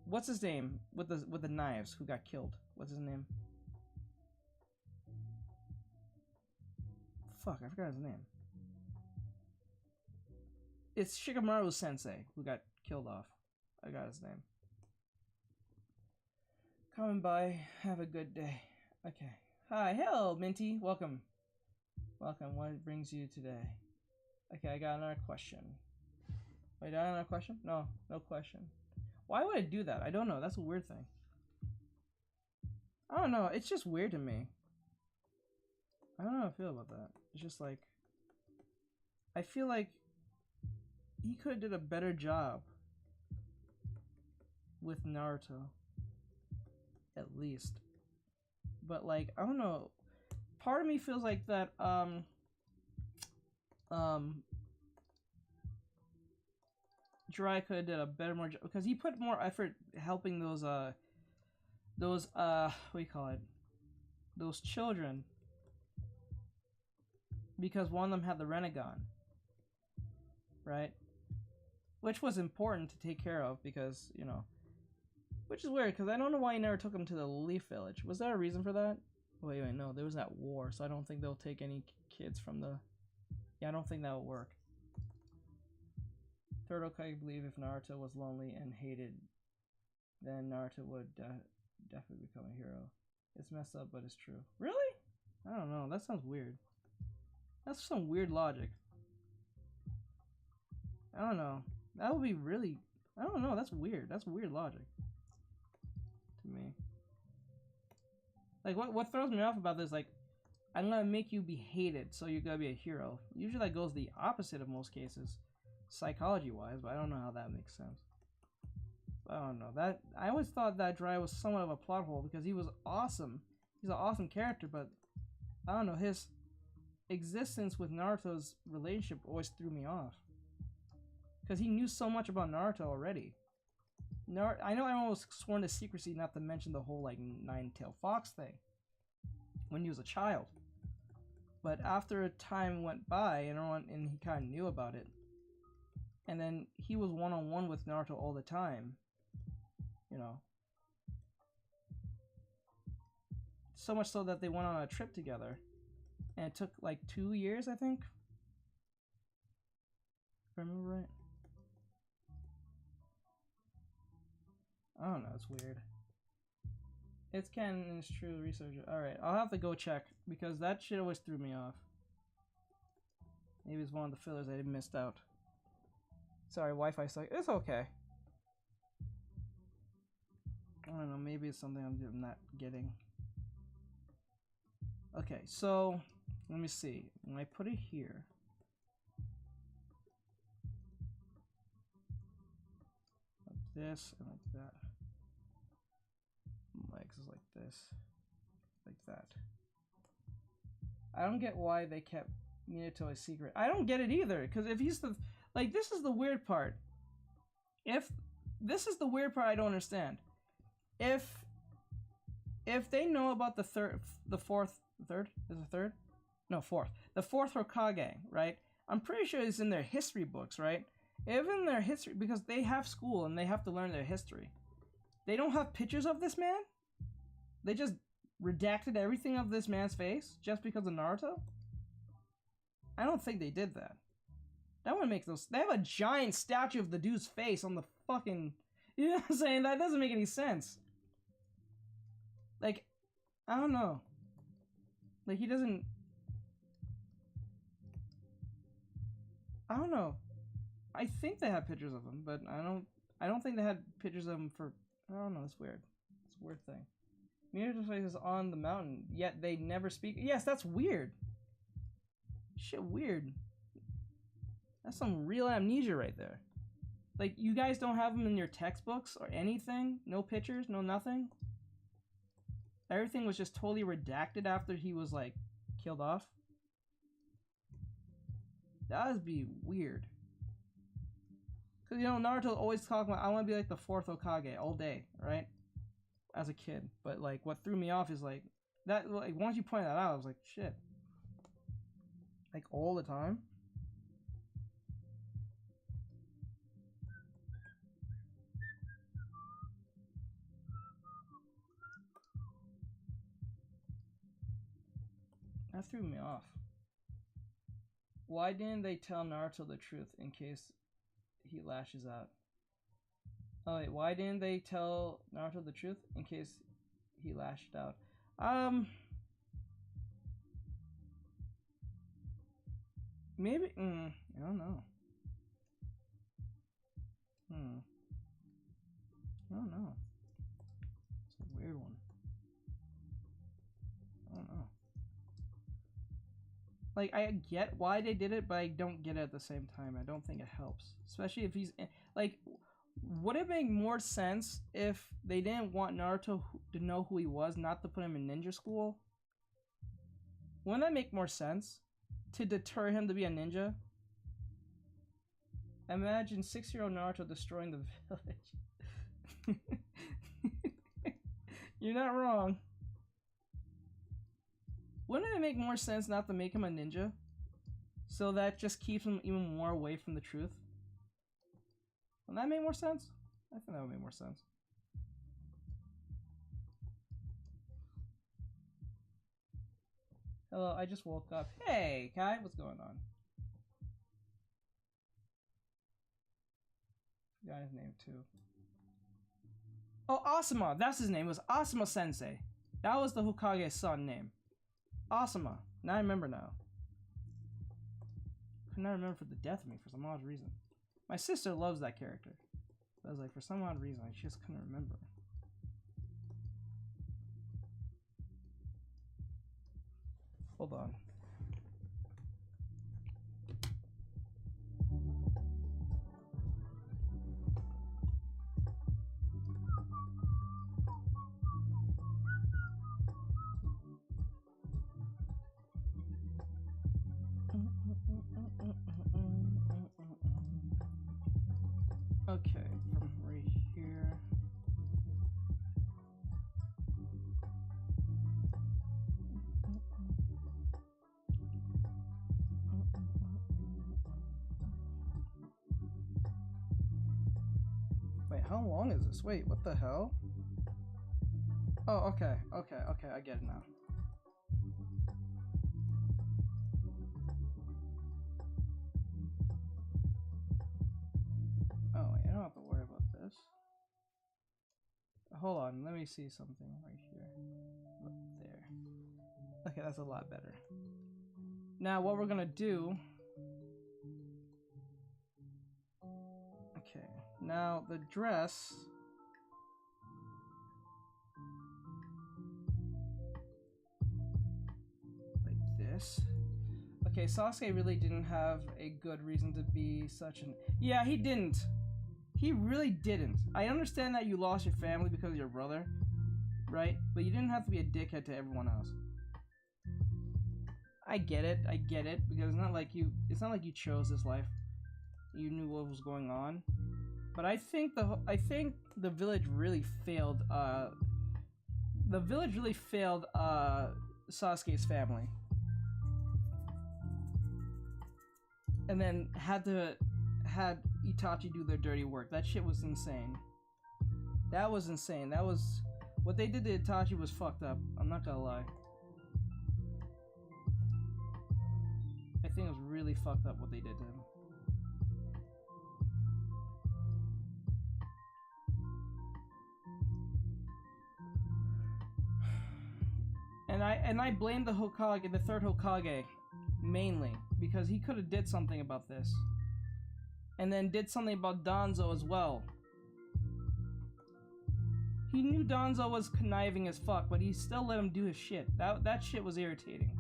what's his name with the knives who got killed. What's his name? Fuck, I forgot his name. It's Shikamaru Sensei who got killed off. I got his name. Coming by. Have a good day. Okay. Hi, hello, Minty. Welcome. Welcome. What brings you today? Okay, I got another question. Wait, did I have another question? No, no question. Why would I do that? I don't know. That's a weird thing. I don't know. It's just weird to me. I don't know how I feel about that. It's just like, I feel like he could have did a better job with Naruto, at least. But like, I don't know. Part of me feels like that. Jiraiya could have did a better more job because he put more effort helping those what do you call it? Those children. Because one of them had the Renegon. Right? Which was important to take care of because, you know. Which is weird because I don't know why he never took him to the Leaf Village. Was there a reason for that? Wait, no, there was that war, so I don't think they'll take any kids from the... Yeah, I don't think that will work. Third Hokage believe if Naruto was lonely and hated, then Naruto would definitely become a hero. It's messed up, but it's true. Really? I don't know. That sounds weird. That's some weird logic. I don't know. That would be really... I don't know. That's weird. That's weird logic. To me. Like, what throws me off about this, like, I'm gonna make you be hated, so you're gonna be a hero. Usually that goes the opposite of most cases, psychology-wise, but I don't know how that makes sense. I don't know. That I always thought that Jiraiya was somewhat of a plot hole because he was awesome. He's an awesome character, but I don't know, his existence with Naruto's relationship always threw me off. Because he knew so much about Naruto already. I know everyone was sworn to secrecy not to mention the whole like Nine-Tailed Fox thing when he was a child. But after a time went by and he kind of knew about it. And then he was one-on-one with Naruto all the time. You know. So much so that they went on a trip together. And it took like 2 years, I think. If I remember right. I don't know, it's weird. It's canon and it's true research. Alright, I'll have to go check because that shit always threw me off. Maybe it's one of the fillers I missed out. Sorry, Wi-Fi sucks. It's okay. I don't know, maybe it's something I'm not getting. Okay, so let me see. When I put it here, like this and like that. Legs is like this, like that. I don't get why they kept Minato a secret. I don't get it either, because if he's the, like, this is the weird part. This is the weird part I don't understand. If they know about the fourth Hokage, right? I'm pretty sure it's in their history books, right? Even their history, because they have school and they have to learn their history. They don't have pictures of this man? They just redacted everything of this man's face just because of Naruto? I don't think they did that. That would make those... They have a giant statue of the dude's face on the fucking... You know what I'm saying? That doesn't make any sense. Like, I don't know. Like, he doesn't... I don't know. I think they have pictures of him, but I don't think they had pictures of him for... I don't know, it's weird. It's a weird thing. Minato's face is on the mountain, yet they never speak. Yes, that's weird. Shit, weird. That's some real amnesia right there. Like, you guys don't have them in your textbooks or anything? No pictures, no nothing? Everything was just totally redacted after he was, like, killed off? That would be weird. Because, you know, Naruto always talking about, I want to be like the fourth Hokage all day, right? As a kid. But, like, what threw me off is, like, that, like, once you point that out, I was like, shit. Like, all the time? That threw me off. Why didn't they tell Naruto the truth in case he lashes out? Oh wait, why didn't they tell Naruto the truth in case he lashed out? Maybe, I don't know. I don't know. It's a weird one. I don't know. Like, I get why they did it, but I don't get it at the same time. I don't think it helps. Especially if he's... Like, would it make more sense if they didn't want Naruto to know who he was, not to put him in ninja school? Wouldn't that make more sense? To deter him to be a ninja? Imagine 6-year-old Naruto destroying the village. You're not wrong. Wouldn't it make more sense not to make him a ninja? So that just keeps him even more away from the truth? Wouldn't that make more sense? I think that would make more sense. Hello, I just woke up. Hey, Kai, what's going on? Got his name too. Oh, Asuma! That's his name. It was Asuma Sensei. That was the Hokage's son name. Asuma. Now I remember now. Could not remember for the death of me for some odd reason. My sister loves that character. But I was like, for some odd reason, I just couldn't remember. Hold on. Okay, from right here. Wait, how long is this? Wait, what the hell? Oh, okay, I get it now. Oh, wait, I don't have to worry about this. Hold on, let me see something right here. There. Okay, that's a lot better. Now, what we're gonna do... Okay, now the dress... Okay, Sasuke really didn't have a good reason to be such an... Yeah, he didn't. He really didn't. I understand that you lost your family because of your brother, right? But you didn't have to be a dickhead to everyone else. I get it, because it's not like you chose this life. You knew what was going on. But I think the village really failed Sasuke's family. And then had Itachi do their dirty work. That shit was insane. That was insane. That was... What they did to Itachi was fucked up. I'm not gonna lie. I think it was really fucked up what they did to him. And I blame the Hokage, the third Hokage, mainly, because he could have did something about this. And then did something about Danzo as well. He knew Danzo was conniving as fuck, but he still let him do his shit. That shit was irritating.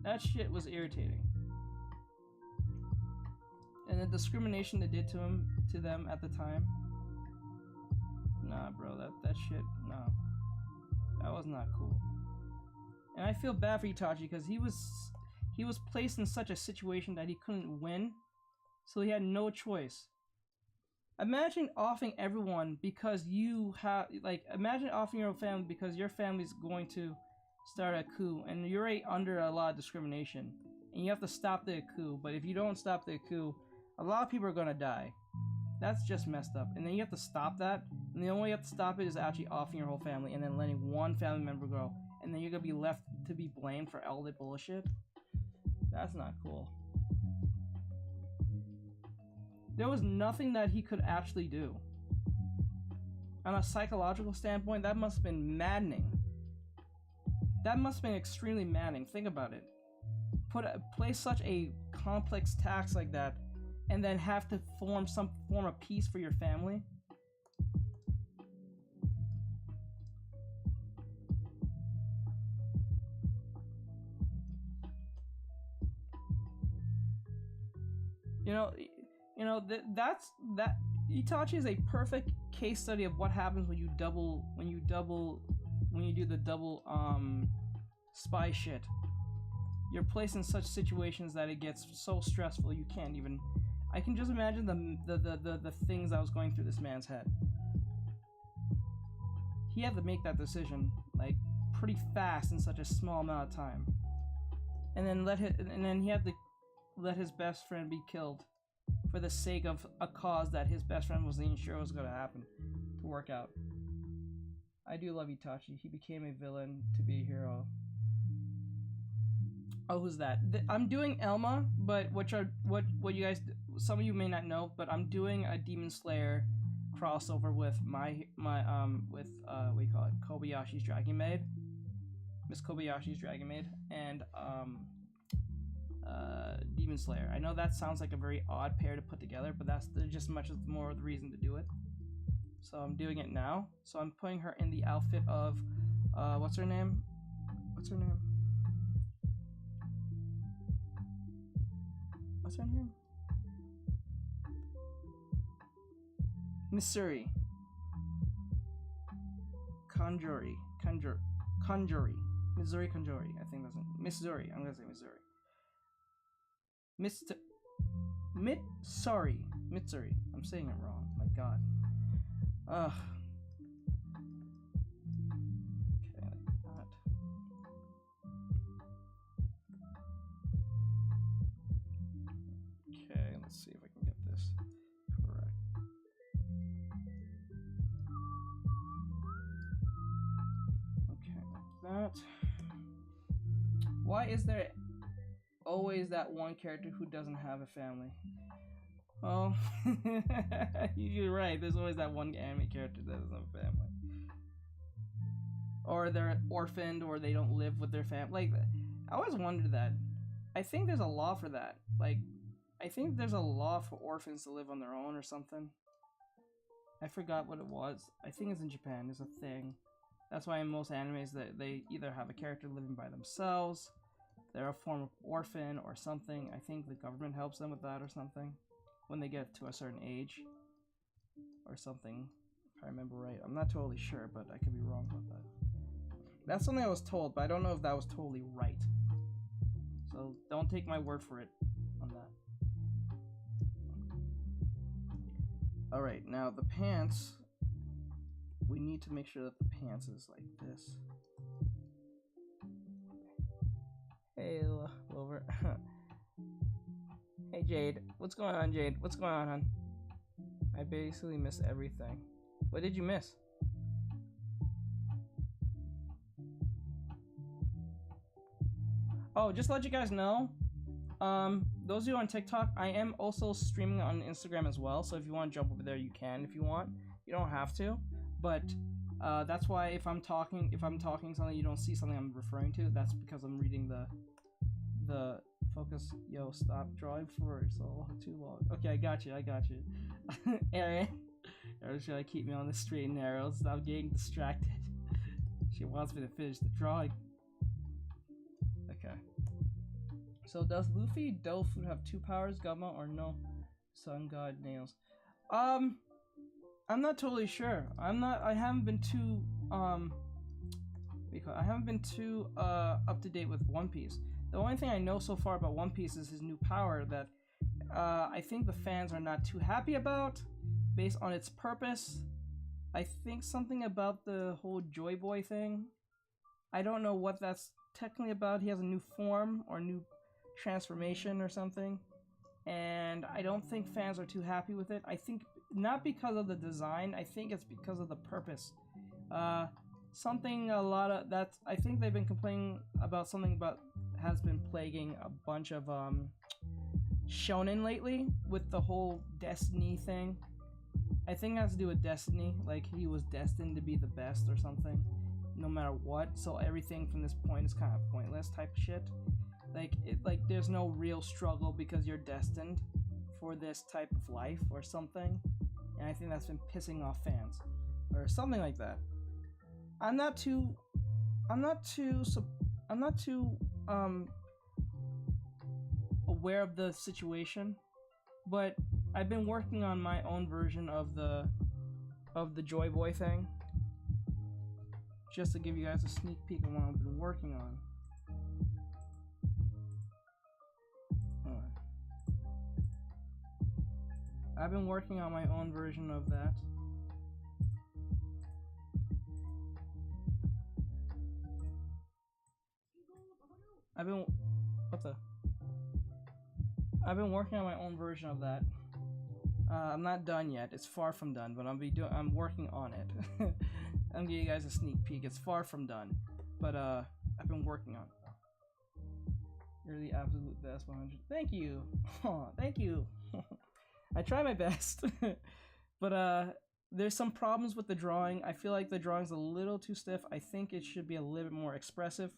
That shit was irritating. And the discrimination they did to them at the time. Nah, bro, that shit, no. That was not cool. And I feel bad for Itachi because he was placed in such a situation that he couldn't win, so he had no choice. Imagine offing everyone because you have, like, imagine offing your own family because your family's going to start a coup, and you're already under a lot of discrimination, and you have to stop the coup, but if you don't stop the coup, a lot of people are gonna die. That's just messed up. And then you have to stop that, and the only way you have to stop it is actually offing your whole family, and then letting one family member go, and then you're gonna be left to be blamed for all the bullshit. That's not cool. There was nothing that he could actually do. On a psychological standpoint, that must have been maddening. That must have been extremely maddening. Think about it. Place such a complex task like that, and then have to form some form of peace for your family. That Itachi is a perfect case study of what happens when you do the double spy shit. You're placed in such situations that it gets so stressful you can't even... I can just imagine the things that was going through this man's head. He had to make that decision, like, pretty fast in such a small amount of time. And then he had to let his best friend be killed for the sake of a cause that his best friend wasn't even sure was going to happen, to work out. I do love Itachi. He became a villain to be a hero. Oh, who's that? I'm doing ELMA, but what you guys, some of you may not know, but I'm doing a Demon Slayer crossover with what do you call it? Kobayashi's Dragon Maid, Miss Kobayashi's Dragon Maid, and Demon Slayer. I know that sounds like a very odd pair to put together, but that's just much more of the reason to do it. So I'm doing it now. So I'm putting her in the outfit of what's her name? What's her name? Missouri. Conjury. Missouri Conjury. I think that's it. Missouri. I'm gonna say Missouri. Mitsuri. I'm saying it wrong. My God. Ugh. Okay, like that. Okay, let's see if I can get this correct. Okay, like that. Why is there always that one character who doesn't have a family? Well, you're right. There's always that one anime character that doesn't have a family. Or they're orphaned, or they don't live with their family. Like, I always wondered that. I think there's a law for that. Like, I think there's a law for orphans to live on their own or something. I forgot what it was. I think it's in Japan. It's a thing. That's why in most animes that they either have a character living by themselves, they're a form of orphan or something. I think the government helps them with that or something when they get to a certain age or something, if I remember right. I'm not totally sure, but I could be wrong about that. That's something I was told, but I don't know if that was totally right. So don't take my word for it on that. Alright, now the pants, we need to make sure that the pants is like this. Hey, Lover. Hey, Jade. What's going on, Jade? What's going on, hon? I basically missed everything. What did you miss? Oh, just to let you guys know, those of you on TikTok, I am also streaming on Instagram as well, so if you want to jump over there, you can if you want. You don't have to, but that's why if I'm talking something you don't see something I'm referring to, that's because I'm reading the focus. Yo, stop drawing for so too long. Okay, I got you. Aaron's trying to keep me on the straight and narrow. Stop getting distracted. She wants me to finish the drawing. Okay. So does Luffy Dofu have 2 powers, Gamma, or no? Sun God nails. I'm not totally sure. I haven't been too up to date with One Piece. The only thing I know so far about One Piece is his new power that I think the fans are not too happy about based on its purpose. I think something about the whole Joy Boy thing. I don't know what that's technically about. He has a new form or new transformation or something, and I don't think fans are too happy with it. I think not because of the design, I think it's because of the purpose. I think they've been complaining about something about has been plaguing a bunch of shonen lately with the whole destiny thing. I think it has to do with destiny, like he was destined to be the best or something no matter what, so everything from this point is kind of pointless type of shit. Like there's no real struggle because you're destined for this type of life or something, and I think that's been pissing off fans or something like that. I'm not too aware of the situation, but I've been working on my own version of the Joy Boy thing, just to give you guys a sneak peek of what I've been working on. I've been working on my own version of that. I've been working on my own version of that. I'm not done yet. It's far from done, but I'm working on it. I'm giving you guys a sneak peek. It's far from done, but I've been working on it. You're the absolute best 100. Thank you. Oh, thank you. I try my best. But there's some problems with the drawing. I feel like the drawing's a little too stiff. I think it should be a little bit more expressive.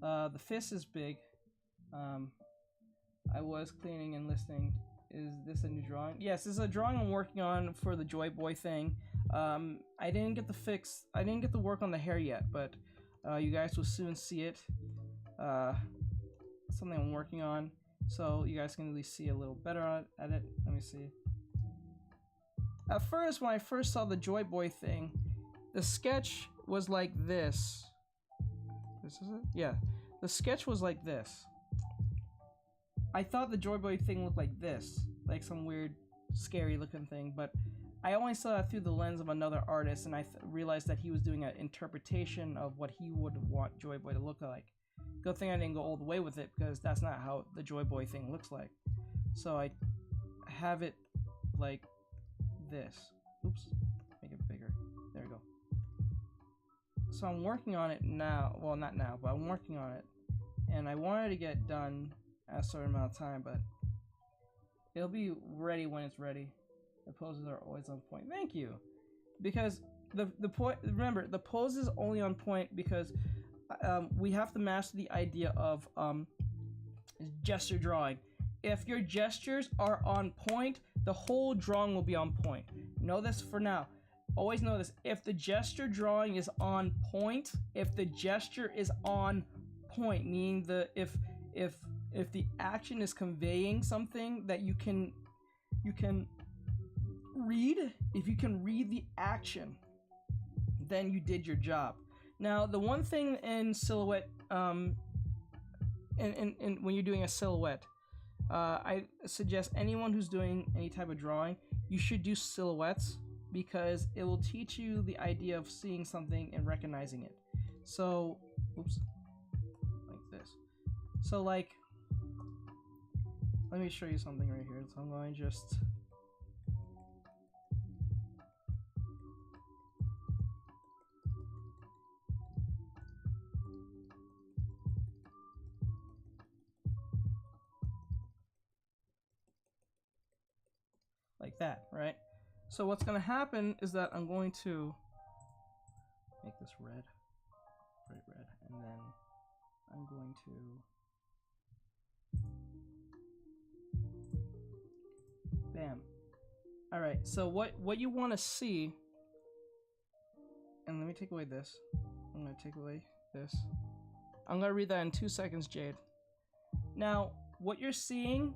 The fist is big. I was cleaning and listening. Is this a new drawing? Yes, this is a drawing I'm working on for the Joy Boy thing. I didn't get the work on the hair yet, but you guys will soon see it. Something I'm working on, so you guys can at least see a little better at it. Let me see. At first, when I first saw the Joy Boy thing, the sketch was like this. This is it? Yeah. The sketch was like this. I thought the Joy Boy thing looked like this, like some weird, scary looking thing, but I only saw it through the lens of another artist, and I realized that he was doing an interpretation of what he would want Joy Boy to look like. Good thing I didn't go all the way with it, because that's not how the Joy Boy thing looks like. So I have it like this. Oops, make it bigger. There we go. So I'm working on it now. Well, not now, but I'm working on it. And I wanted to get done at a certain amount of time, but it'll be ready when it's ready. The poses are always on point. Thank you. Because the point, remember, the pose is only on point because we have to master the idea of gesture drawing. If your gestures are on point, the whole drawing will be on point. Know this for now. always know this. If the gesture drawing is on point, meaning if the action is conveying something that you can read, if you can read the action, then you did your job. Now, the one thing in silhouette, when you're doing a silhouette, I suggest anyone who's doing any type of drawing, you should do silhouettes, because it will teach you the idea of seeing something and recognizing it. So, oops, like this. So like, let me show you something right here. So I'm going just, like that, right? So what's going to happen is that I'm going to make this red, bright red, and then I'm going to, bam. All right, so what you want to see, and let me take away this. I'm going to take away this. I'm going to read that in 2 seconds, Jade. Now, what you're seeing,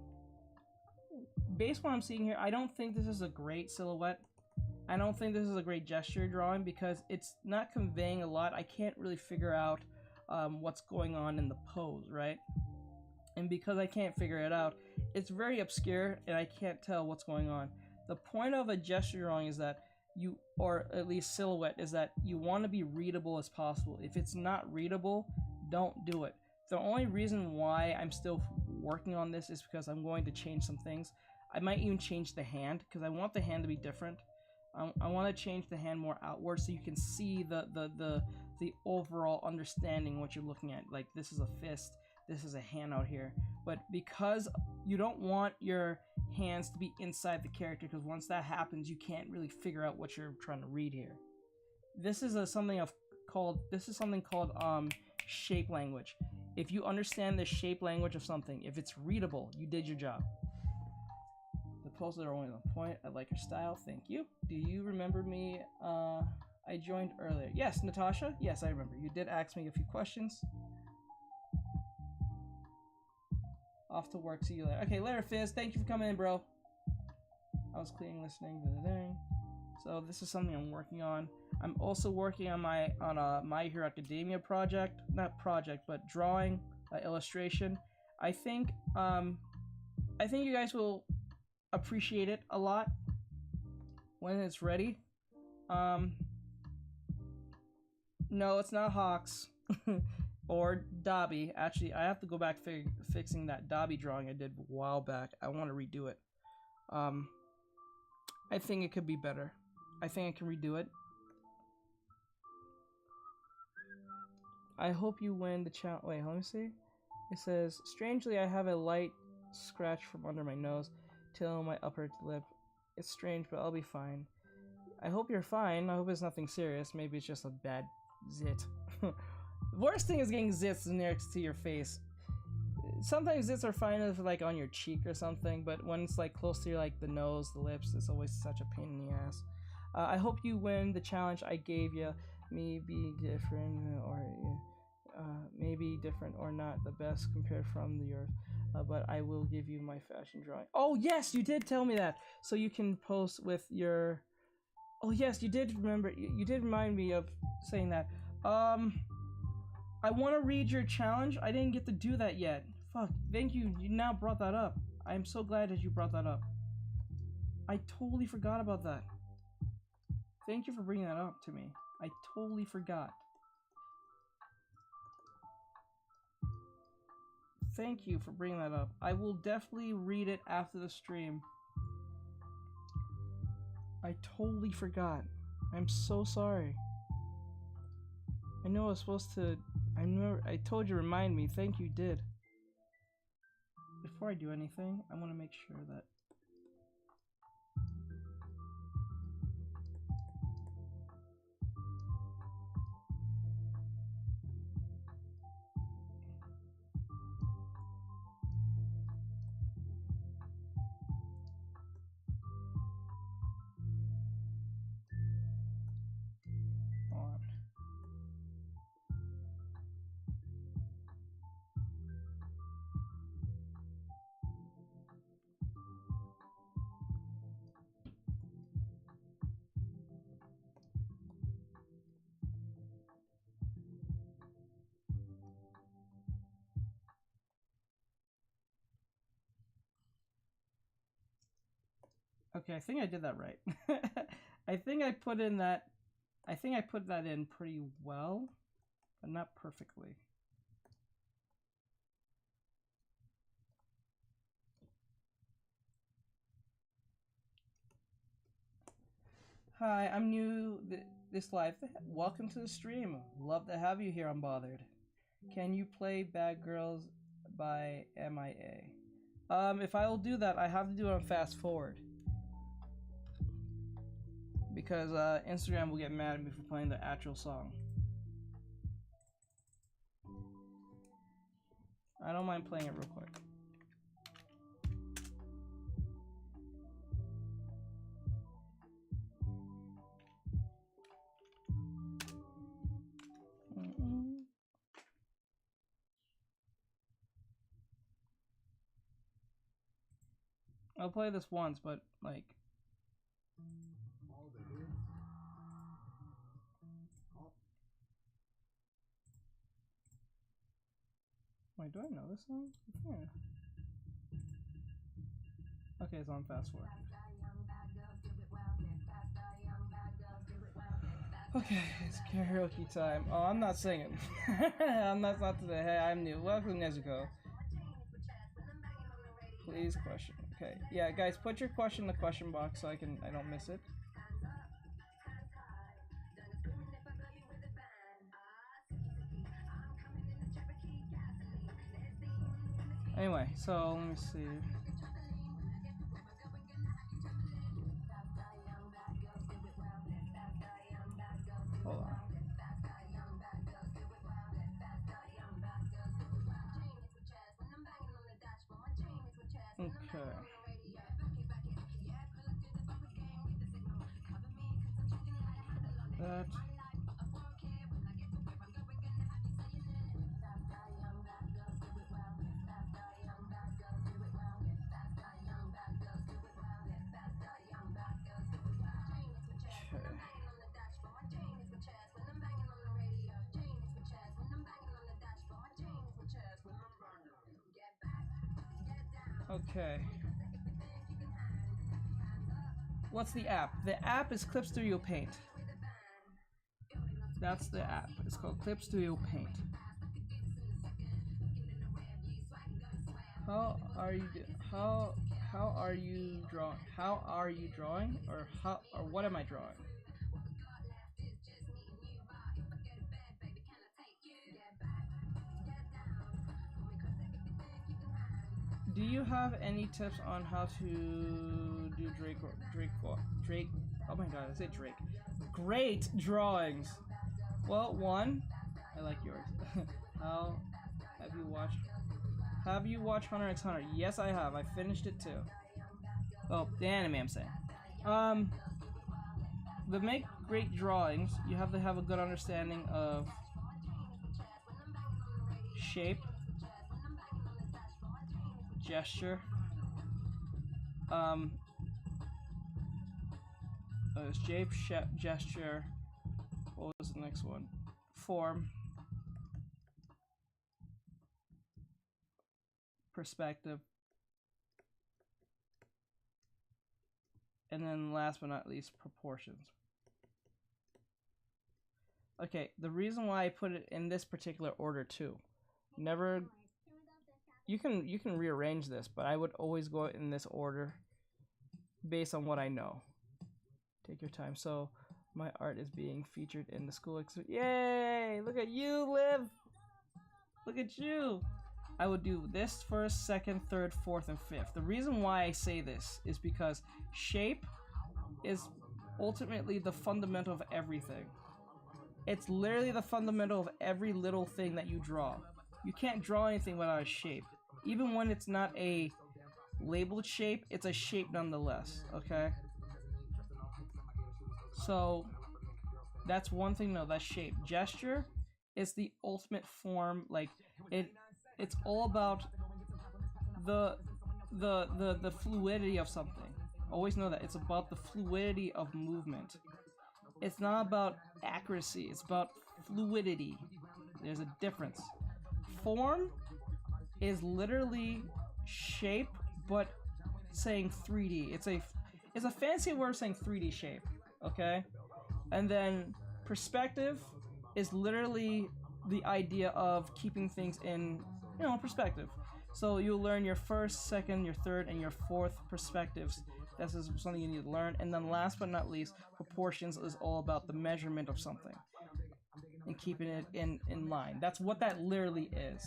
based on what I'm seeing here, I don't think this is a great silhouette. I don't think this is a great gesture drawing because it's not conveying a lot. I can't really figure out what's going on in the pose, right? And because I can't figure it out, it's very obscure and I can't tell what's going on. The point of a gesture drawing is that you, or at least silhouette, is that you want to be readable as possible. If it's not readable, don't do it. The only reason why I'm still working on this is because I'm going to change some things. I might even change the hand because I want the hand to be different. I want to change the hand more outward so you can see the overall understanding what you're looking at. Like, this is a fist, this is a hand out here. But because you don't want your hands to be inside the character, because once that happens, you can't really figure out what you're trying to read here. This is something called shape language. If you understand the shape language of something, if it's readable, you did your job. The poses are only on point. I like your style. Thank you. Do you remember me? I joined earlier. Yes, Natasha. Yes, I remember. You did ask me a few questions. Off to work. See you later. Okay, later, Fizz. Thank you for coming in, bro. I was cleaning, listening. So this is something I'm working on. I'm also working on a My Hero Academia project. Not project, but drawing, illustration. I think you guys will appreciate it a lot when it's ready. No, it's not Hawks or Dobby. Actually, I have to go back fixing that Dobby drawing I did a while back. I want to redo it. I think it could be better. I think I can redo it. I hope you win the challenge. Wait, let me see. It says, strangely, I have a light scratch from under my nose till my upper lip. It's strange, but I'll be fine. I hope you're fine. I hope it's nothing serious. Maybe it's just a bad zit. The worst thing is getting zits next to your face. Sometimes zits are fine if like on your cheek or something, but when it's like close to your, like the nose, the lips, it's always such a pain in the ass. I hope you win the challenge I gave you. Maybe different or not the best compared from yours. But I will give you my fashion drawing. Oh yes, you did tell me that. So you can post with your. Oh yes, you did remember. You did remind me of saying that. I want to read your challenge. I didn't get to do that yet. Fuck. Thank you. You now brought that up. I'm so glad that you brought that up. I totally forgot about that. Thank you for bringing that up to me. I totally forgot. Thank you for bringing that up. I will definitely read it after the stream. I totally forgot. I'm so sorry. I know I was supposed to. I told you to remind me. Thank you, did. Before I do anything, I want to make sure that. Okay, I think I did that right. I think I put in that. I think I put that in pretty well, but not perfectly. Hi, I'm new this live. Welcome to the stream. Love to have you here, Unbothered. Can you play Bad Girls by MIA? If I will do that, I have to do it on fast forward. Because Instagram will get mad at me for playing the actual song. I don't mind playing it real quick. I'll play this once, but like. Wait, do I know this song? Yeah. Okay, it's on fast forward. Okay, it's karaoke time. Oh, I'm not singing. I'm not today. Hey, I'm new. Welcome, Nezuko. Please question. Okay, yeah, guys, put your question in the question box so I don't miss it. Anyway, so let me see. Hold on. Okay. That. Okay. What's the app? The app is Clip Studio Paint. That's the app. It's called Clip Studio Paint. How are you drawing? How are you drawing? Or what am I drawing? Do you have any tips on how to do Drake? Oh my god, I said Drake. Great drawings. Well, one, I like yours. How have you watched Hunter x Hunter? Yes, I have. I finished it too. Oh, the anime I'm saying. To make great drawings, you have to have a good understanding of shape, gesture, shape, gesture. What was the next one? Form, perspective, and then last but not least, proportions. Okay, the reason why I put it in this particular order too. Never. You can rearrange this, but I would always go in this order based on what I know. Take your time. So my art is being featured in the school exhibit. Yay! Look at you, Liv! Look at you! I would do this first, second, third, fourth, and fifth. The reason why I say this is because shape is ultimately the fundamental of everything. It's literally the fundamental of every little thing that you draw. You can't draw anything without a shape. Even when it's not a labeled shape, it's a shape nonetheless, okay? So, that's one thing though, that shape. Gesture is the ultimate form, like, it's all about the fluidity of something. Always know that. It's about the fluidity of movement. It's not about accuracy, it's about fluidity. There's a difference. Form is literally shape, but saying 3D. It's a fancy word saying 3D shape, okay? And then perspective is literally the idea of keeping things in, you know, perspective. So you'll learn your first, second, your third, and your fourth perspectives. This is something you need to learn. And then last but not least, proportions is all about the measurement of something and keeping it in line. That's what that literally is,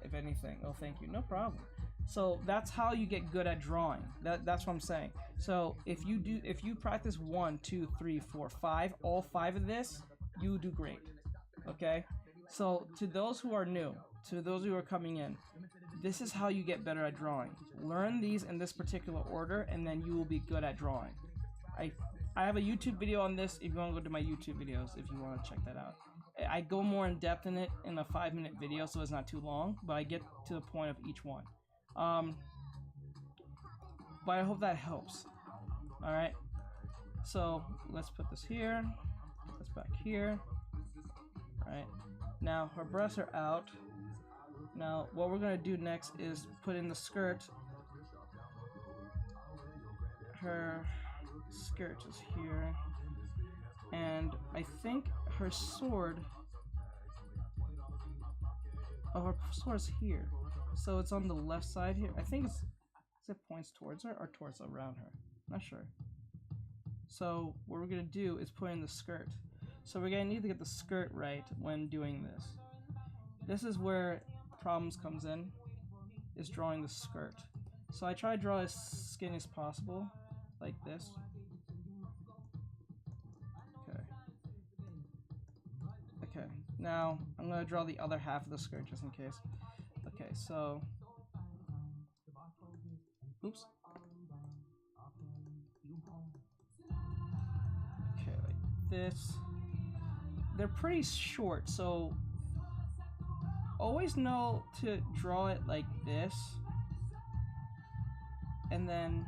if anything. Oh, thank you. No problem. So that's how you get good at drawing. That's what I'm saying. So if you practice 1, 2, 3, 4, 5, all 5 of this, you do great. Okay? So to those who are new, to those who are coming in, this is how you get better at drawing. Learn these in this particular order, and then you will be good at drawing. I have a YouTube video on this if you want to go to my YouTube videos, if you want to check that out. I go more in depth in it in a 5-minute video, so it's not too long, but I get to the point of each one. But I hope that helps. Alright, so let's put this here, put this back here. Alright, now her breasts are out. Now what we're going to do next is put in the skirt. Her skirt is here, and I think her sword, her sword's here, so it's on the left side here. I think it points towards her or towards around her, not sure. So what we're gonna do is put in the skirt. So we're gonna need to get the skirt right when doing this. This is where problems comes in, is drawing the skirt. So I try to draw as skinny as possible, like this. Okay, now I'm gonna draw the other half of the skirt just in case. Okay, so, oops. Okay, like this. They're pretty short, so always know to draw it like this, and then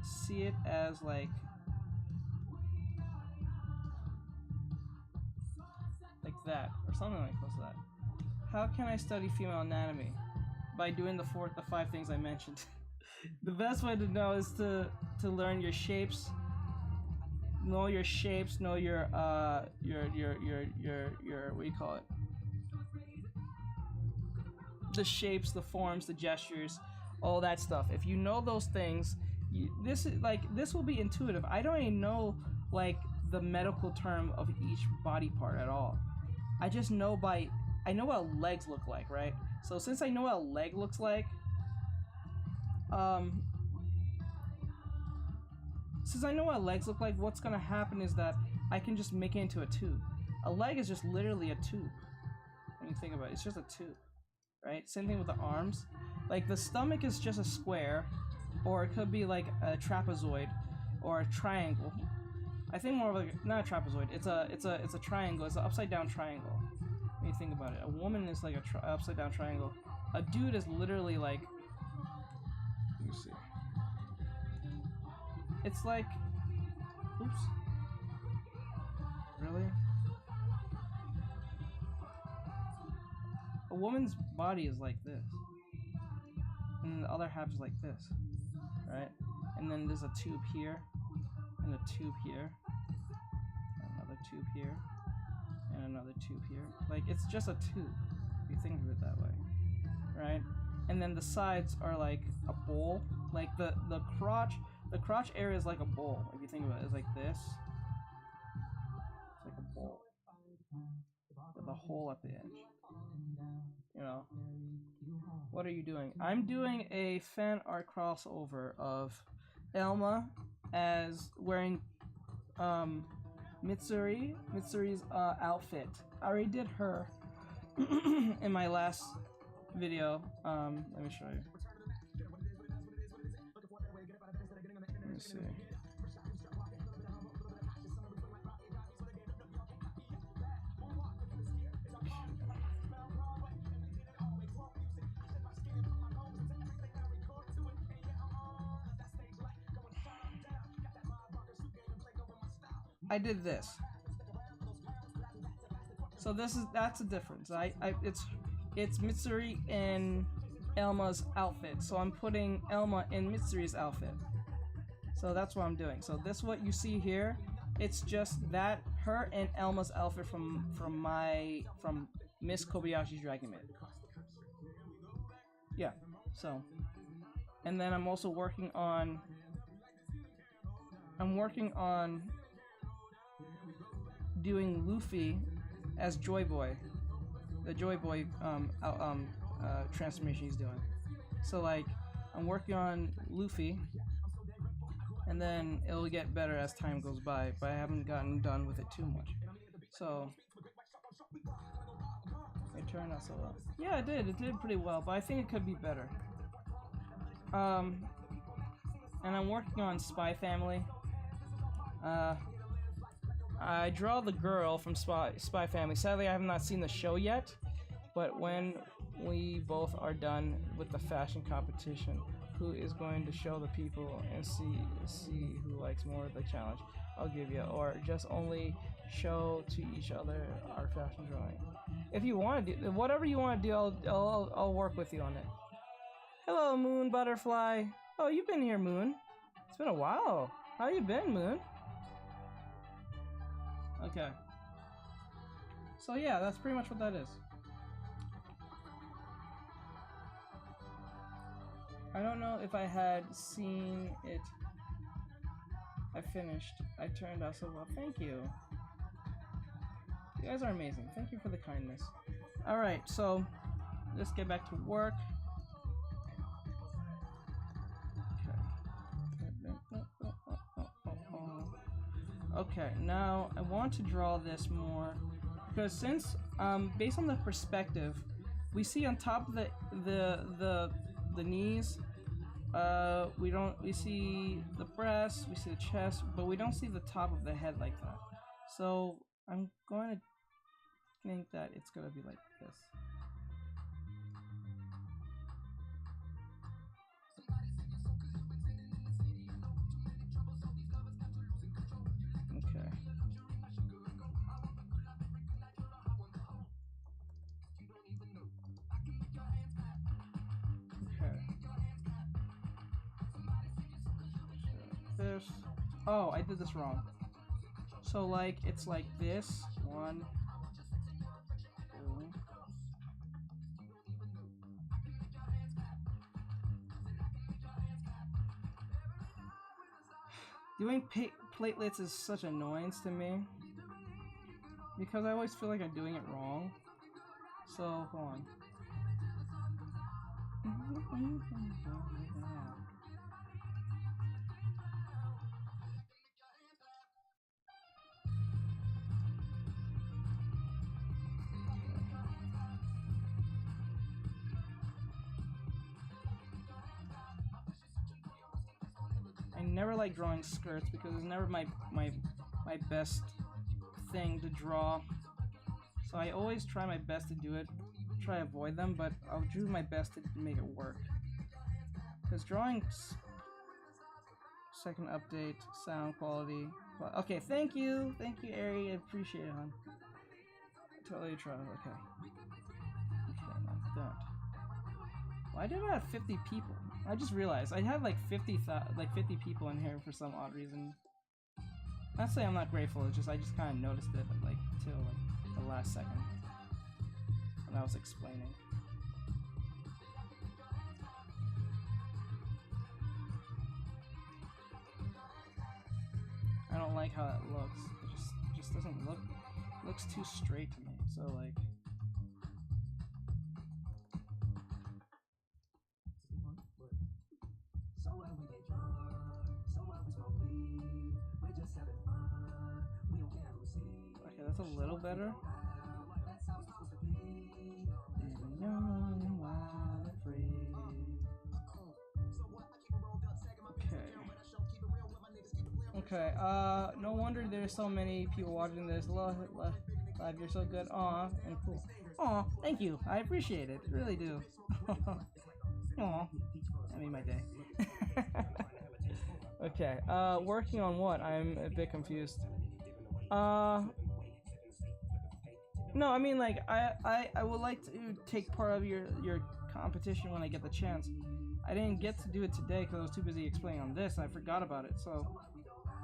see it as like that, or something like close to that. How can I study female anatomy? By doing the 5 things I mentioned. The best way to know is to learn your shapes. Know your shapes, know your what do you call it? The shapes, the forms, the gestures, all that stuff. If you know those things, this will be intuitive. I don't even know like the medical term of each body part at all. I just know I know what legs look like, right? So since I know what a leg looks like, what's gonna happen is that I can just make it into a tube. A leg is just literally a tube. When you think about it, it's just a tube, right? Same thing with the arms. Like the stomach is just a square, or it could be like a trapezoid or a triangle. I think more of like, not a trapezoid. It's a triangle. It's an upside down triangle. When you think about it, a woman is like a upside down triangle. A dude is literally like, let me see. It's like, oops. Really? A woman's body is like this, and the other half is like this, right? And then there's a tube here, and a tube here, another tube here, and another tube here. Like, it's just a tube, if you think of it that way, right? And then the sides are like a bowl. Like the crotch area is like a bowl, if you think about it. It's like this. It's like a bowl with a hole at the edge. You know, what are you doing? I'm doing a fan art crossover of ELMA as wearing Mitsuri's outfit. I already did her in my last video. Let me show you. Let me see. I did this. So that's a difference. It's Mitsuri in ELMA's outfit. So I'm putting ELMA in Mitsuri's outfit. So that's what I'm doing. So this what you see here, it's just that her and Elma's outfit from Miss Kobayashi's Dragon Maid. Yeah. So, and then I'm also working on doing Luffy as Joy Boy, the Joy Boy transformation he's doing. So like, I'm working on Luffy, and then it'll get better as time goes by, but I haven't gotten done with it too much. So it turned out so well. Yeah, it did pretty well, but I think it could be better. And I'm working on Spy Family. I draw the girl from Spy Family. Sadly, I have not seen the show yet, but when we both are done with the fashion competition, who is going to show the people and see who likes more of the challenge, I'll give you, or just only show to each other our fashion drawing. If you want to do whatever you want to do, I'll work with you on it. Hello, Moon Butterfly. Oh, you've been here, Moon. It's been a while. How you been, Moon? Okay. So yeah, that's pretty much what that is. I don't know if I had seen it. I finished. I turned out so well. Thank you. You guys are amazing. Thank you for the kindness. Alright, so let's get back to work. Okay, now I want to draw this more because since based on the perspective, we see on top of the knees, we see the breast, we see the chest, but we don't see the top of the head like that. So I'm going to think that it's going to be like this. This. Oh, I did this wrong. So like it's like this. 1, 2. Doing platelets is such annoyance to me because I always feel like I'm doing it wrong. So hold on. I never like drawing skirts because it's never my best thing to draw. So I always try my best to do it, try to avoid them, but I'll do my best to make it work. Because drawings, second update, sound quality. Okay, thank you, Ari, I appreciate it, hon. Totally try. Okay. Okay, not that. Why did I have 50 people? I just realized I had like 50 people in here for some odd reason. Not saying I'm not grateful. It's just I just kind of noticed it like till like the last second when I was explaining. I don't like how that looks. It just doesn't look. It looks too straight to me. So like. Okay, that's a little better. Okay, no wonder there's so many people watching this live. You're so good. Aw, and cool. Aw, thank you. I appreciate it. Really do. Aw, that made my day. Okay, working on what? I'm a bit confused. No, I mean like I would like to take part of your competition when I get the chance. I didn't get to do it today because I was too busy explaining on this, and I forgot about it. So,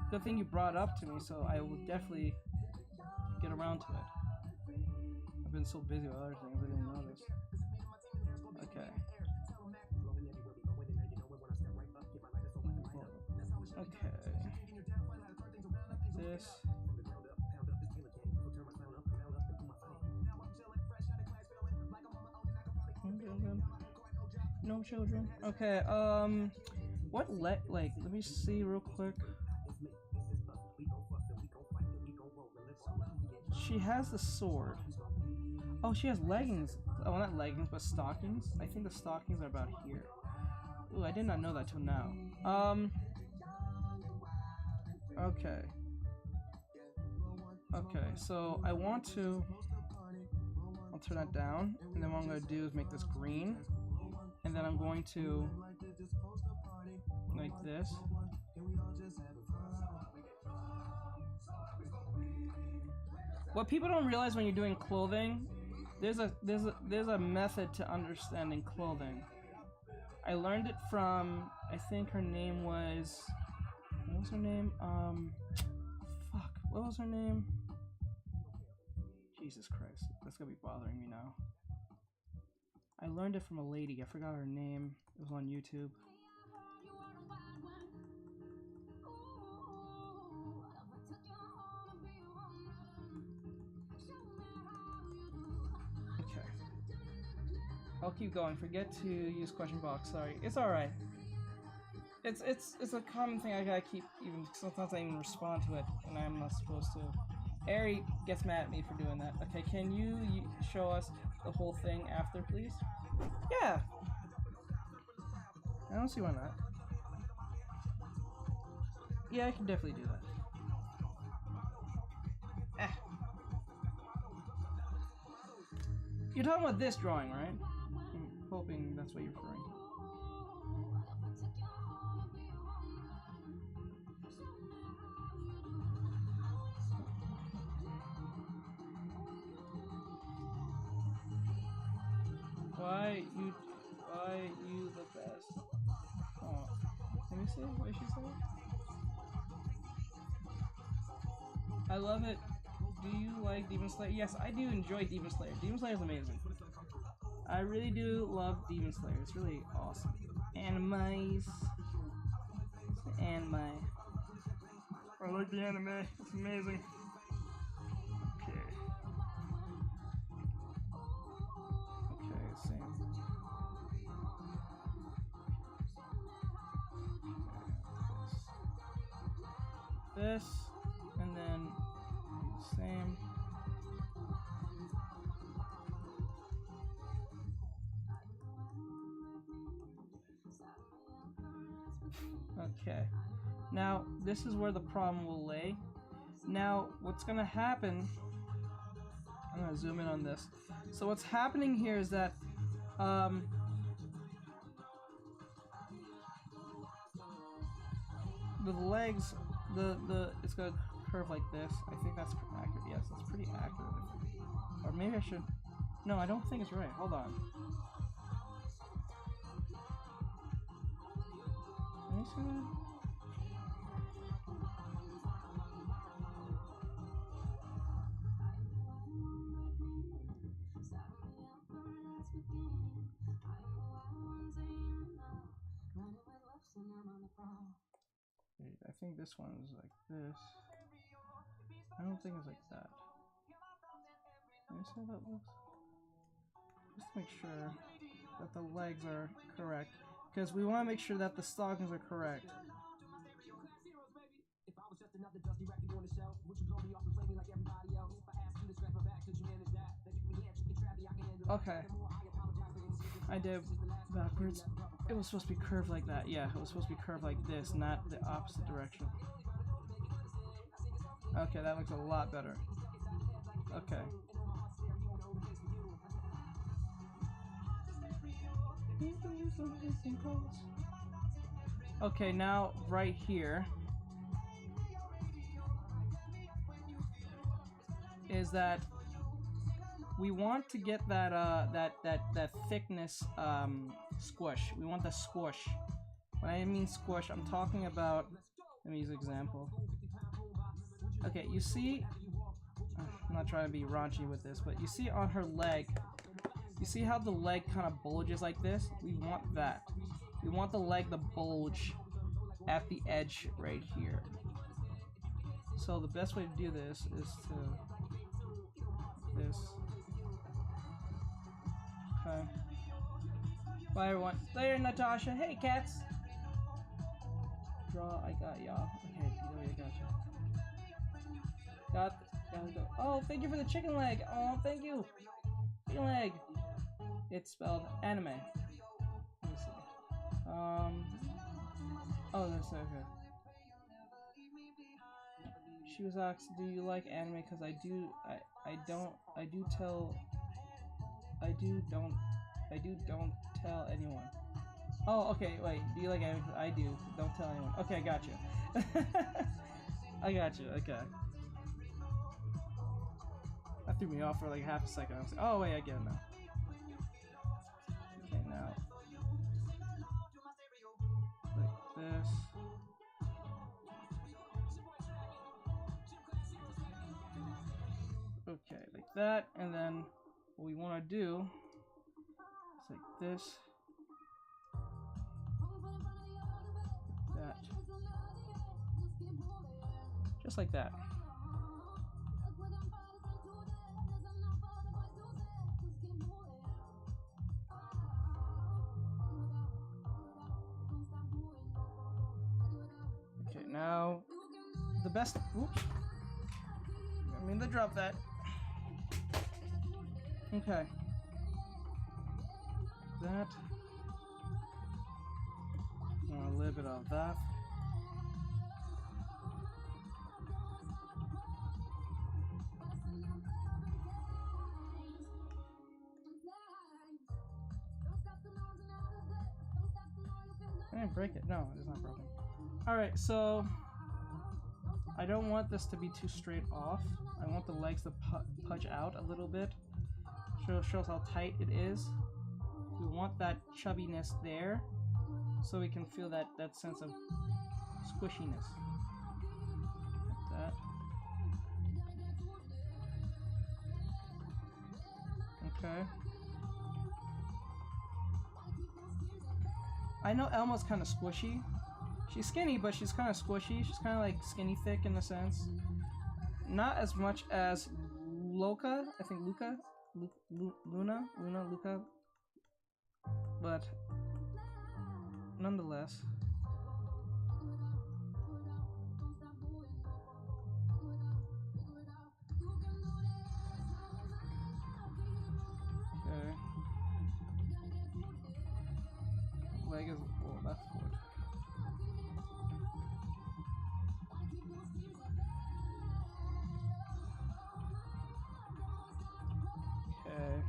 good thing you brought it up to me, so I will definitely get around to it. I've been so busy with other things, I didn't know this. Okay. Okay. This. No children. Okay, what like, let me see real quick. She has the sword. Oh, she has leggings. Oh, not leggings, but stockings. I think the stockings are about here. Ooh, I did not know that till now. Okay. Okay, so I want to... I'll turn that down, and then what I'm going to do is make this green. And then I'm going to... like this. What people don't realize when you're doing clothing, there's a method to understanding clothing. I learned it from, I think her name was... What was her name? Fuck. What was her name? Jesus Christ. That's gonna be bothering me now. I learned it from a lady. I forgot her name. It was on YouTube. Okay. I'll keep going. Forget to use question box. Sorry. It's alright. It's a common thing I gotta keep, even sometimes I even respond to it and I'm not supposed to. Ari gets mad at me for doing that. Okay, can you show us the whole thing after, please? Yeah. I don't see why not. Yeah, I can definitely do that. Ah. You're talking about this drawing, right? I'm hoping that's what you're referring to. Why you the best? Oh, let me see what she said. I love it. Do you like Demon Slayer? Yes, I do enjoy Demon Slayer. Demon Slayer is amazing. I really do love Demon Slayer. It's really awesome. Animes. It's anime. I like the anime. It's amazing. Okay. Okay, same. This, and then the same. Okay. Now, this is where the problem will lay. Now, what's gonna happen, I'm gonna zoom in on this. So what's happening here is that, the legs, it's gonna curve like this. I think that's accurate. Yes, that's pretty accurate. Or maybe I should, no, I don't think it's right. Hold on. Let me see that. Wait, I think this one is like this. I don't think it's like that. Let me see how that looks. Just to make sure that the legs are correct. Because we want to make sure that the stockings are correct. Okay. I did backwards. It was supposed to be curved like that. Yeah, it was supposed to be curved like this, not the opposite direction. Okay, that looks a lot better. Okay. Okay, now right here is that we want to get that that thickness squish. We want the squish. When I mean squish, I'm talking about. Let me use an example. Okay, you see. I'm not trying to be raunchy with this, but you see on her leg. You see how the leg kind of bulges like this? We want that. We want the leg to bulge at the edge right here. So the best way to do this is to this. Okay. Bye everyone. Later, Natasha. Hey cats. Draw. I got y'all. Okay, I got you. Gotta go. Oh, thank you for the chicken leg. Oh, thank you. Chicken leg. It's spelled anime. Let me see. Oh, that's okay. She was asked, "Do you like anime?" Because I do. I don't tell anyone. Oh, okay. Wait. Do you like anime? I do. Don't tell anyone. Okay, I got you. I got you. Okay. That threw me off for like half a second. I was like, oh wait, I get it now. Okay, now like this. Okay, like that, and then what we want to do is like this, like that, just like that. Okay, now the best. Oops. I mean to drop that. Okay. That. A little bit of that. I didn't break it. No, it is not broken. Alright, so I don't want this to be too straight off. I want the legs to pudge out a little bit. Shows how tight it is. We want that chubbiness there, so we can feel that sense of squishiness. Like that. Okay. I know Elma's kind of squishy. She's skinny, but she's kind of squishy. She's kind of like skinny thick in a sense. Not as much as Luca. I think Luca. Luna, Luca. But nonetheless. Okay. Leg is left foot. Okay.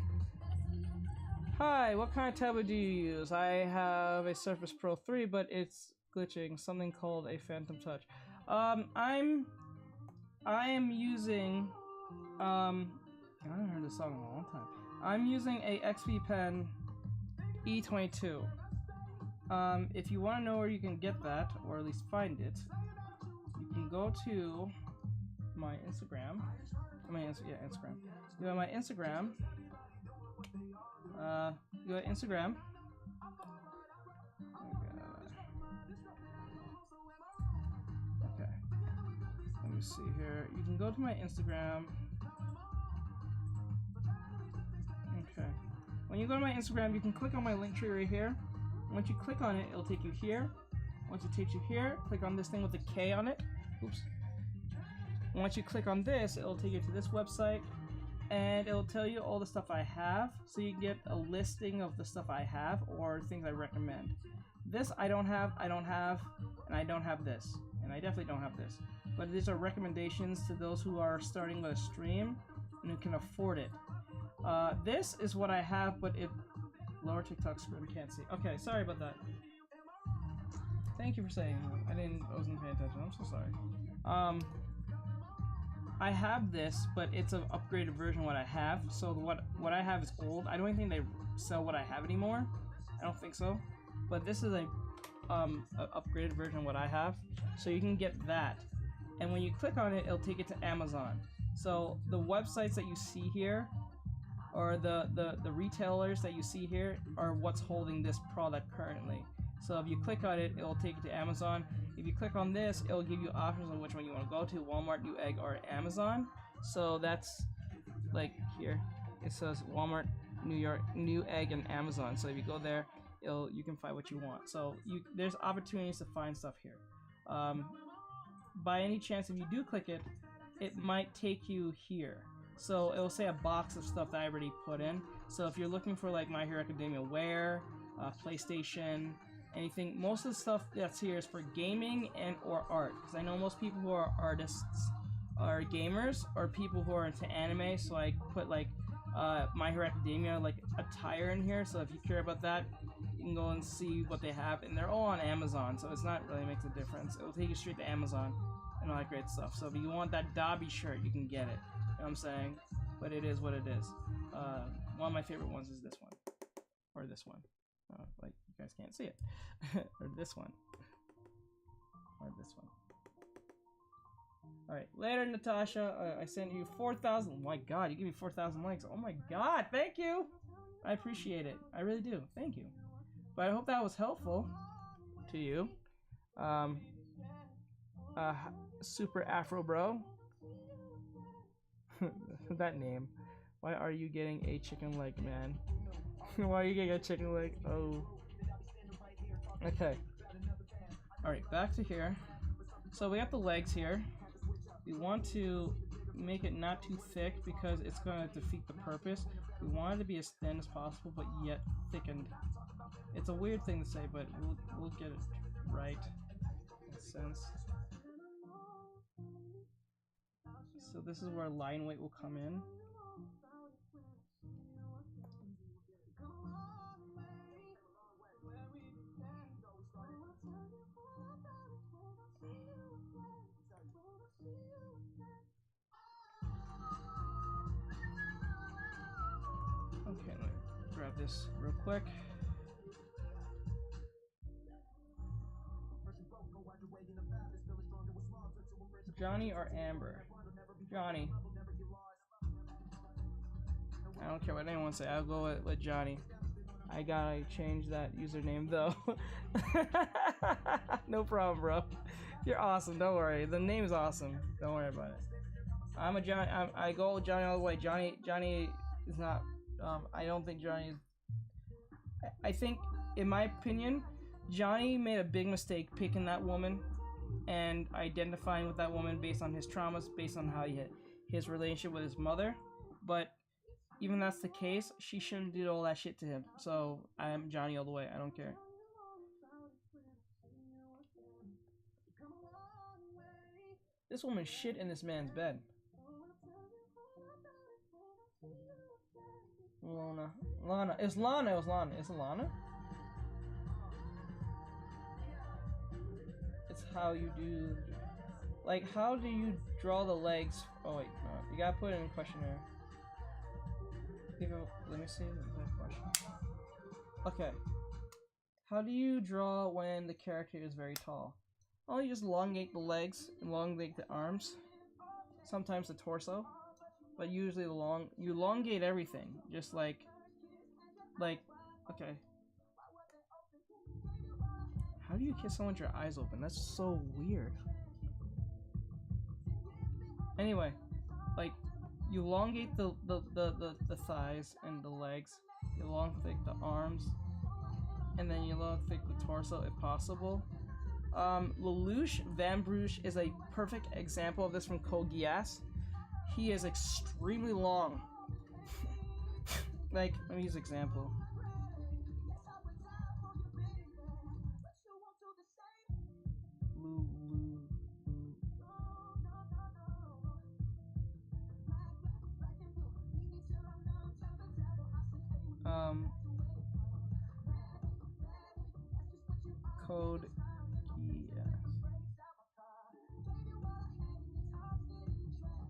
Hi, what kind of tablet do you use? I have a Surface Pro 3, but it's glitching. Something called a Phantom Touch. I am using I haven't heard this song in a long time. I'm using a XP Pen E22. If you want to know where you can get that, or at least find it, you can go to my Instagram. Instagram. You go to my Instagram. You go to Instagram. Okay. Let me see here. You can go to my Instagram. Okay. When you go to my Instagram, you can click on my link tree right here. Once you click on it, it'll take you here. Once it takes you here, click on this thing with the K on it. Oops. Once you click on this, it'll take you to this website, and it'll tell you all the stuff I have, so you can get a listing of the stuff I have or things I recommend. This I don't have, and I don't have this, and I definitely don't have this. But these are recommendations to those who are starting with a stream and who can afford it. This is what I have, but it lower TikTok screen can't see. Okay, sorry about that. Thank you for saying that. I wasn't paying attention. I'm so sorry. I have this, but it's an upgraded version of what I have. So what I have is old. I don't even think they sell what I have anymore. I don't think so. But this is a upgraded version of what I have. So you can get that. And when you click on it, it'll take you to Amazon. So the websites that you see here, or the retailers that you see here, are what's holding this product currently. So if you click on it, it'll take you to Amazon. If you click on this, it'll give you options on which one you want to go to, Walmart, Newegg, or Amazon. So that's like here. It says Walmart, Newegg, and Amazon. So if you go there, you can find what you want. So there's opportunities to find stuff here. By any chance, if you do click it, it might take you here. So it'll say a box of stuff that I already put in. So if you're looking for like My Hero Academia wear, PlayStation, anything, most of the stuff that's here is for gaming and or art. Because I know most people who are artists are gamers, or people who are into anime. So I put like My Hero Academia like attire in here. So if you care about that, you can go and see what they have, and they're all on Amazon. So it's not really makes a difference. It will take you straight to Amazon and all that great stuff. So if you want that Dobby shirt, you can get it. You know what I'm saying? But it is what it is. One of my favorite ones is this one. Or this one. Like, you guys can't see it. Or this one. Or this one. Alright, later, Natasha. I sent you 4,000. Oh my god, you gave me 4,000 likes. Oh my god, thank you! I appreciate it. I really do. Thank you. But I hope that was helpful to you. Super Afro Bro. That name. Why are you getting a chicken leg, man? Why are you getting a chicken leg? Oh. Okay. Alright, back to here. So we have the legs here. We want to make it not too thick because it's going to defeat the purpose. We want it to be as thin as possible, but yet thickened. It's a weird thing to say, but we'll get it right in a sense. So this is where line weight will come in. Okay, let me grab this real quick. Johnny or Amber? Johnny. I don't care what anyone say. I'll go with Johnny. I gotta change that username though. No problem, bro. You're awesome. Don't worry. The name's awesome. Don't worry about it. I'm a Johnny. I go with Johnny all the way. Johnny is not. I don't think Johnny is. I think, in my opinion, Johnny made a big mistake picking that woman and identifying with that woman based on his traumas, based on how he had his relationship with his mother. But even that's the case, she shouldn't do all that shit to him. So I am Johnny all the way. I don't care. This woman shit in this man's bed. Lana. It's Lana. It was Lana. Is it Lana? It's how you do. Like, how do you draw the legs? Oh wait, no. You gotta put it in a questionnaire. Let me see. Okay. How do you draw when the character is very tall? Well, you just elongate the legs, elongate the arms, sometimes the torso, but usually you elongate everything. Just like, okay. How do you kiss someone with your eyes open? That's so weird. Anyway, like, you elongate the thighs and the legs, you elongate the arms, and then you elongate the torso if possible. Lelouch Van Bruch is a perfect example of this from Code Geass. He is extremely long. Like, let me use an example. Code Geass.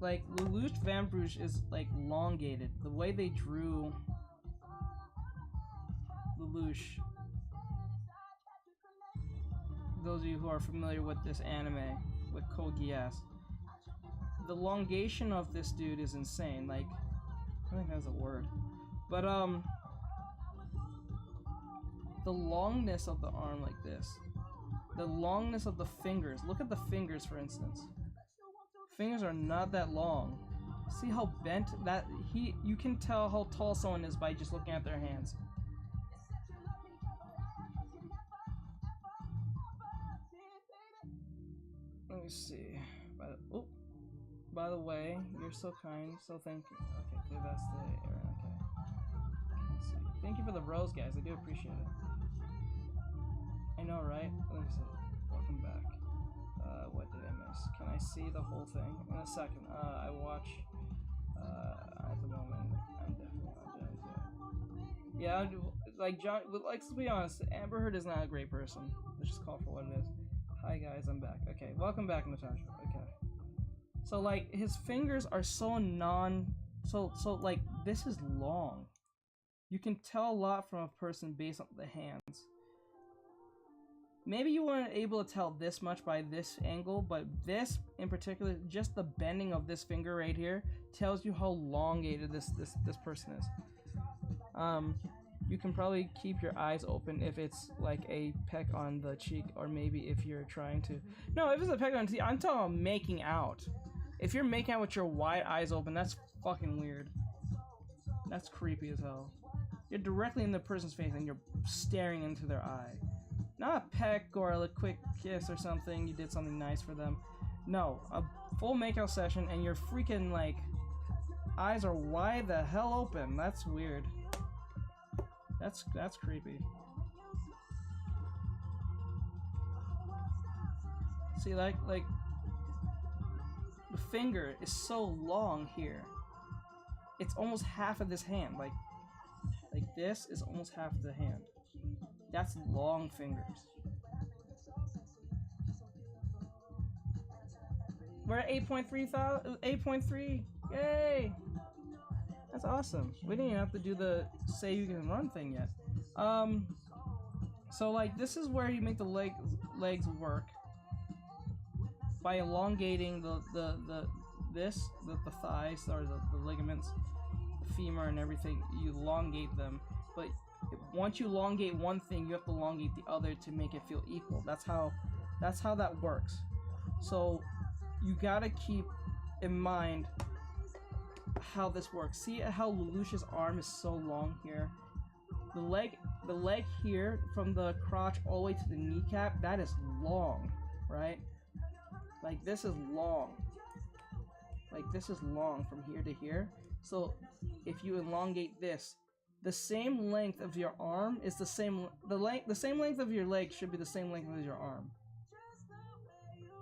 like Lelouch Vambrouche is like elongated. The way they drew Lelouch, those of you who are familiar with this anime, with Code Geass, the elongation of this dude is insane. Like, I think that's a word. But, the longness of the arm like this. The longness of the fingers. Look at the fingers, for instance. Fingers are not that long. See how bent that you can tell how tall someone is by just looking at their hands. Let me see. By the way, you're so kind, so thank you. Okay, that's the error. Okay. Let's see. Thank you for the rose, guys. I do appreciate it. I know, right? Let me see. Welcome back. What did I miss? Can I see the whole thing? In a second. I watch. At the moment, I'm definitely not doing it. Yeah, like John. Like, let's be honest. Amber Heard is not a great person. Let's just call it for what it is. Hi guys, I'm back. Okay, welcome back, Natasha. Okay. So like his fingers are so like this is long. You can tell a lot from a person based on the hands. Maybe you weren't able to tell this much by this angle, but this in particular, just the bending of this finger right here tells you how elongated this person is. You can probably keep your eyes open if it's like a peck on the cheek, or maybe if you're trying to. No, if it's a peck on the cheek, I'm talking about making out. If you're making out with your wide eyes open, that's fucking weird. That's creepy as hell. You're directly in the person's face and you're staring into their eye. Not a peck or a quick kiss or something, you did something nice for them. No, a full makeout session and your freaking like eyes are wide the hell open. That's weird. That's creepy. See, like the finger is so long here. It's almost half of this hand. Like this is almost half of the hand. That's long fingers. We're at 8.3. Yay! That's awesome. We didn't even have to do the say you can run thing yet. So like this is where you make the legs work by elongating the thighs or the ligaments, the femur and everything. You elongate them, but once you elongate one thing, you have to elongate the other to make it feel equal. That's how that works. So you gotta keep in mind how this works. See how Lelouch's arm is so long here? The leg here from the crotch all the way to the kneecap, that is long, right? Like this is long. Like this is long from here to here. So if you elongate this, the same length of your arm is the same length of your leg should be the same length as your arm.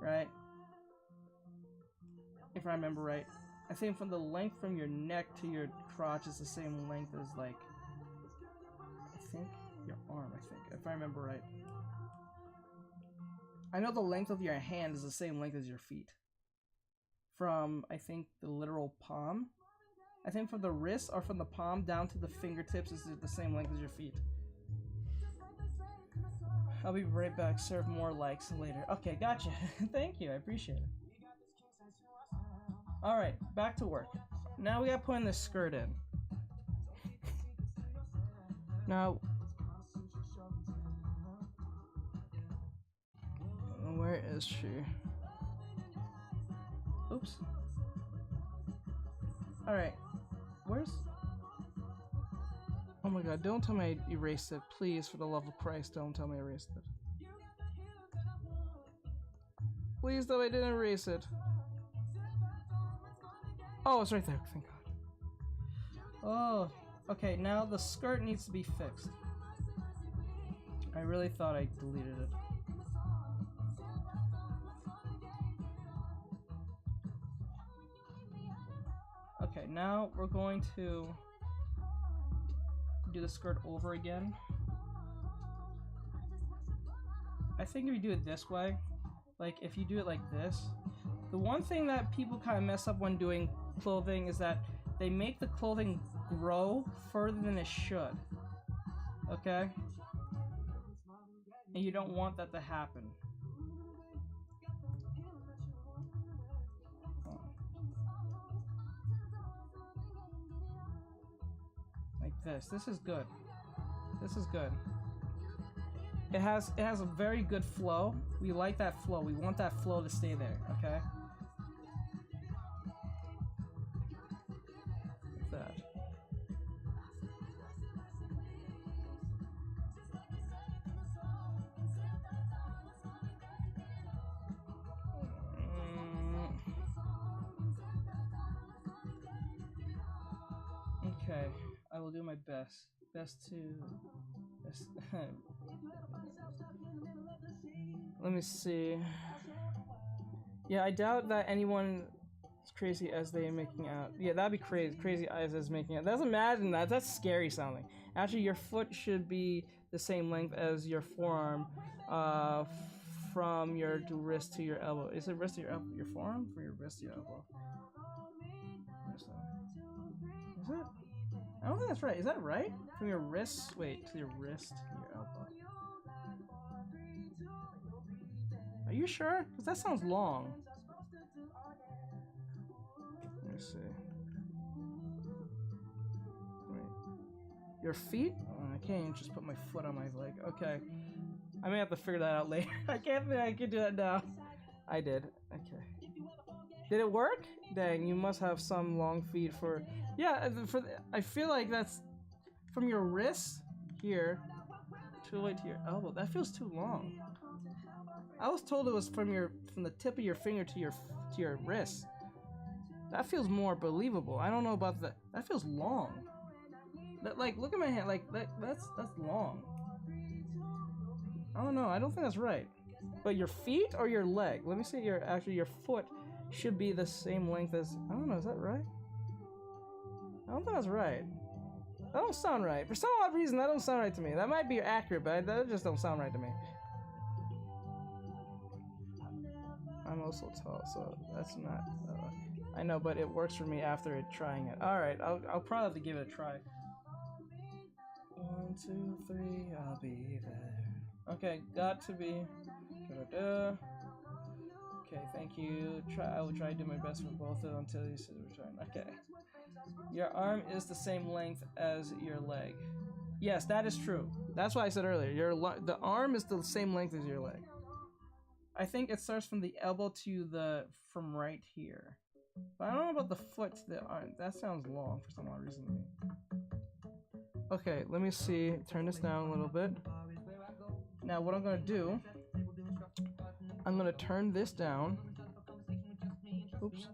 Right? If I remember right. I think from the length from your neck to your crotch is the same length as like your arm, if I remember right. I know the length of your hand is the same length as your feet. From I think the literal palm. I think from the wrist or from the palm down to the fingertips is the same length as your feet. I'll be right back. Serve more likes later. Okay, gotcha. Thank you. I appreciate it. Alright, back to work. Now we gotta put in this skirt in. Now, where is she? Oops. Alright, where's... Oh my god, don't tell me I erased it. Please, for the love of Christ, don't tell me I erased it. Please, though, I didn't erase it. Oh, it's right there, thank god. Oh, okay, now the skirt needs to be fixed. I really thought I deleted it. Okay, now we're going to do the skirt over again. I think if you do it this way, like if you do it like this, The one thing that people kind of mess up when doing clothing is that they make the clothing grow further than it should. Okay? And you don't want that to happen. Like this. This is good. This is good. It has a very good flow. We like that flow. We want that flow to stay there, okay? Like that. Okay, I will do my best. Let me see. Yeah, I doubt that anyone as crazy as they are making out. Yeah, that'd be crazy. Crazy eyes as making out. Doesn't imagine that. That's scary sounding. Actually, your foot should be the same length as your forearm, from your wrist to your elbow. Is it wrist to your elbow? Your forearm? From your wrist to your elbow. Is it? I don't think that's right. Is that right? From your wrist? Wait, to your wrist to your elbow. Are you sure? Because that sounds long. Let me see. Wait. Your feet? Oh, I can't even just put my foot on my leg. Okay. I may have to figure that out later. I can't think I can do that now. I did. Okay. Did it work? Dang, you must have some long feet for... Yeah, I feel like that's from your wrist here to your elbow. That feels too long. I was told it was from the tip of your finger to your wrist. That feels more believable. I don't know about that. That feels long. Like, look at my hand. Like that's long. I don't know. I don't think that's right. But your feet or your leg? Let me see. Your foot should be the same length as. I don't know. Is that right? I don't think that's right. That don't sound right. For some odd reason, that don't sound right to me. That might be accurate, but that just don't sound right to me. I'm also tall, so that's not... I know, but it works for me after trying it. Alright, I'll probably have to give it a try. 1, 2, 3, I'll be there. Okay, got to be... Da-da-da. Okay, thank you. I will try to do my best for both of them until you see the return. Okay. Your arm is the same length as your leg. Yes, that is true. That's what I said earlier. The arm is the same length as your leg. I think it starts from the elbow to from right here. But I don't know about the foot to the arm. That sounds long for some odd reason to me. Okay, let me see. Turn this down a little bit. Now what I'm gonna do, I'm gonna turn this down. Oops.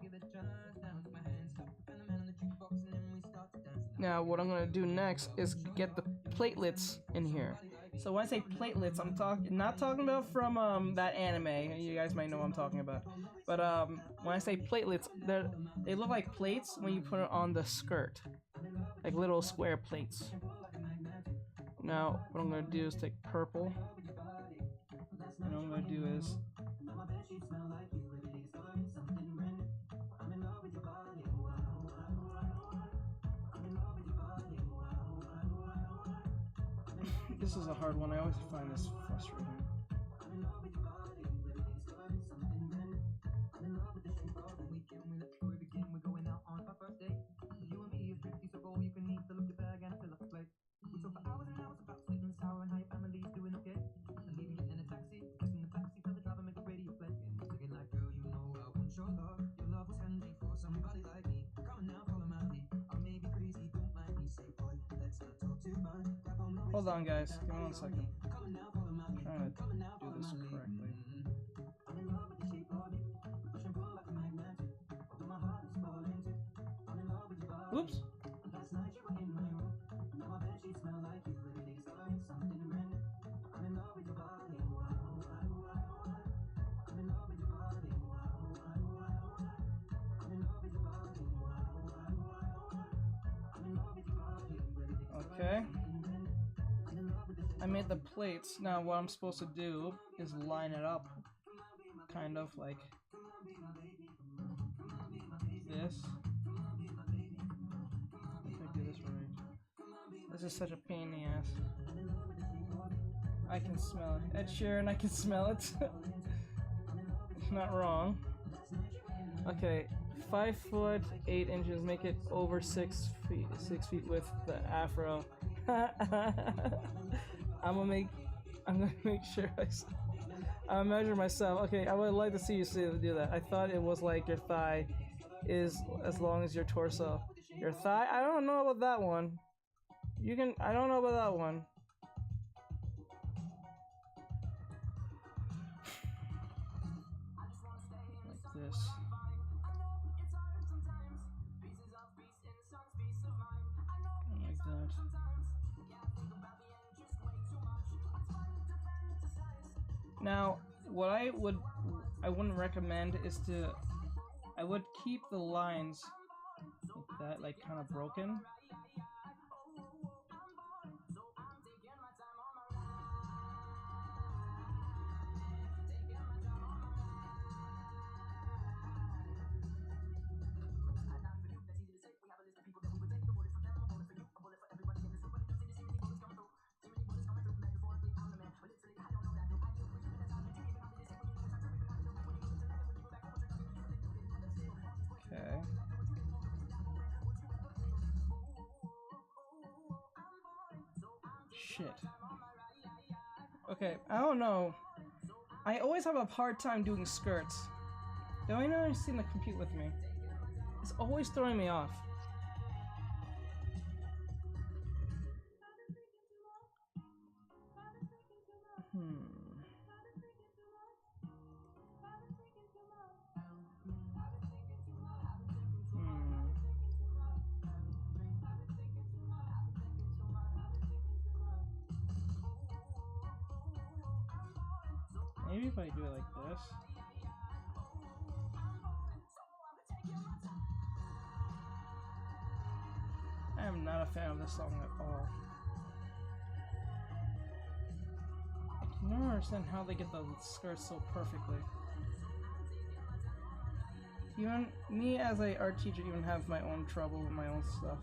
Now what I'm gonna do next is get the platelets in here. So when I say platelets, I'm not talking about from that anime. You guys might know what I'm talking about. But when I say platelets, they look like plates when you put it on the skirt, like little square plates. Now what I'm gonna do is take purple, and what I'm gonna do is this is a hard one. I always find this frustrating. Hold on, guys. Give me 1 second. I'm trying to do this correctly. Oops. Okay. I made the plates. Now what I'm supposed to do is line it up, kind of like this. If I do this right. This is such a pain in the ass. I can smell it. Ed Sheeran, I can smell it. Not wrong. Okay, 5 foot 8 inches. Make it over 6 feet. 6 feet with the afro. I'm gonna make sure I measure myself. Okay, I would like to see you do that. I thought it was like your thigh is as long as your torso. Your thigh? I don't know about that one. You can. I don't know about that one. Like this. Like that. Now, what I wouldn't recommend is I would keep the lines like that, like kind of broken. Okay. Shit. Okay, I don't know. I always have a hard time doing skirts. Don't anyone seem to compete with me? It's always throwing me off. Maybe if I do it like this. I am not a fan of this song at all. I can never understand how they get the skirts so perfectly. Even me as a art teacher even have my own trouble with my own stuff.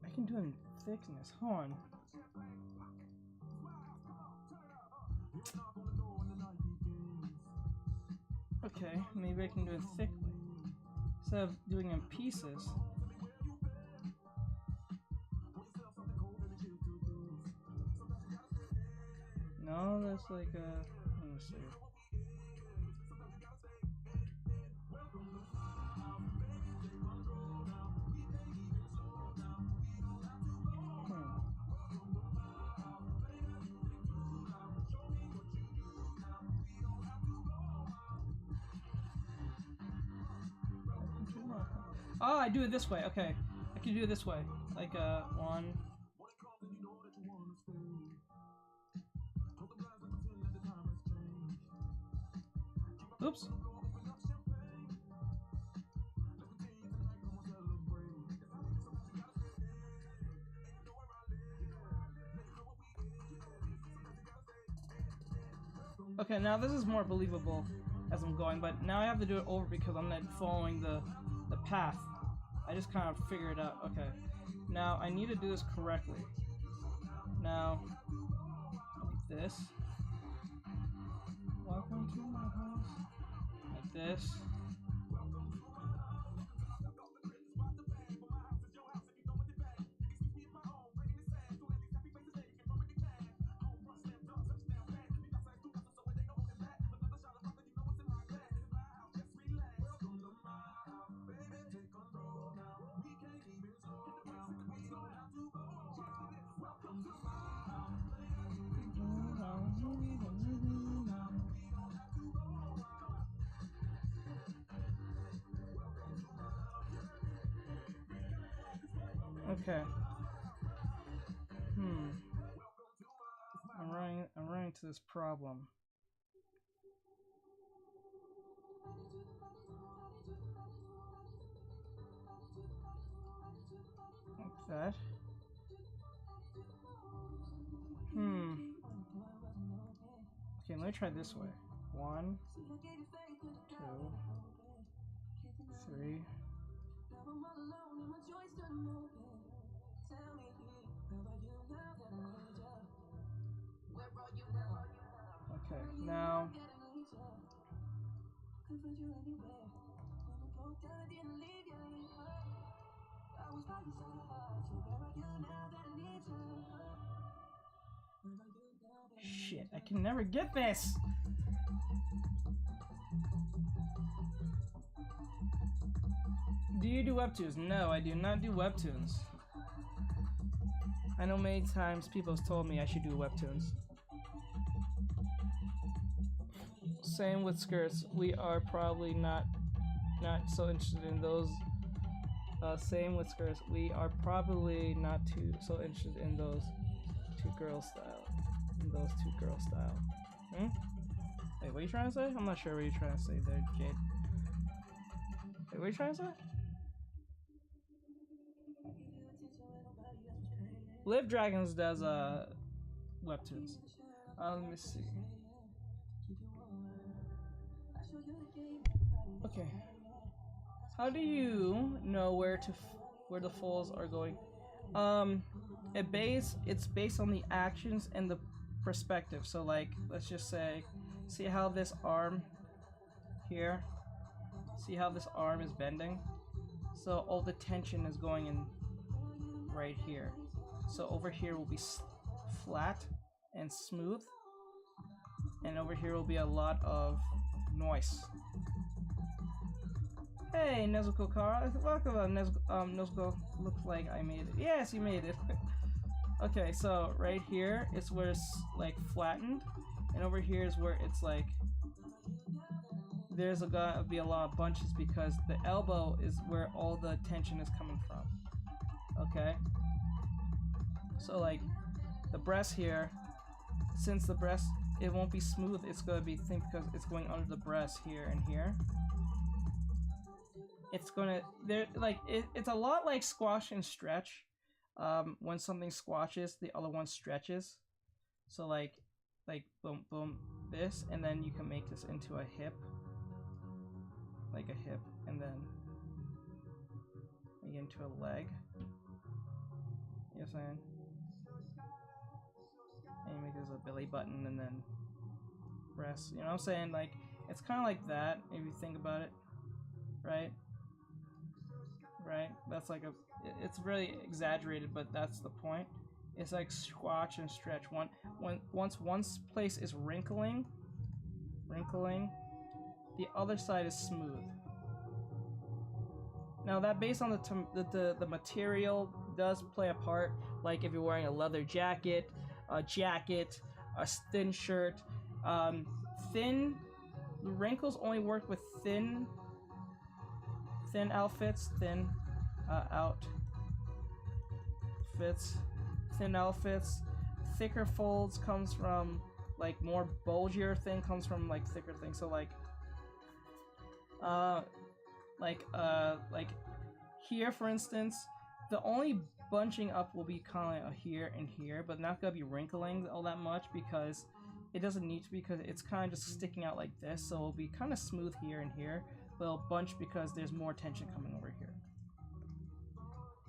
I can do it in thickness. Hold on. Okay, maybe I can do it thickly instead of doing it in pieces. No, that's like let me see. Oh, I do it this way. Okay, I can do it this way. Like one. Oops. Okay, now this is more believable as I'm going, but now I have to do it over because I'm not following the path. I just kind of figured it out. Okay, now I need to do this correctly. Now, like this. Welcome to my house. Like this. Okay. I'm point to this problem. Like that. Okay, let me try this way. 1, 2, 3. Okay, now shit, I can never get this. Do you do webtoons? No, I do not do webtoons. I know many times people have told me I should do webtoons. Same with skirts. We are probably not so interested in those. Same with skirts. We are probably not too so interested in those two girl style. Wait, what are you trying to say? I'm not sure what you're trying to say there, Jade. Wait, what are you trying to say? Live Dragons does webtoons. Let me see. Okay. How do you know where the foals are going? It's based on the actions and the perspective. So like, let's just say, see how this arm here? See how this arm is bending? So all the tension is going in right here. So over here will be flat and smooth, and over here will be a lot of noise. Hey, Nezuko Kara, welcome. Nezuko, looks like I made it. Yes, you made it. Okay, so right here is where it's like flattened, and over here is where it's like there's gonna be a lot of bunches because the elbow is where all the tension is coming from. Okay. So like the breast here, since the breast, it won't be smooth, it's gonna be thin because it's going under the breast here and here. It's gonna, it's a lot like squash and stretch. When something squashes, the other one stretches. So like boom, boom, this, and then you can make this into a hip. Like a hip, and then make it into a leg. You know what I'm saying? And you make this a belly button and then breast. You know what I'm saying? Like, it's kind of like that if you think about it, right? Right? That's like it's really exaggerated, but that's the point. It's like squash and stretch. Once one place is wrinkling, the other side is smooth. Now that based on the material does play a part. Like if you're wearing a leather jacket, a thin shirt, the wrinkles only work with thin outfits, thin outfits. Thicker folds comes from like more bulgier thing comes from like thicker things. So like here for instance, the only bunching up will be kind of here and here, but not gonna be wrinkling all that much because it doesn't need to, because it's kind of just sticking out like this, so it'll be kind of smooth here and here, but it'll bunch because there's more tension coming over here.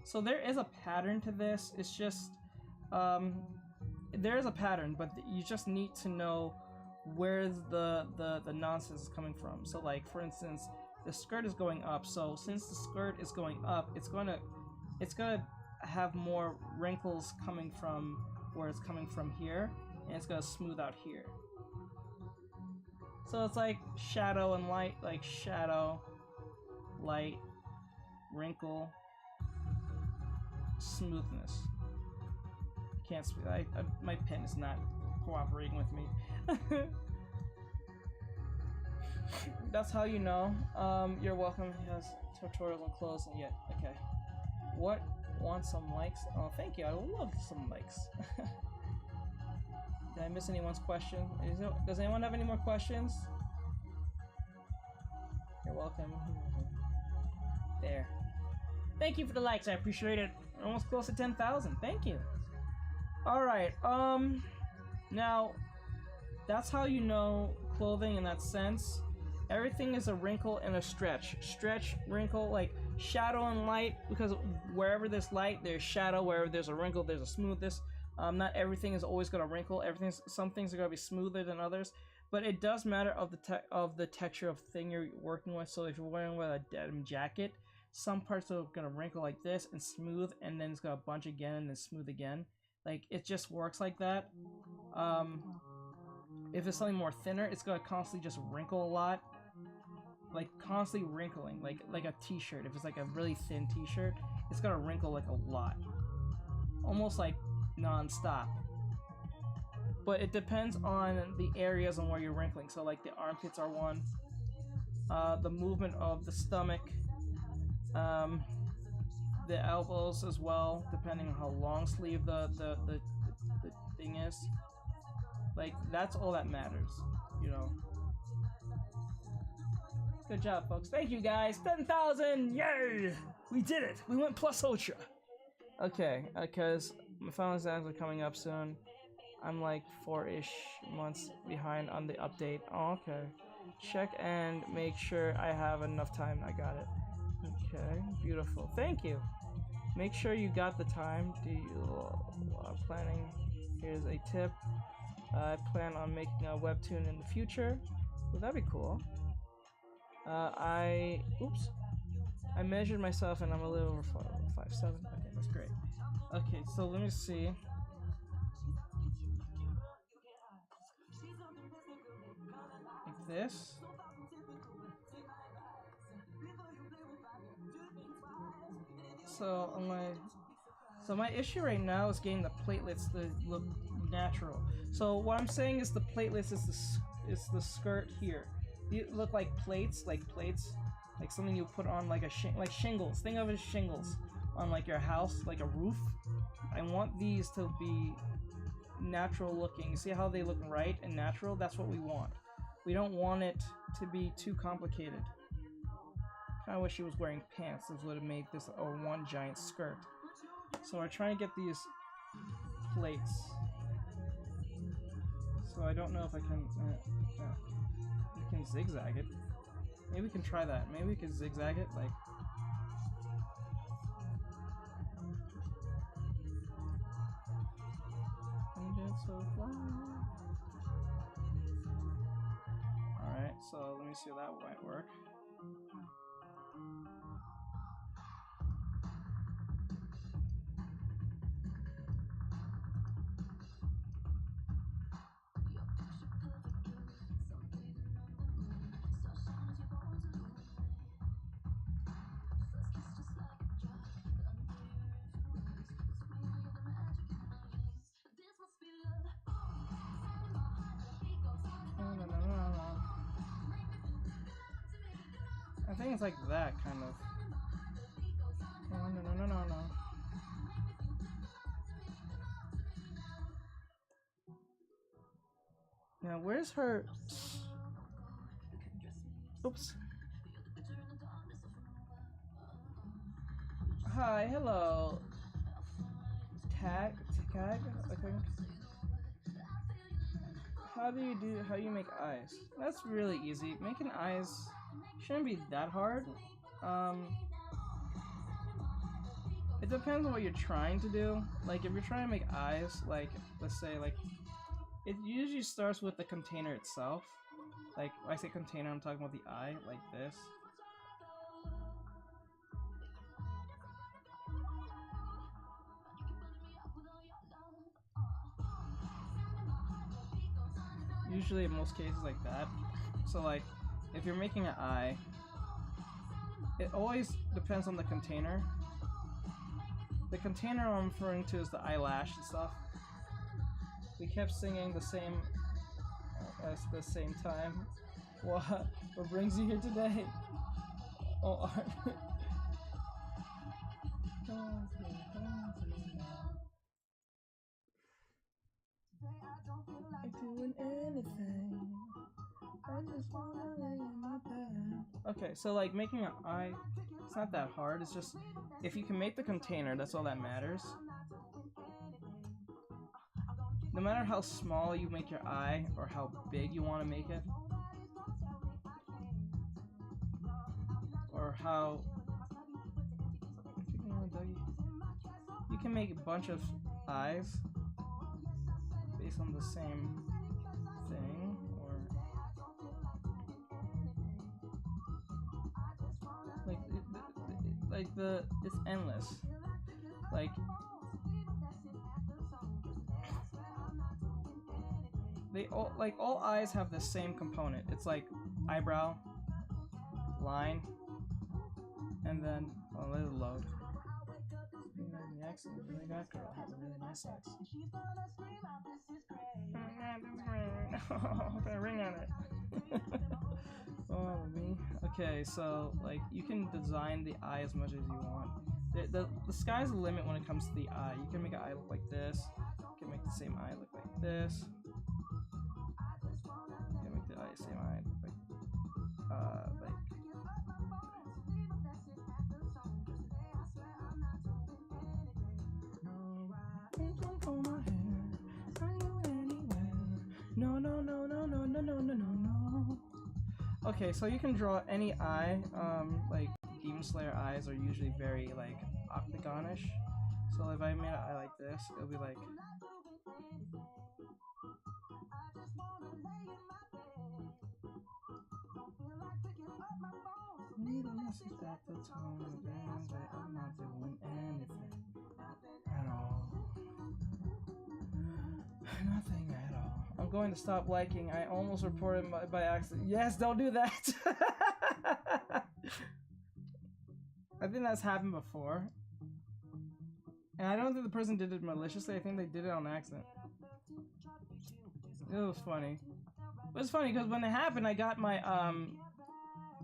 So there is a pattern to this. It's just there is a pattern, but you just need to know where the nonsense is coming from. So like for instance, the skirt is going up, so since the skirt is going up, it's gonna have more wrinkles coming from where it's coming from here, and it's gonna smooth out here. So it's like shadow and light, like shadow, light, wrinkle, smoothness. I can't speak. My pen is not cooperating with me. That's how you know. You're welcome. He has tutorials on clothes and yet. Okay. Want some likes? Oh, thank you. I would love some likes. Did I miss anyone's question? Does anyone have any more questions? You're welcome. There. Thank you for the likes. I appreciate it. Almost close to 10,000. Thank you. All right. Now, that's how you know clothing in that sense. Everything is a wrinkle and a stretch. Stretch, wrinkle, like shadow and light, because wherever there's light, there's shadow. Wherever there's a wrinkle, there's a smoothness. Not everything is always gonna wrinkle. Some things are gonna be smoother than others, but it does matter of the texture of thing you're working with. So if you're wearing with a denim jacket, some parts are gonna wrinkle like this and smooth, and then it's gonna bunch again and then smooth again. Like it just works like that. If it's something more thinner, it's gonna constantly just wrinkle a lot. Like constantly wrinkling, like a t-shirt. If it's like a really thin t-shirt, it's gonna wrinkle like a lot, almost like non-stop. But it depends on the areas and where you're wrinkling. So like the armpits are one, the movement of the stomach, the elbows as well, depending on how long sleeve the thing is. Like that's all that matters, you know. Good job, folks. Thank you, guys. 10,000! Yay! We did it! We went plus ultra! Okay, because my final exams are coming up soon. I'm like 4-ish months behind on the update. Oh, okay. Check and make sure I have enough time. I got it. Okay, beautiful. Thank you. Make sure you got the time. Planning. Here's a tip. I plan on making a webtoon in the future. Well, that'd be cool. I measured myself and I'm a little over 5'7". Okay, that's great. Okay, so let me see. Like this. So my issue right now is getting the platelets to look natural. So what I'm saying is the platelets is the skirt here. You look like plates, like something you put on like like shingles. Think of it as shingles on like your house, like a roof. I want these to be natural looking. See how they look right and natural? That's what we want. We don't want it to be too complicated. I wish she was wearing pants. This would have made this a one giant skirt. So we're trying to get these plates. So I don't know if I can. We can zigzag it. Maybe we can try that. Maybe we can zigzag it like. Alright, so let me see how that might work. I think it's like that, kind of. No. Now, where's her... Oops. Hi, hello. Tag, I think. How do you make eyes? That's really easy. Making eyes shouldn't be that hard. It depends on what you're trying to do. Like if you're trying to make eyes, like let's say like it usually starts with the container itself. Like when I say container, I'm talking about the eye, like this. Usually in most cases like that. So like if you're making an eye, it always depends on the container. The container I'm referring to is the eyelash and stuff. We kept singing the same at the same time. What brings you here today? Oh, Like doing anything. I just wanna lay in my bed. Okay, so like making an eye, it's not that hard. It's just if you can make the container, that's all that matters. No matter how small you make your eye or how big you want to make it, or how you can make a bunch of eyes based on the same thing, or like it's endless. Like they all eyes have the same component. It's like eyebrow, line, and then let it load. The accent really got girl has a really nice accent. Put a ring on it. Oh me. Okay, so like you can design the eye as much as you want. The sky's the limit when it comes to the eye. You can make an eye look like this. You can make the same eye look like this. You can make the same eye look like no. Okay, so you can draw any eye. Like Demon Slayer eyes are usually very like octagonish. So if I made an eye like this, it'll be like. Need a message at the tone of the I'm not doing anything at all. Nothing at all. I'm going to stop liking. I almost reported by accident. Yes, don't do that. I think that's happened before. And I don't think the person did it maliciously. I think they did it on accident. It was funny. It was funny because when it happened, I got my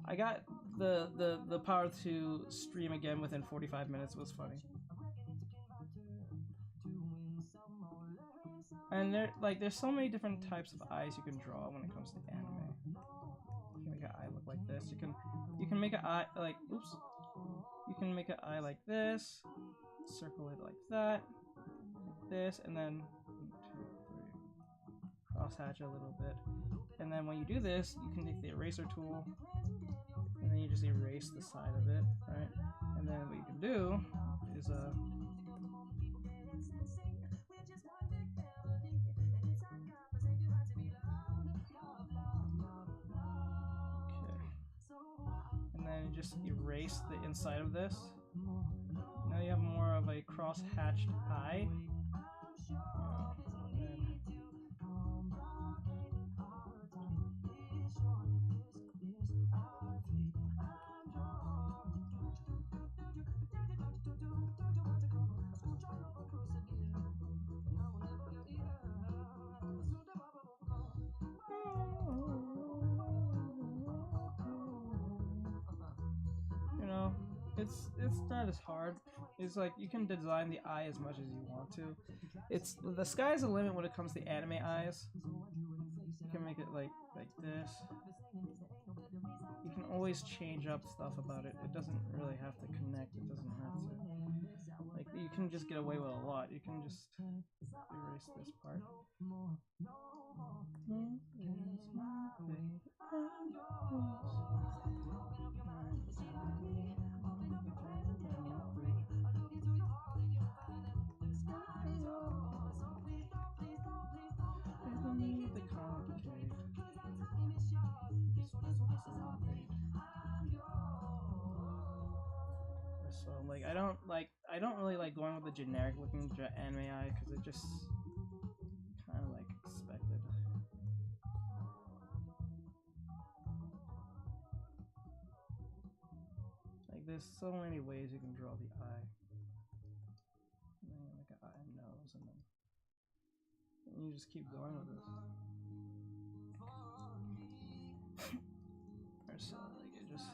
I got the power to stream again within 45 minutes. It was funny. And there's so many different types of eyes you can draw when it comes to anime. You can make an eye look like this. You can make an eye like oops. You can make an eye like this. Circle it like that. Like this, and then 1, 2, 3. Crosshatch a little bit. And then when you do this, you can take the eraser tool, and then you just erase the side of it, right? And then what you can do is okay. And then you just erase the inside of this. Now you have more of a cross-hatched eye. It's not as hard. It's like you can design the eye as much as you want to. It's the sky's the limit when it comes to anime eyes. You can make it like this. You can always change up stuff about it. It doesn't really have to connect. It doesn't have to like you can just get away with a lot. You can just erase this part. So like I don't really like going with the generic looking anime eye because it just kind of like expected. Like there's so many ways you can draw the eye. And then like an eye and nose, and then you just keep going with this. Or so like it just.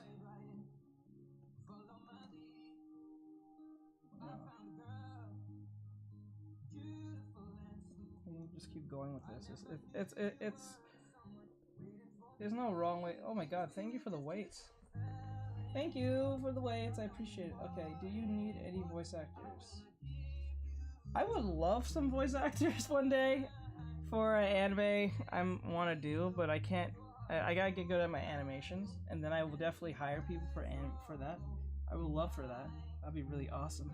just keep going with this. It's there's no wrong way. Oh my god, thank you for the weights. Thank you for the weights, I appreciate it. Okay, do you need any voice actors? I would love some voice actors one day for an anime I want to do, but I can't. I gotta get good at my animations, and then I will definitely hire people for that. I would love for that. That'd be really awesome.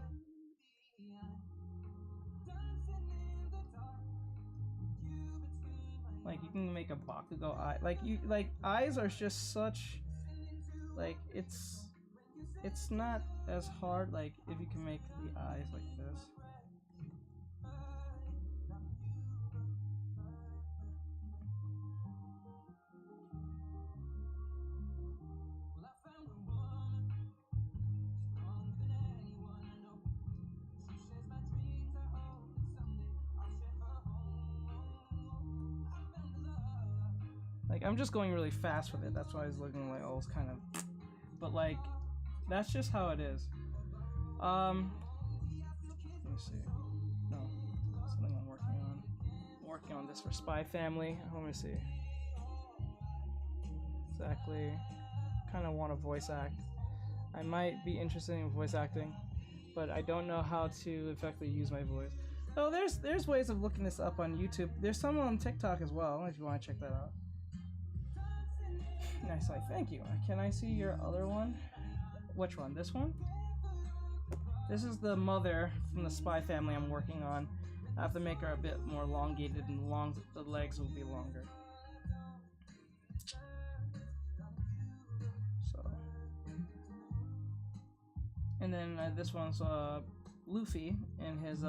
Like you can make a Bakugo eye. Like eyes are just such. Like it's not as hard. Like if you can make the eyes like this. Like I'm just going really fast with it. That's why I was looking like all kind of. But like, that's just how it is. Let me see. No, something I'm working on. I'm working on this for Spy Family. Let me see. Exactly. Kind of want to voice act. I might be interested in voice acting, but I don't know how to effectively use my voice. Oh, there's ways of looking this up on YouTube. There's some on TikTok as well, if you want to check that out. Nice, like, thank you. Can I see your other one? Which one? This one? This is the mother from the Spy Family I'm working on. I have to make her a bit more elongated, and the legs will be longer. So, and then this one's Luffy in his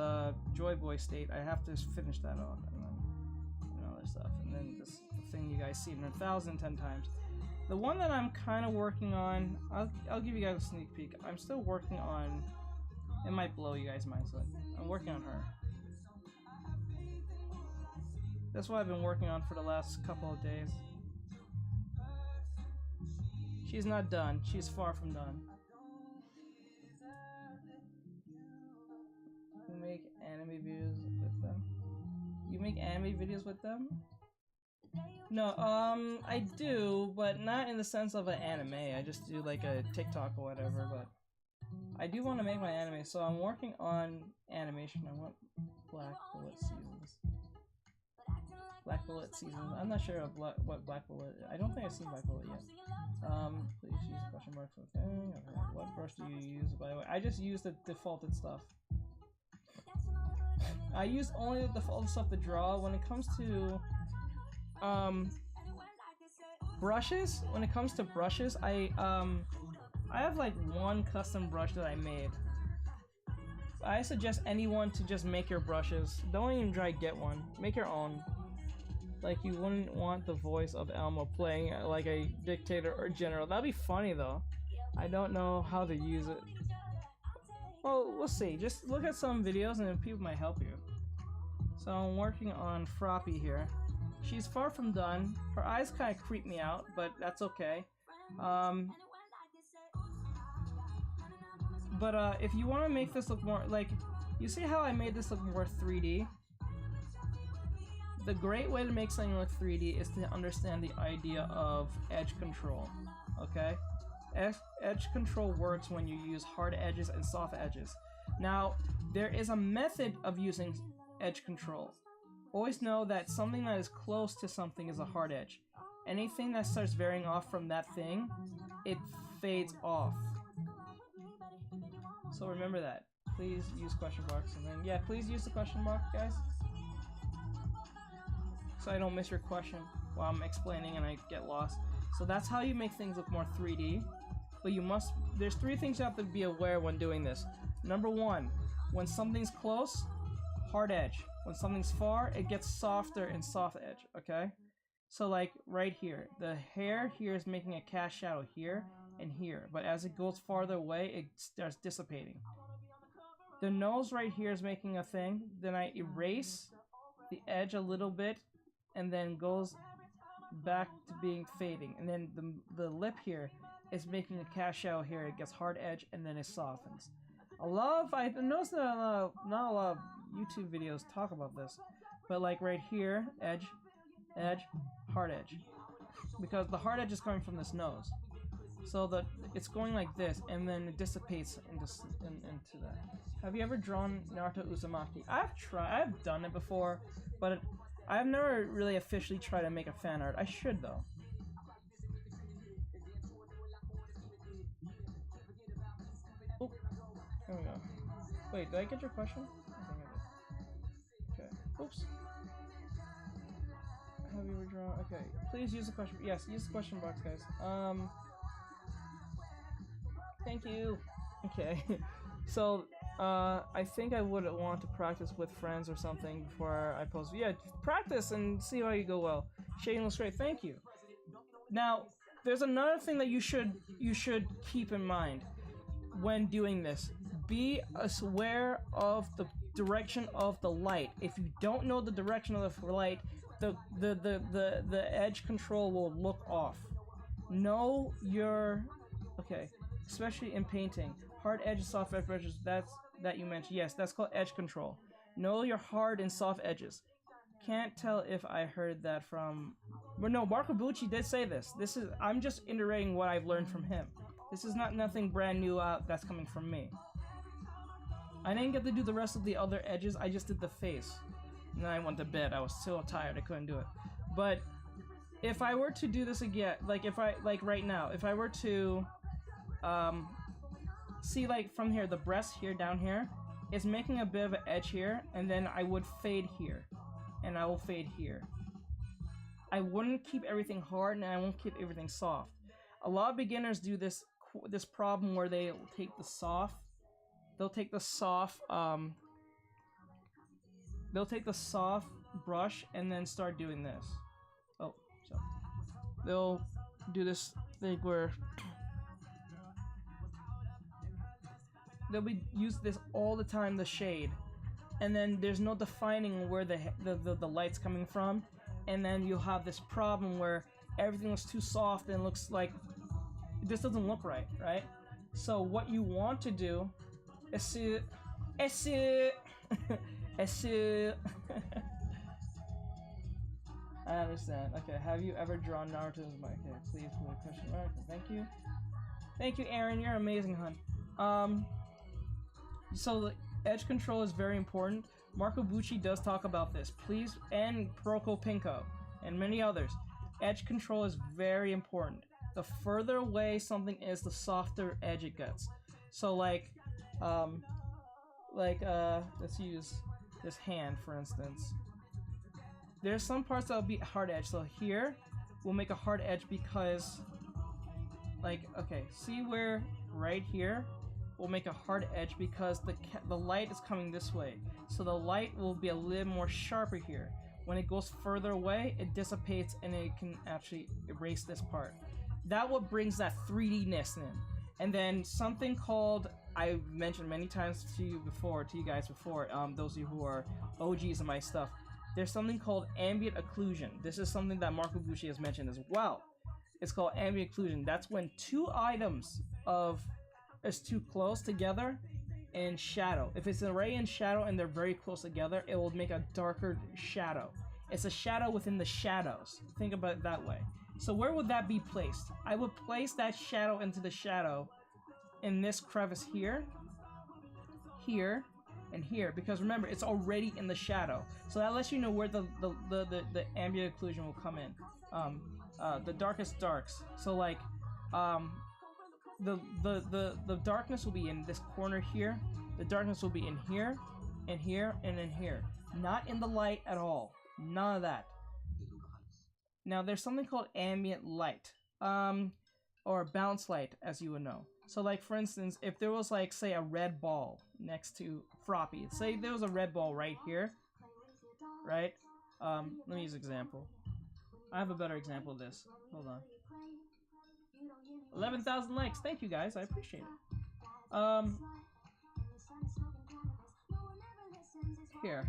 Joy Boy state. I have to finish that off, and then other stuff, and then this thing you guys see 1,010 times. The one that I'm kind of working on, I'll give you guys a sneak peek. I'm still working on. It might blow you guys' minds, but I'm working on her. That's what I've been working on for the last couple of days. She's not done. She's far from done. You make anime videos with them? You make anime videos with them? No, I do, but not in the sense of an anime. I just do like a TikTok or whatever, but I do want to make my anime, so I'm working on animation. I want Black Bullet seasons. Black Bullet seasons. I'm not sure of what Black Bullet. I don't think I've seen Black Bullet yet. Please use question mark for the thing. Okay. What brush do you use? By the way, I just use the defaulted stuff. I use only the defaulted stuff to draw. When it comes to brushes, I have like one custom brush that I made. I suggest anyone to just make your brushes. Don't even try to get one. Make your own. Like you wouldn't want the voice of ELMA playing like a dictator or general. That'd be funny though. I don't know how to use it. Well, we'll see. Just look at some videos and then people might help you. So I'm working on Froppy here. She's far from done. Her eyes kind of creep me out, but that's okay. But if you want to make this look more like, you see how I made this look more 3D? The great way to make something look 3D is to understand the idea of edge control, okay? Edge control works when you use hard edges and soft edges. Now, there is a method of using edge control. Always know that something that is close to something is a hard edge. Anything that starts varying off from that thing, it fades off. So remember that. Please use question marks, and then yeah, please use the question mark, guys, so I don't miss your question while I'm explaining and I get lost. So that's how you make things look more 3D. But you must. There's 3 things you have to be aware when doing this. Number 1, when something's close, hard edge. When something's far, it gets softer and soft edge. Okay. So like right here, the hair here is making a cast shadow here and here, but as it goes farther away, it starts dissipating. The nose right here is making a thing, then I erase the edge a little bit, and then goes back to being fading. And then the lip here is making a cast shadow here, it gets hard edge, and then it softens. I noticed that not a lot of YouTube videos talk about this, but like right here, edge, edge, hard edge, because the hard edge is coming from this nose. So it's going like this, and then it dissipates into that. Have you ever drawn Naruto Uzumaki? I've done it before, but I've never really officially tried to make a fan art. I should though. Oh, there we go. Wait, did I get your question? I think I did. Okay. Oops. Have you ever drawn? Okay. Please use the question. Yes, use the question box, guys. Thank you. Okay. So, I think I would want to practice with friends or something before I post. Yeah, practice and see how you go well. Shading looks great. Thank you. Now, there's another thing that you should keep in mind when doing this. Be aware of the direction of the light. If you don't know the direction of the light, the edge control will look off. Know your especially in painting. Hard edges, soft edges, that you mentioned. Yes, that's called edge control. Know your hard and soft edges. Can't tell if I heard that from... Well, no, Marco Bucci did say this. I'm just iterating what I've learned from him. This is not nothing brand new that's coming from me. I didn't get to do the rest of the other edges, I just did the face. And then I went to bed. I was so tired I couldn't do it. But if I were to do this again, like right now, if I were to see like from here, the breast here down here is making a bit of an edge here, and then I would fade here, and I will fade here. I wouldn't keep everything hard, and I won't keep everything soft. A lot of beginners do this problem where they'll take the soft brush and then start doing this. Oh, so they'll do this thing where they'll use this all the time, the shade, and then there's no defining where the light's coming from, and then you'll have this problem where everything looks too soft and looks like this doesn't look right, right? So what you want to do is I understand. Okay, have you ever drawn Naruto? Okay, please put a question mark. Thank you. Thank you, Aaron. You're amazing, hon. So the edge control is very important. Marco Bucci does talk about this. Please, and Proko Pinko, and many others. Edge control is very important. The further away something is, the softer edge it gets. So let's use this hand for instance. There's some parts that'll be hard edge. So here, we'll make a hard edge because, see where right here, we'll make a hard edge because the light is coming this way. So the light will be a little more sharper here. When it goes further away, it dissipates and it can actually erase this part. That what brings that 3D-ness in. And then something called, I've mentioned many times to you guys before, those of you who are OGs of my stuff, there's something called ambient occlusion. This is something that Marco Bucci has mentioned as well. It's called ambient occlusion. That's when two items is too close together in shadow. If it's an array in shadow and they're very close together, it will make a darker shadow. It's a shadow within the shadows. Think about it that way. So where would that be placed? I would place that shadow into the shadow in this crevice here, here, and here, because remember, it's already in the shadow. So that lets you know where the ambient occlusion will come in. The darkest darks. So like, the darkness will be in this corner here. The darkness will be in here, and here, and in here. Not in the light at all. None of that. Now there's something called ambient light, or bounce light, as you would know. So like for instance, if there was like say a red ball next to Froppy, say there was a red ball right here, right? Let me use an example. I have a better example of this. Hold on. 11,000 likes. Thank you guys. I appreciate it. Here.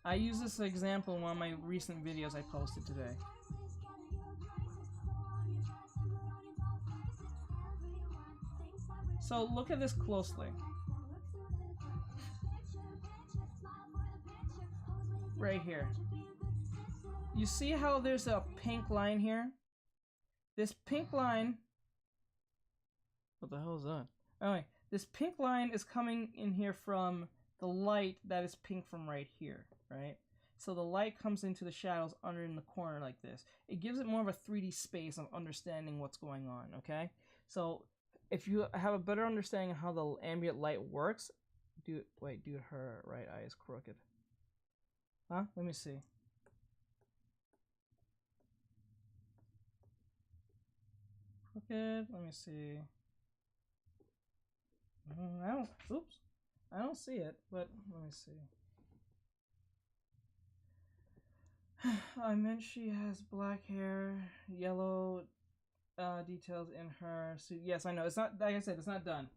I use this example in one of my recent videos I posted today. So look at this closely. right here. You see how there's a pink line here? This pink line... What the hell is that? Anyway, this pink line is coming in here from the light that is pink from right here, right? So the light comes into the shadows under in the corner like this. It gives it more of a 3D space of understanding what's going on, okay? So if you have a better understanding of how the ambient light works, dude, her right eye is crooked. Huh? Let me see. Crooked, let me see. I don't see it, but let me see. I meant she has black hair, yellow details in her suit. Yes, I know. It's not, like I said, it's not done.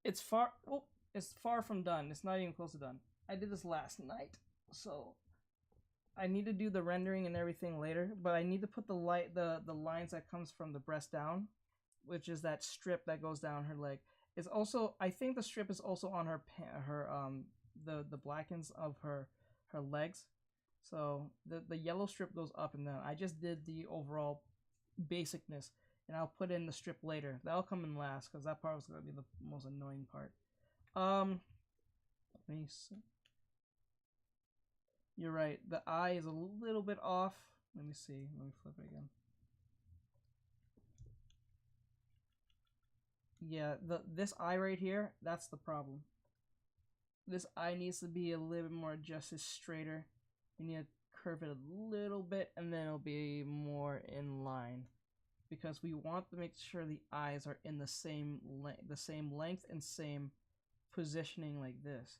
It's far from done. It's not even close to done. I did this last night, so I need to do the rendering and everything later, but I need to put the lines that comes from the breast down, which is that strip that goes down her leg. It's also, I think the strip is also on the blackens of her legs. So the yellow strip goes up and down. I just did the overall basicness, and I'll put in the strip later. That'll come in last because that part was gonna be the most annoying part. Let me see. You're right. The eye is a little bit off. Let me see. Let me flip it again. Yeah, this eye right here, that's the problem. This eye needs to be a little bit more adjusted straighter. You need to curve it a little bit, and then it'll be more in line, because we want to make sure the eyes are in the same length and same positioning like this.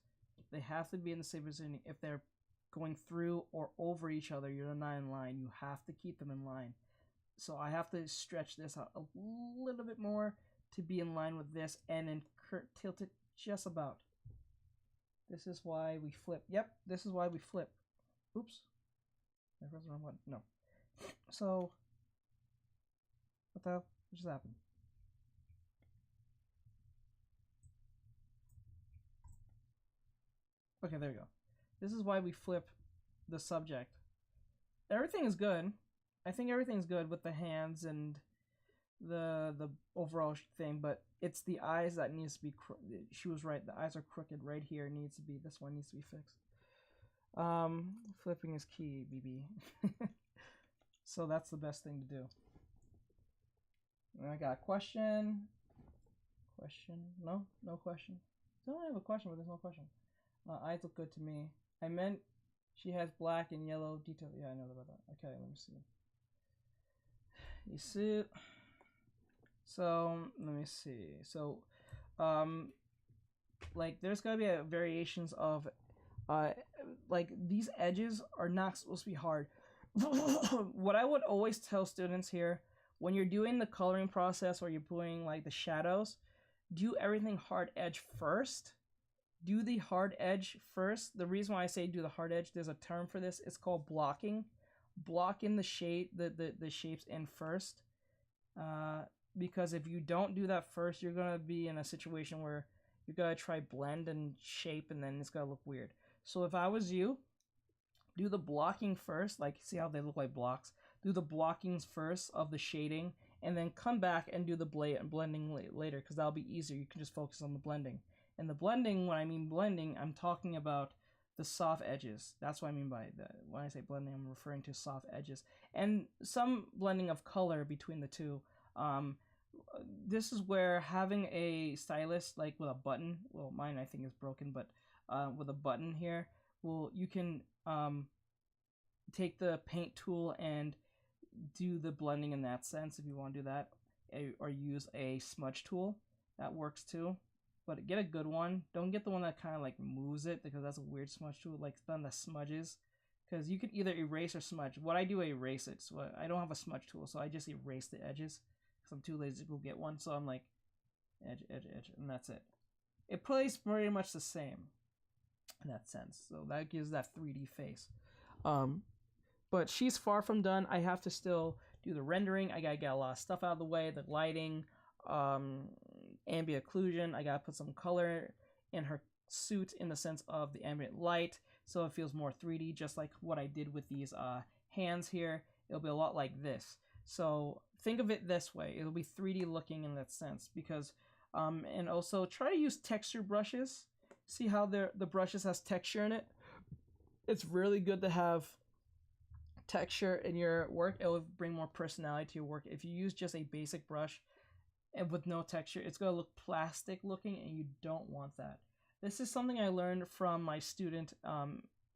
They have to be in the same positioning. If they're going through or over each other, you're not in line. You have to keep them in line. So I have to stretch this out a little bit more to be in line with this, and then tilt it just about. This is why we flip. Yep, this is why we flip. Oops. I pressed the wrong one. No. So, what the hell just happened? Okay, there we go. This is why we flip the subject. Everything is good. I think everything's good with the hands and the overall thing, but it's the eyes that needs to be. She was right. The eyes are crooked right here. Needs to be. This one needs to be fixed. Flipping is key, BB. So that's the best thing to do. And I got a question. No question. I don't have a question, but there's no question. Eyes look good to me. I meant she has black and yellow detail. Yeah, I know about that. Okay, let me see. You see it? So let me see. So, like there's gotta be variations of, like these edges are not supposed to be hard. What I would always tell students here, when you're doing the coloring process or you're doing like the shadows, do everything hard edge first. Do the hard edge first. The reason why I say do the hard edge, there's a term for this. It's called blocking. Block in the shade, the shapes in first. Because if you don't do that first, you're gonna be in a situation where you gotta try blend and shape, and then it's gonna look weird. So if I was you, do the blocking first. Like, see how they look like blocks? Do the blockings first of the shading, and then come back and do the blending later, because that'll be easier. You can just focus on the blending. And the blending, when I mean blending, I'm talking about the soft edges. That's what I mean by that. When I say blending, I'm referring to soft edges. And some blending of color between the two. This is where having a stylus, like with a button, well, mine I think is broken, but with a button here, you can take the paint tool and do the blending in that sense if you want to do that, or use a smudge tool. That works too. But get a good one. Don't get the one that kind of like moves it, because that's a weird smudge tool, like done the smudges. Because you can either erase or smudge. What I do, I erase it. So I don't have a smudge tool, so I just erase the edges. Because I'm too lazy to go get one. So I'm like, edge, and that's it. It plays pretty much the same in that sense. So that gives that 3D face. But she's far from done. I have to still do the rendering. I gotta get a lot of stuff out of the way. The lighting, ambient occlusion. I gotta put some color in her suit in the sense of the ambient light. so it feels more 3D, just like what I did with these hands here. It'll be a lot like this. So think of it this way. It'll be 3D looking in that sense, because and also try to use texture brushes. See how the brushes has texture in it? It's really good to have texture in your work. It will bring more personality to your work. If you use just a basic brush and with no texture, it's going to look plastic looking, and you don't want that. This is something I learned from my student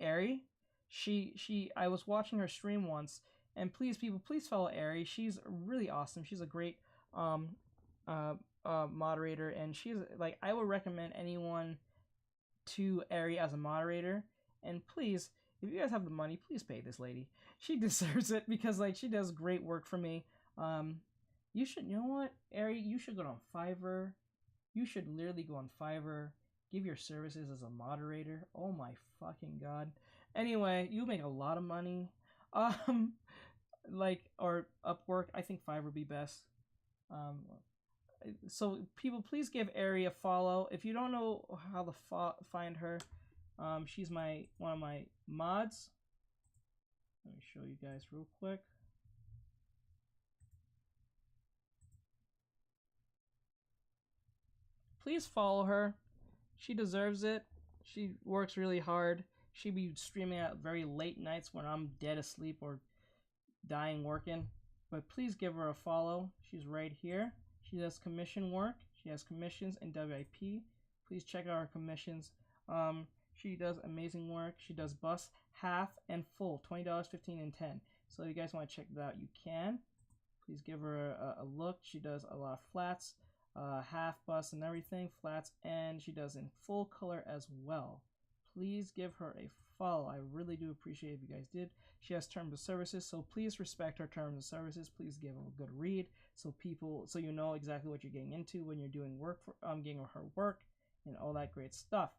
Ari. I was watching her stream once, and please people, please follow Ari. She's really awesome. She's a great moderator, and she's like, I would recommend anyone to Ari as a moderator. And please, if you guys have the money, please pay this lady. She deserves it, because like she does great work for me. You should, you know what, Ari, you should go on Fiverr. You should literally go on Fiverr, give your services as a moderator. Oh my fucking god. Anyway, you make a lot of money. Like, or Upwork. I think Fiverr would be best. So people, please give Ari a follow. If you don't know how to find her, she's one of my mods. Let me show you guys real quick. Please follow her. She deserves it. She works really hard. She be streaming at very late nights when I'm dead asleep or dying working. But please give her a follow. She's right here. She does commission work. She has commissions in WIP. Please check out her commissions. She does amazing work. She does bust, half, and full. $20, $15, and $10. So if you guys want to check that out, you can. Please give her a look. She does a lot of flats, half, bust, and everything, flats, and she does in full color as well. Please give her a follow. I really do appreciate it if you guys did. She has terms of services, so please respect her terms of services. Please give them a good read, so you know exactly what you're getting into when you're doing work for getting her work and all that great stuff.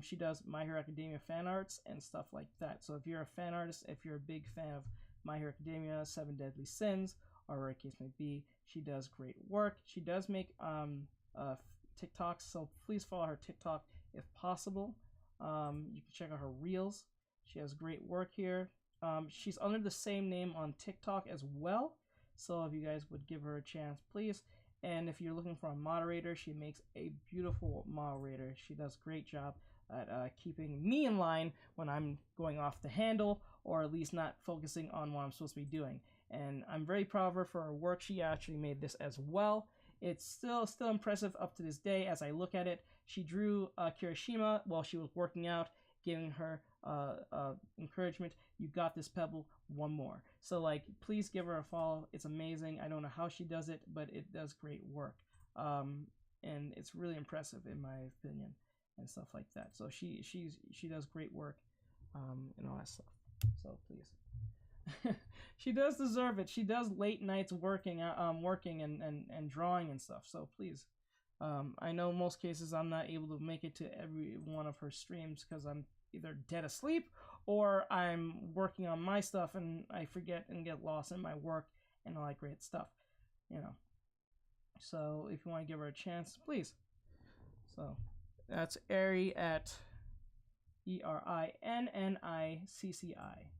She does My Hero Academia fan arts and stuff like that. So if you're a fan artist, if you're a big fan of My Hero Academia, 7 Deadly Sins, or whatever case may be, she does great work. She does make TikToks, so please follow her TikTok if possible. You can check out her reels. She has great work here. She's under the same name on TikTok as well, so if you guys would give her a chance, please. And if you're looking for a moderator, she makes a beautiful moderator. She does a great job at keeping me in line when I'm going off the handle, or at least not focusing on what I'm supposed to be doing. And I'm very proud of her for her work. She actually made this as well. It's still impressive up to this day as I look at it. She drew Kirishima while she was working out, giving her encouragement. You got this, Pebble, one more. So like, please give her a follow. It's amazing. I don't know how she does it, but it does great work. And it's really impressive in my opinion and stuff like that. So she does great work and all that stuff. So please. She does deserve it. She does late nights working and drawing and stuff. So please. I know most cases I'm not able to make it to every one of her streams because I'm either dead asleep or I'm working on my stuff and I forget and get lost in my work and all that great stuff, you know. So if you want to give her a chance, please. So that's Ari at ERINNICCI.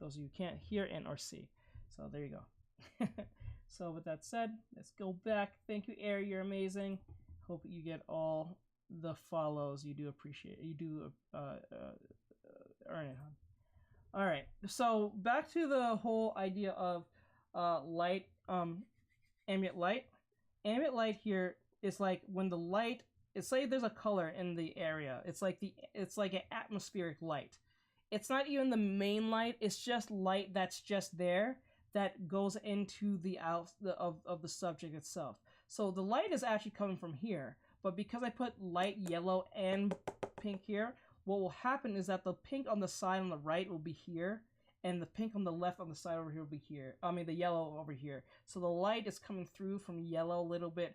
Those of you can't hear and or see. So there you go. So with that said, let's go back. Thank you, Ari. You're amazing. Hope you get all the follows. You do appreciate it. You do earn it, huh? All right. So back to the whole idea of light, ambient light. Ambient light here is like when the light. It's like there's a color in the area. It's like an atmospheric light. It's not even the main light. It's just light that's just there that goes into the of the subject itself. So the light is actually coming from here, but because I put light yellow and pink here, what will happen is that the pink on the side on the right will be here, and the pink on the left on the side over here will be here. I mean the yellow over here. So the light is coming through from yellow a little bit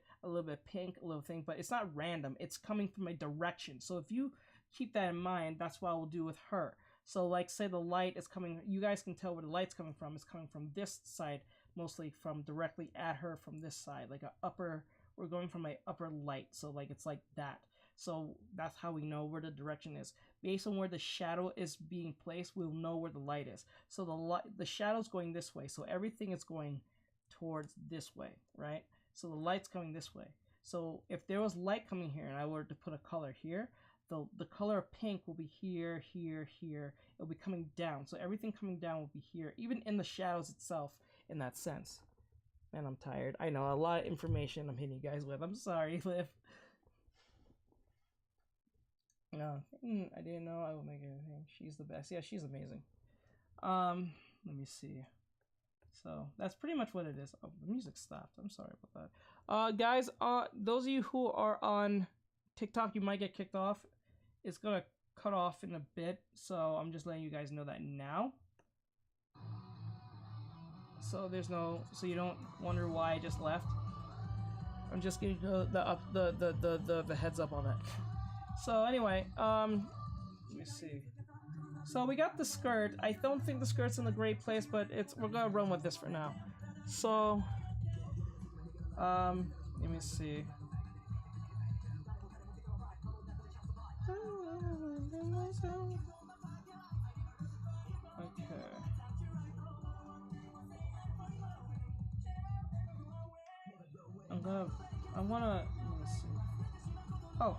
pink, a little thing, but it's not random. It's coming from a direction. So if you keep that in mind, that's what we'll do with her. So like say the light is coming, you guys can tell where the light's coming from. It's coming from this side, mostly from directly at her from this side, like a upper, we're going from a upper light. So like it's like that. So that's how we know where the direction is. Based on where the shadow is being placed, we'll know where the light is. So the shadow's going this way, so everything is going towards this way, right? So the light's coming this way. So if there was light coming here and I were to put a color here, the color of pink will be here, here, here. It'll be coming down. So everything coming down will be here, even in the shadows itself, in that sense. Man, I'm tired. I know, a lot of information I'm hitting you guys with. I'm sorry, Liv. No, I didn't know I would make anything. She's the best. Yeah, she's amazing. Let me see. So that's pretty much what it is. Oh, the music stopped. I'm sorry about that. Guys, those of you who are on TikTok, you might get kicked off. It's gonna cut off in a bit, so I'm just letting you guys know that now. So so you don't wonder why I just left. I'm just giving the heads up on that. So anyway, let me see. So we got the skirt. I don't think the skirt's in a great place, but we're gonna run with this for now. So, let me see. Okay. let me see. Oh.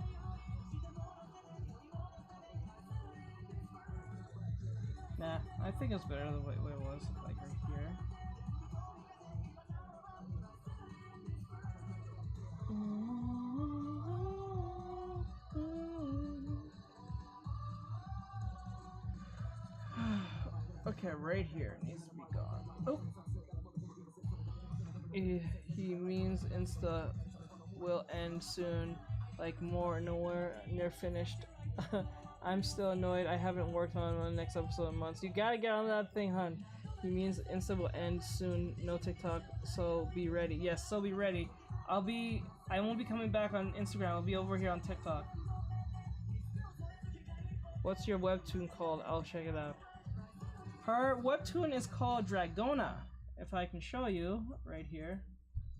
Nah, I think it's better the way it was, like right here. Okay, right here needs to be gone. Oh! He means Insta will end soon, like more nowhere near finished. I'm still annoyed. I haven't worked on the next episode in months. You gotta get on that thing, hun. He means Insta will end soon. No TikTok, so be ready. Yes, so be ready. I won't be coming back on Instagram. I'll be over here on TikTok. What's your webtoon called? I'll check it out. Her webtoon is called Dragona. If I can show you right here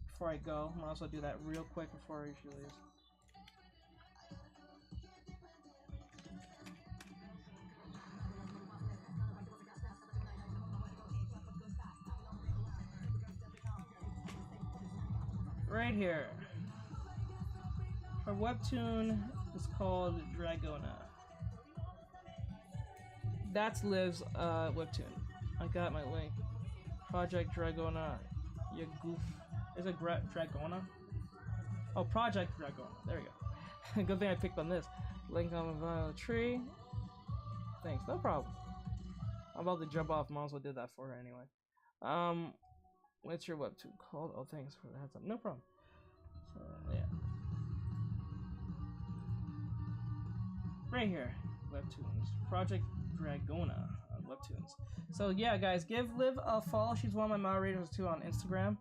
before I go. I'm gonna also do that real quick before she leaves. Right here. Her webtoon is called Dragona. That's Liv's webtoon. I got my link. Project Dragona. You goof. Is it Dragona? Oh, Project Dragona. There we go. Good thing I picked on this. Link on the tree. Thanks. No problem. I'm about to jump off. Mom also did that for her anyway. What's your webtoon called? Oh, thanks for the heads up. No problem. So, yeah. Right here. Webtoons. Project Dragona on Webtoons. So, yeah, guys, give Liv a follow. She's one of my moderators, too, on Instagram.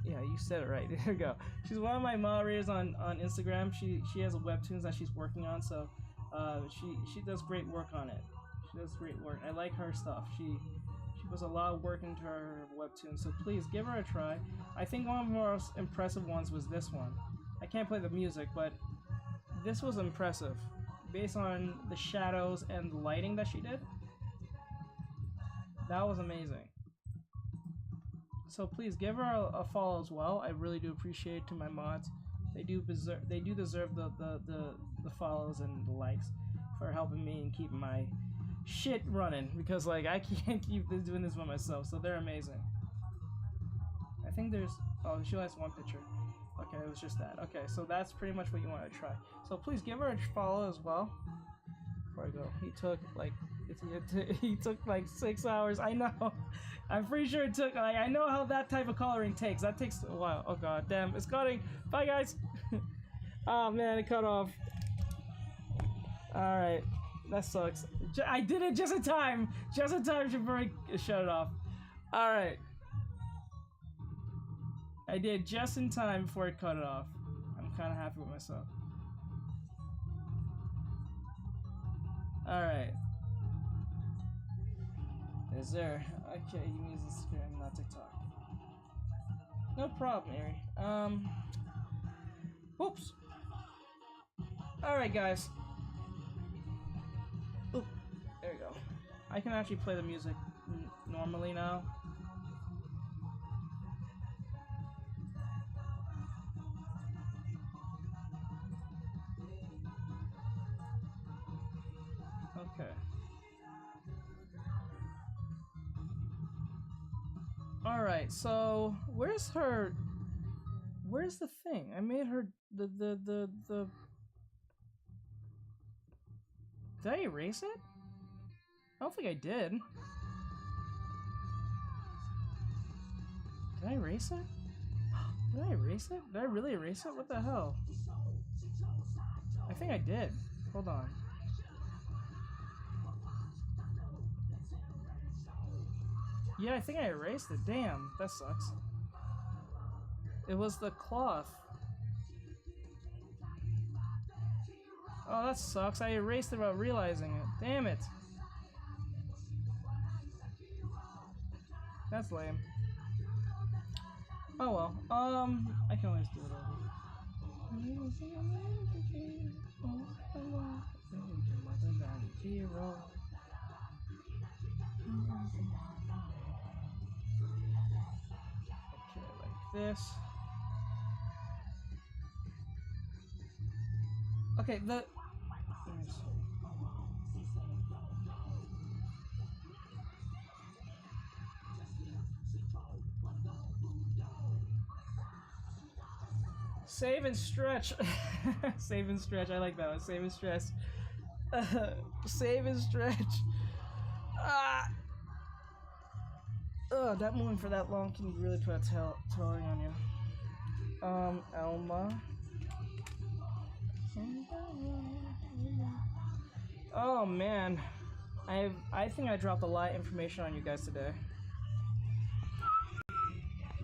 Yeah, you said it right. There you go. She's one of my moderators on Instagram. She has a Webtoons that she's working on, so she does great work on it. She does great work. I like her stuff. She puts a lot of work into her webtoon, so please give her a try. I think one of the most impressive ones was this one. I can't play the music, but this was impressive based on the shadows and the lighting that she did. That was amazing. So please give her a follow as well. I really do appreciate it to my mods. They do deserve the follows and the likes for helping me and keeping my shit running, because like I can't keep doing this by myself. So they're amazing. I think there's she only has one picture. Okay, it was just that. Okay, so that's pretty much what you want to try. So please give her a follow as well. Before I go, he took like 6 hours. I know. I'm pretty sure it took like, I know how that type of coloring takes. That takes a while. Oh god damn, it's cutting. Bye guys. Oh man, it cut off. Alright. That sucks. I did it just in time! Just in time to shut it off. Alright. I did just in time before it cut it off. I'm kind of happy with myself. Alright. Is there? Okay, he means Instagram, not TikTok. No problem, Ari. Whoops. Alright, guys. Oop, there you go. I can actually play the music normally now. Okay. Alright, so where's the thing? I made her the Did I erase it? I don't think I did. Did I erase it? Did I erase it? Did I really erase it? What the hell? I think I did. Hold on. Yeah, I think I erased it. Damn, that sucks. It was the cloth. Oh, that sucks. I erased it without realizing it. Damn it. That's lame. Oh well. I can always do it over. Okay, like this. Okay, let me see. Save and stretch. Save and stretch. I like that one. Save and stretch. Save and stretch. Ah. That moving for that long can really put a tolling on you. ELMA. Oh man, I think I dropped a lot of information on you guys today.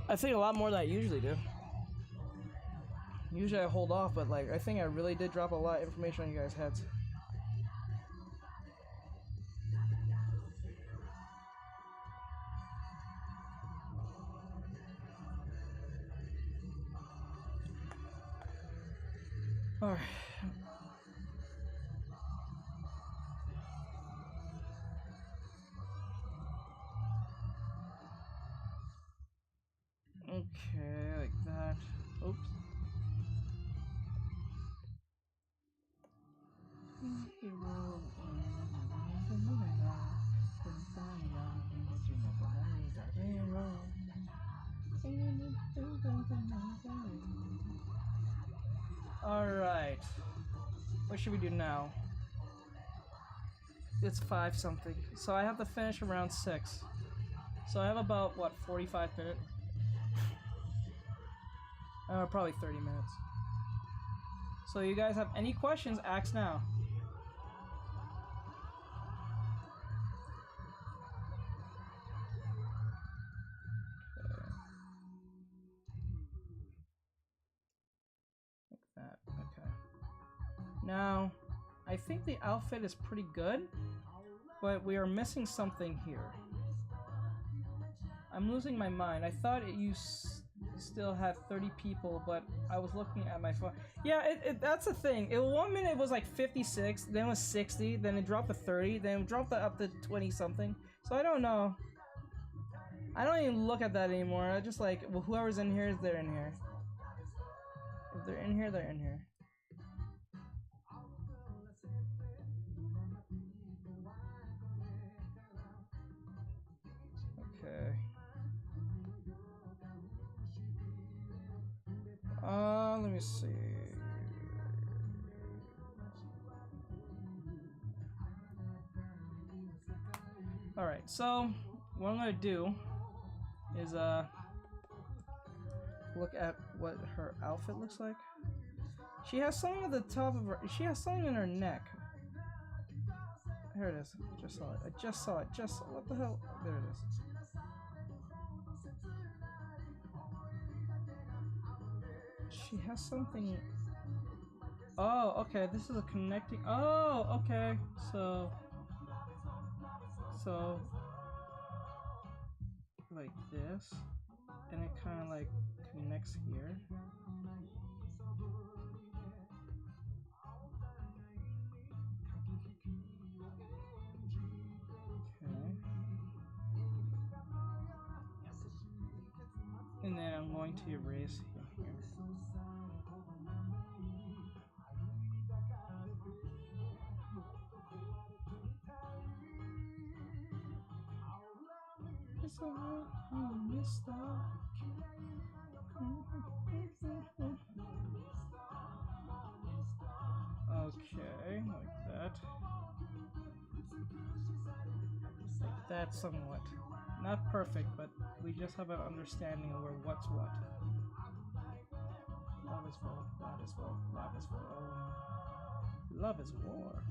I think a lot more than I usually do. Usually I hold off, but like I think I really did drop a lot of information on you guys' heads. Alright. Okay, like that. Oops. Alright. What should we do now? It's 5 something. So I have to finish around 6. So I have about, what, 45 minutes? Probably 30 minutes. So you guys have any questions, ask now. Like that, okay. Now, I think the outfit is pretty good, but we are missing something here. I'm losing my mind. I thought you still had 30 people, but I was looking at my phone. Yeah, that's the thing. 1 minute it was like 56, then it was 60, then it dropped to 30, then it dropped up to 20 something. So I don't know. I don't even look at that anymore. I just like, well, whoever's in here, they're in here. If they're in here, they're in here. Okay. Let me see. Alright, so what I'm gonna do is look at what her outfit looks like. She has something at the top of her, she has something in her neck. Here it is. Just saw it. I just saw it. What the hell? There it is. She has something. Oh, okay. This is a connecting. Oh, okay. So like this, and it kind of like connects here. And then I'm going to erase him here. Okay, like that. Like that somewhat. Not perfect, but we just have an understanding of where what's what. Love is war, love is war, love is war. Oh. Love is war.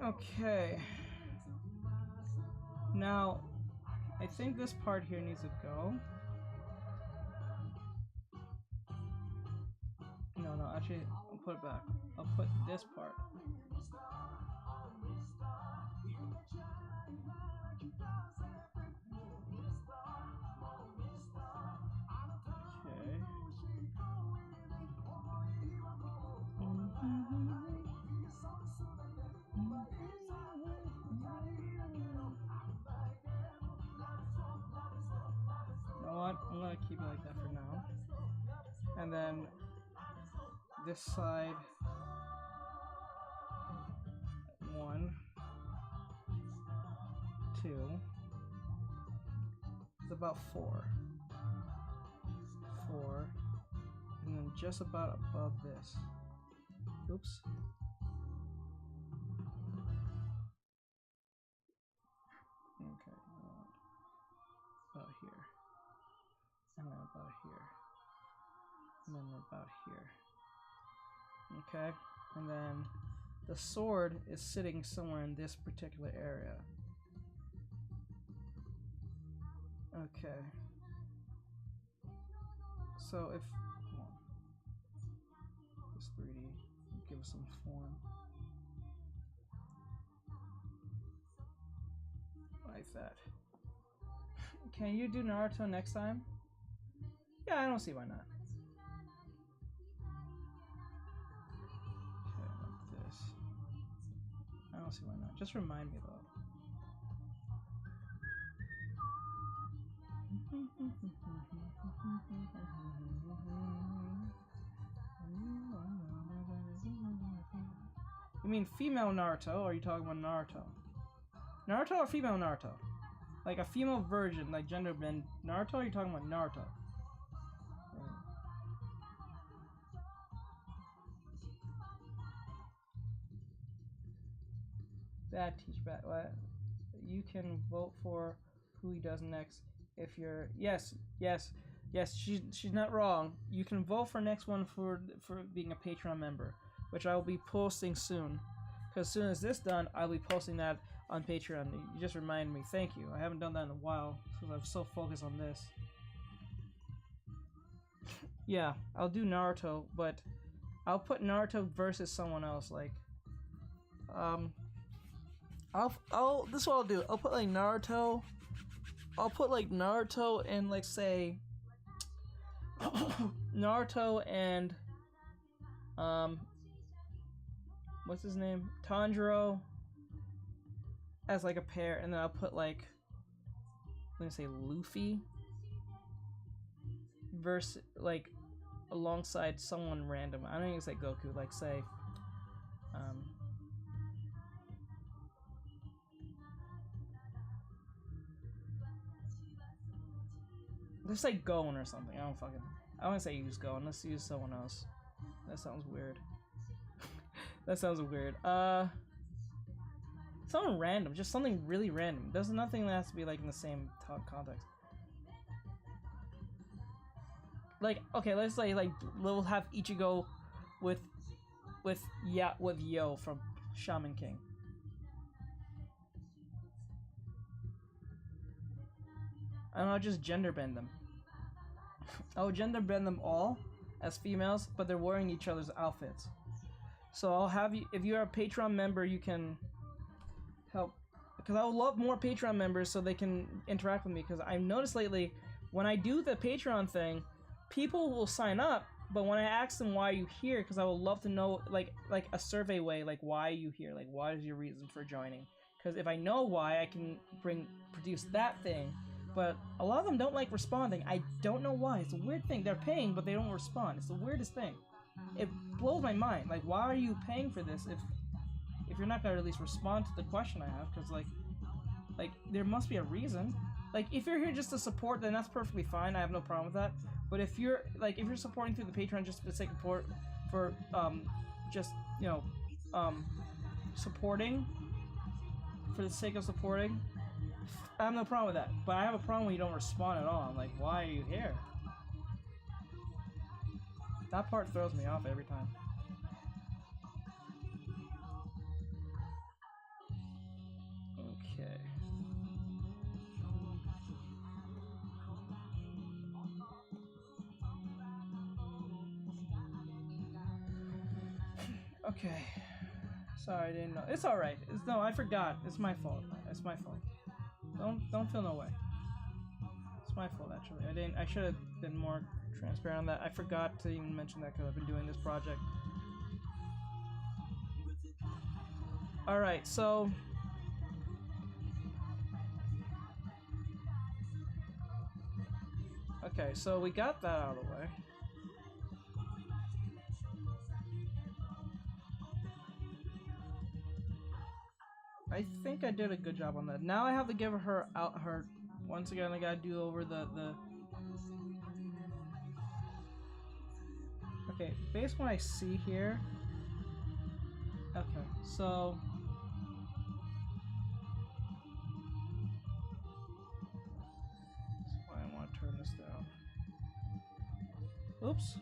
Okay. Now, I think this part here needs to go. No, actually, I'll put it back. I'll put this part. Okay. You know what? I'm gonna keep it like that for now. And then this side, 1, 2. It's about 4, and then just about above this. Oops. Okay, about here, and then about here, and then about here. Okay, and then the sword is sitting somewhere in this particular area. Okay. So if this 3D give us some form like that. Can you do Naruto next time? Yeah, I don't see why not. Okay, like this. I don't see why not. Just remind me though. You mean female Naruto, or are you talking about Naruto? Naruto or female Naruto? Like a female version, like gender bend Naruto, or are you talking about Naruto? Bad teach bad. What? You can vote for who he does next if you're yes. She's not wrong. You can vote for next one for being a Patreon member, which I will be posting soon. Because as soon as this done, I'll be posting that on Patreon. You just reminded me. Thank you. I haven't done that in a while because I'm so focused on this. Yeah, I'll do Naruto, but I'll put Naruto versus someone else. Like, this is what I'll do. I'll put like Naruto. I'll put like Naruto and like say Naruto and what's his name? Tanjiro as like a pair, and then I'll put like, I'm gonna say Luffy versus like alongside someone random. I don't even say Goku, like say let's say Gon or something. I don't want to say use Gon. Let's use someone else. That sounds weird. That sounds weird. Someone random, just something really random. There's nothing that has to be like in the same context. Like, okay, let's say like we'll have Ichigo with Yo from Shaman King. And I'll just gender bend them. I'll gender bend them all as females, but they're wearing each other's outfits. So I'll have you, if you're a Patreon member, you can help, because I would love more Patreon members so they can interact with me, because I've noticed lately when I do the Patreon thing, people will sign up, But when I ask them why are you here, because I would love to know, like a survey way, like why are you here, like what is your reason for joining? Because if I know why, I can produce that thing. But a lot of them don't like responding. I don't know why. It's a weird thing. They're paying, but they don't respond. It's the weirdest thing. It blows my mind. Like, why are you paying for this if you're not gonna at least respond to the question I have? Because like there must be a reason. Like, if you're here just to support, then that's perfectly fine. I have no problem with that. But if you're supporting through the Patreon just for the sake of support, for just supporting for the sake of supporting, I have no problem with that. But I have a problem when you don't respond at all. I'm like, why are you here? That part throws me off every time. Okay. Okay. Sorry, I didn't know. It's alright. No, I forgot. It's my fault. It's my fault. Don't feel no way. It's my fault, actually. I should have been more transparent on that. I forgot to even mention that because I've been doing this project. Alright, so okay, so we got that out of the way. I think I did a good job on that. Now I have to give her out her once again. I gotta do over the okay, based on what I see here. Okay, so that's why I want to turn this down. Oops.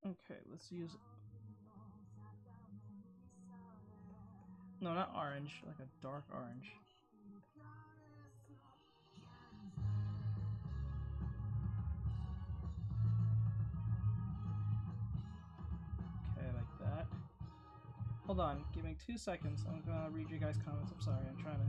Okay, let's use... No, not orange, like a dark orange. Okay, like that. Hold on, give me 2 seconds. I'm gonna read you guys' comments. I'm sorry, I'm trying to...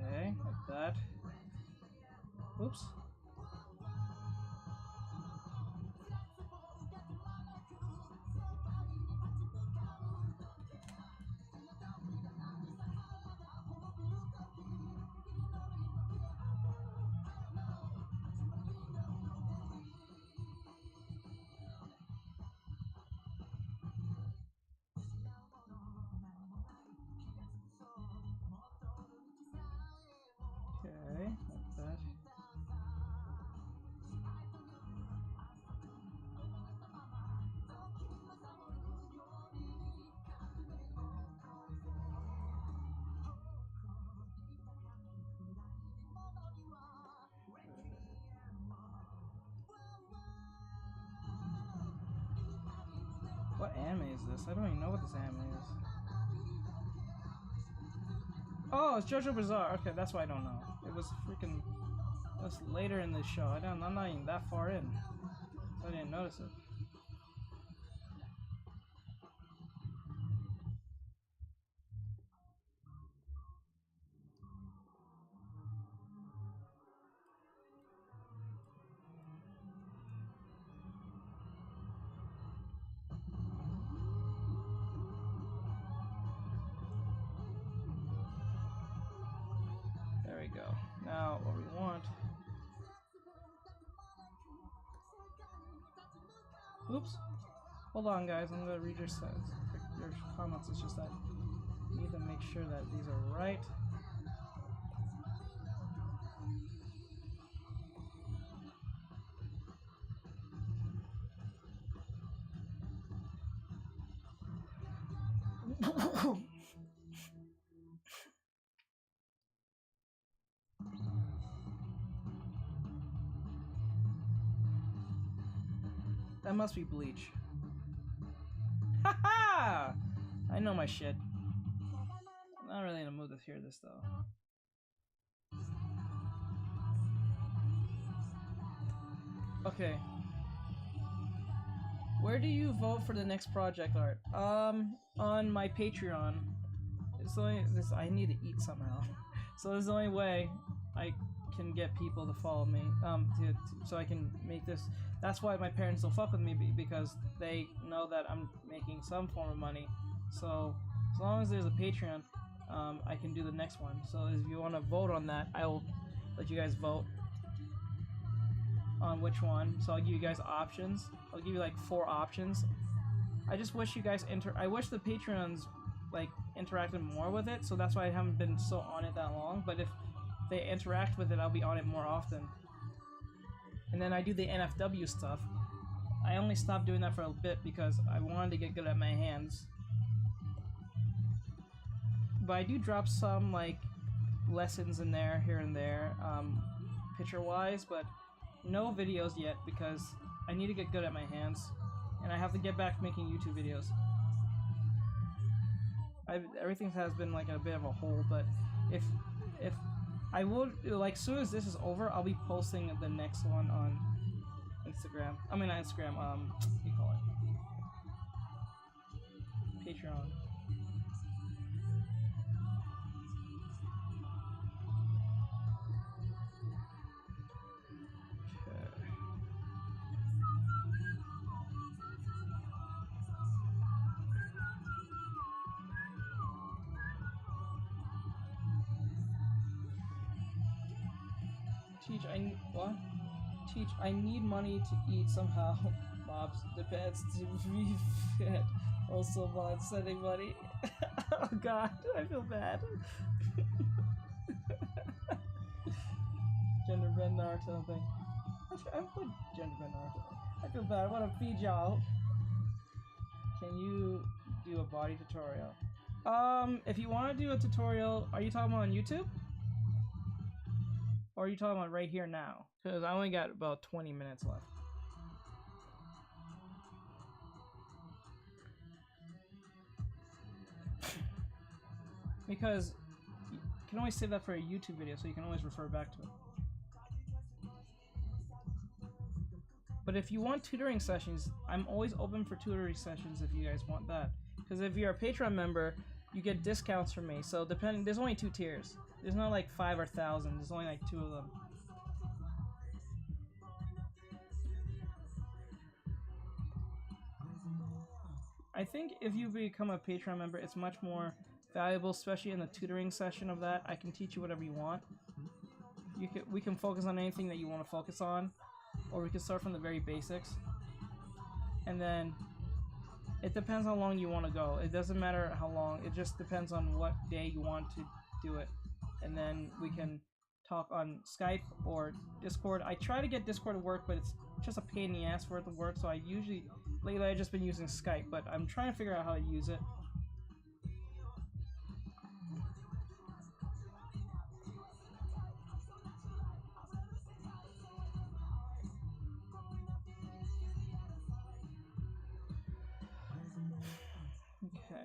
Okay, like that. Oops. Okay, like that. What anime is this? I don't even know what this anime is. Oh, it's JoJo Bizarre. Okay, that's why I don't know. It was freaking... It was later in the show. I'm not even that far in. So I didn't notice it. There we go. Now, what we want... Oops. Hold on, guys. I'm going to read your comments. It's just that I need to make sure that these are right. That must be bleach. Haha! I know my shit. Not really in the mood to hear this though. Okay. Where do you vote for the next project art? On my Patreon. It's only this. I need to eat somehow, so this is the only way I can get people to follow me. So I can make this. That's why my parents don't fuck with me because they know that I'm making some form of money. So as long as there's a Patreon, I can do the next one. So if you want to vote on that, I will let you guys vote on which one. So I'll give you guys options. I'll give you like 4 options. I just wish you guys I wish the Patreons like interacted more with it, so that's why I haven't been so on it that long. But if they interact with it, I'll be on it more often. And then I do the NFW stuff. I only stopped doing that for a bit because I wanted to get good at my hands. But I do drop some like lessons in there, here and there, picture-wise, but no videos yet because I need to get good at my hands, and I have to get back to making YouTube videos. Everything has been like a bit of a hole, but if I would, like, as soon as this is over, I'll be posting the next one on Instagram. I mean, not Instagram, what do you call it? Patreon. Teach, I need money to eat somehow. Mobs, depends to be fed. Also, mod sending money. Oh god, I feel bad. Gender bend Naruto thing. I put gender bend Naruto. I feel bad. I want to feed y'all. Can you do a body tutorial? If you want to do a tutorial, are you talking about on YouTube? Or are you talking about right here now? Because I only got about 20 minutes left. Because you can always save that for a YouTube video, so you can always refer back to it. But if you want tutoring sessions, I'm always open for tutoring sessions if you guys want that. Because if you're a Patreon member, you get discounts from me. So there's only 2 tiers. There's not like 5 or 1,000. There's only like 2 of them. I think if you become a Patreon member, it's much more valuable, especially in the tutoring session of that. I can teach you whatever you want. We can focus on anything that you want to focus on, or we can start from the very basics. And then it depends how long you want to go. It doesn't matter how long. It just depends on what day you want to do it. And then we can talk on Skype or Discord. I try to get Discord to work, but it's just a pain in the ass for it to work. So lately I've just been using Skype, but I'm trying to figure out how to use it. Okay.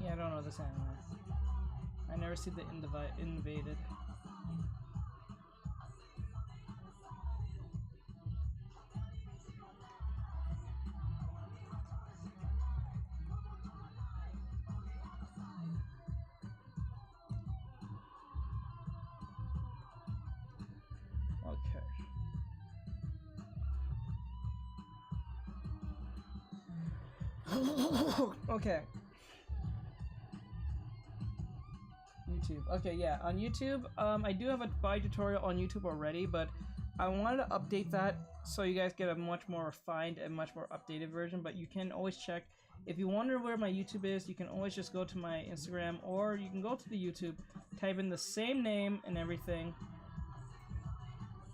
Yeah, I don't know this anime. I never see the invaded. Okay. YouTube. Okay, yeah, on YouTube, I do have a body tutorial on YouTube already, but I wanted to update that so you guys get a much more refined and much more updated version. But you can always check. If you wonder where my YouTube is, you can always just go to my Instagram, or you can go to the YouTube, type in the same name and everything.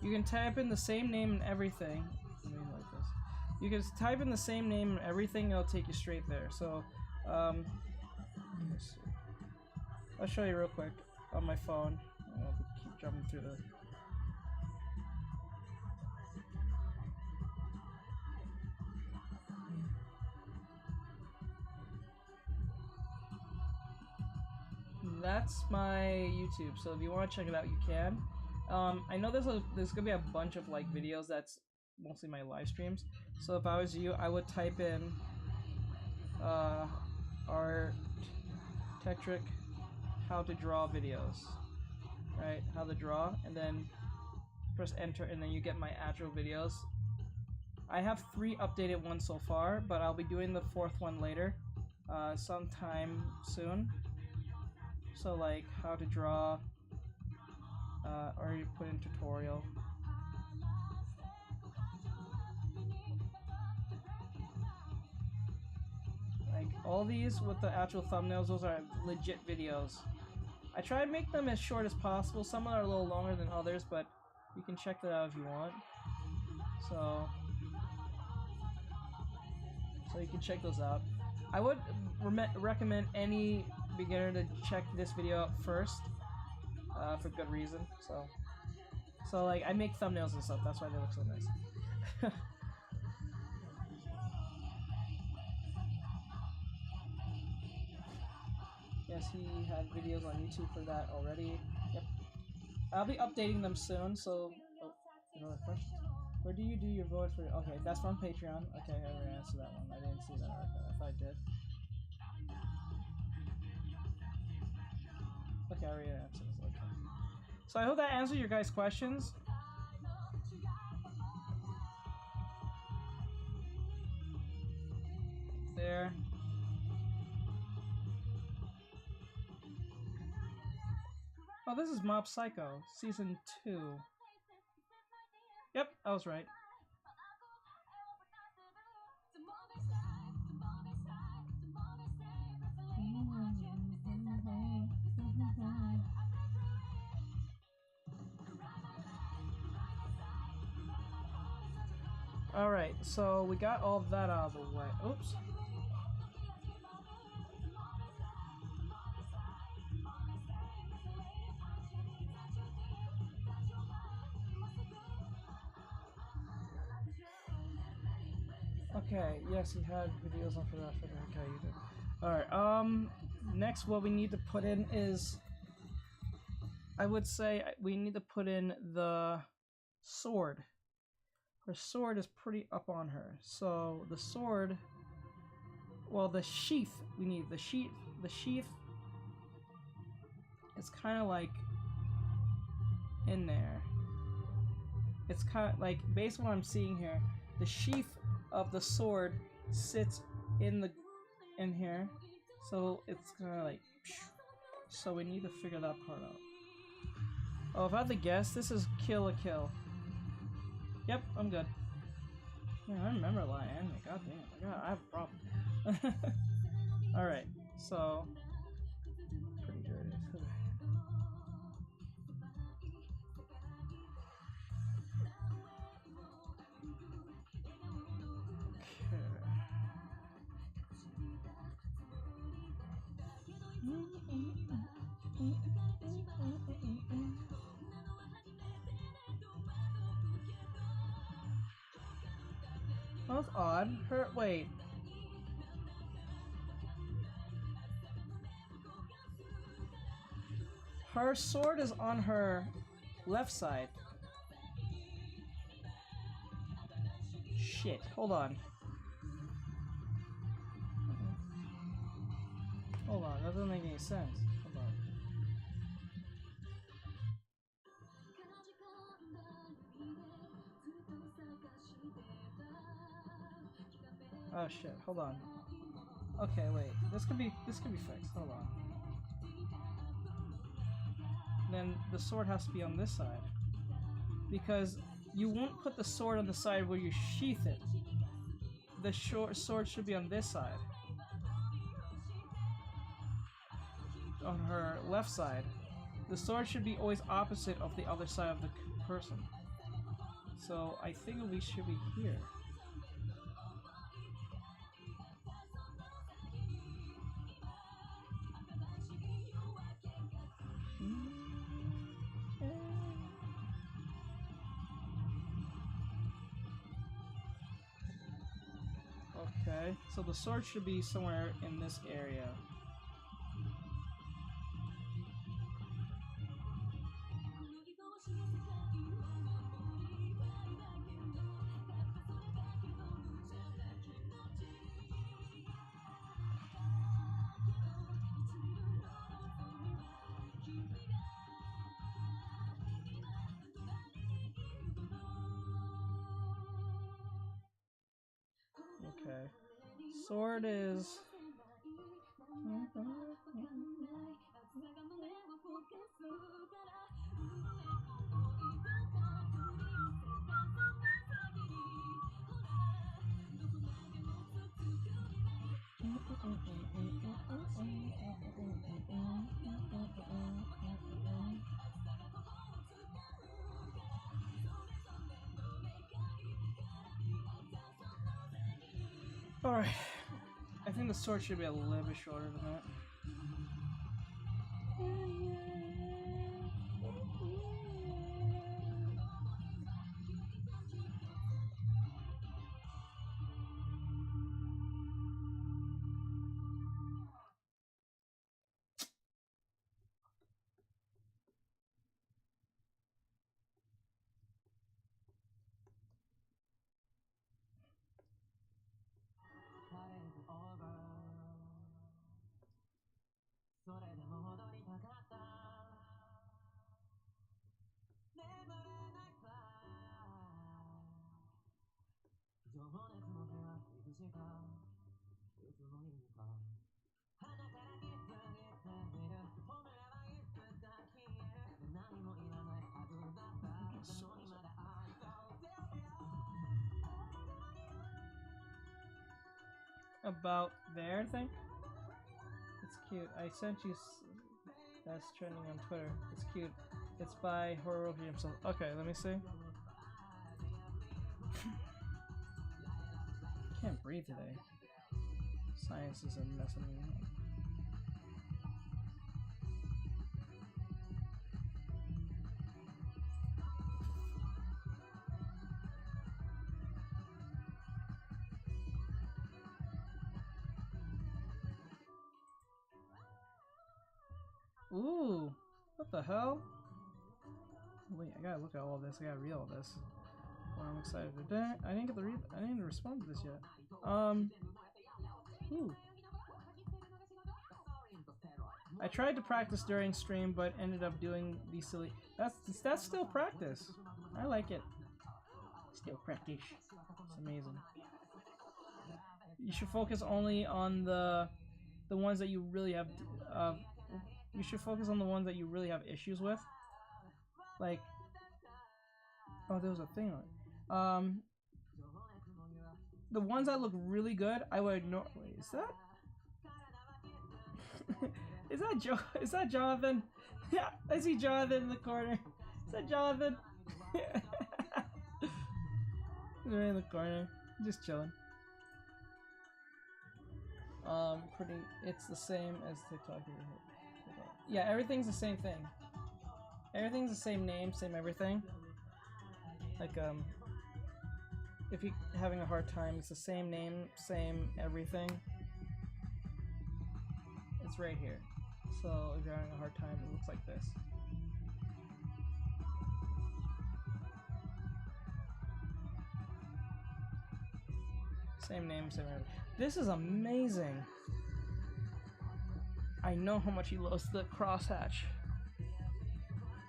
You can type in the same name and everything. Let me like this. You can type in the same name and everything, it'll take you straight there. So, let's see. I'll show you real quick on my phone. I'll keep jumping through the... That's my YouTube, so if you want to check it out, you can. I know there's gonna be a bunch of like videos that's mostly my live streams. So if I was you, I would type in ARTEXTRIC how to draw videos, right? How to draw, and then press enter, and then you get my actual videos. I have 3 updated ones so far, but I'll be doing the 4th one later, sometime soon. So like how to draw, or you put in tutorial. Like all these with the actual thumbnails, those are legit videos. I try to make them as short as possible. Some are a little longer than others, but you can check that out if you want. So you can check those out. I would recommend any beginner to check this video out first, for good reason. So like I make thumbnails and stuff. That's why they look so nice. Yes, he had videos on YouTube for that already. Yep. I'll be updating them soon. So, another question. Where do you do your voice for? Okay, that's from Patreon. Okay, I already answered that one. I didn't see that. Okay, I thought I did. Okay, I already answered this. Okay. So I hope that answered your guys' questions. There. Oh, this is Mob Psycho, Season 2. Yep, I was right. Alright, so we got all of that out of the way. Oops. Okay, yes, he had videos on for that. Okay, you did. Alright, next what we need to put in is, I would say we need to put in the sword. Her sword is pretty up on her. So the sword, well, the sheath, we need the sheath. The sheath, it's kind of like in there. It's kind of like, based on what I'm seeing here, the sheath of the sword sits in here, so it's kind of like, so we need to figure that part out. Oh, if I had to guess, this is Kill a Kill. Yep, I'm good. Man, I remember a lot of anime. God damn, I have a problem. Alright, so pretty good. Oh, that's odd. Wait. Her sword is on her left side. Shit, hold on. Hold on, that doesn't make any sense. Hold on. Oh shit, hold on. Okay, wait. This could be fixed. Hold on. Then the sword has to be on this side. Because you won't put the sword on the side where you sheath it. The sword should be on this side. On her left side. The sword should be always opposite of the other side of the person. So I think we should be here. Okay, so the sword should be somewhere in this area. Okay. Sword is... Alright. I think the sword should be a little bit shorter than that. About there, I think. It's cute. I sent you. That's trending on Twitter. It's cute. It's by Hiroki himself. Okay, let me see. Can't breathe today. Science is messing me up. Ooh, what the hell? Wait, I gotta look at all this. I gotta read all this. Well, I'm excited for that. I didn't get to read. I didn't even respond to this yet. Ooh. I tried to practice during stream, but ended up doing these silly. That's still practice. I like it. Still practice. It's amazing. You should focus only on the ones that you really have. You should focus on the ones that you really have issues with. Like, oh, there was a thing on it. The ones that look really good, I would ignore. Wait, is that? Is that Jonathan? Yeah, I see Jonathan in the corner. Is that Jonathan? He's right in the corner, just chilling. Pretty. It's the same as TikTok. Yeah, everything's the same thing. Everything's the same name, same everything. Like, if you're having a hard time, it's the same name, same everything. It's right here. So if you're having a hard time, it looks like this. Same name, same everything. This is amazing. I know how much he loves the crosshatch.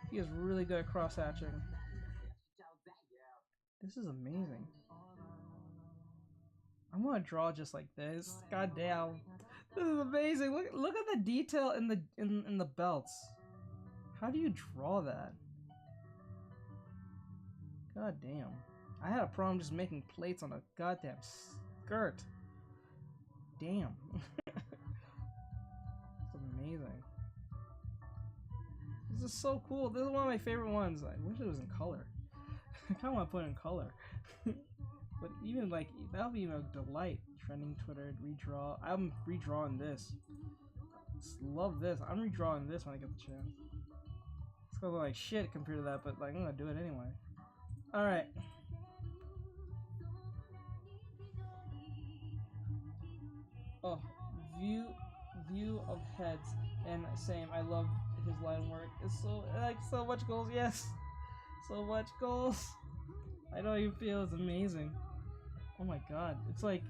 He is really good at crosshatching. This is amazing. I'm gonna draw just like this. God damn. This is amazing. Look at the detail in the belts. How do you draw that? God damn. I had a problem just making plates on a goddamn skirt. Damn. It's amazing. This is so cool. This is one of my favorite ones. I wish it was in color. I kind of want to put it in color. But even like, that would be a delight. Trending Twitter, redraw. I'm redrawing this. Just love this. I'm redrawing this when I get the chance. It's gonna look like shit compared to that, but like, I'm gonna do it anyway. Alright. Oh, view of heads, and same. I love his line work. It's so like so much goals. Yes, so much goals. I know you feel it's amazing. Oh my god, it's like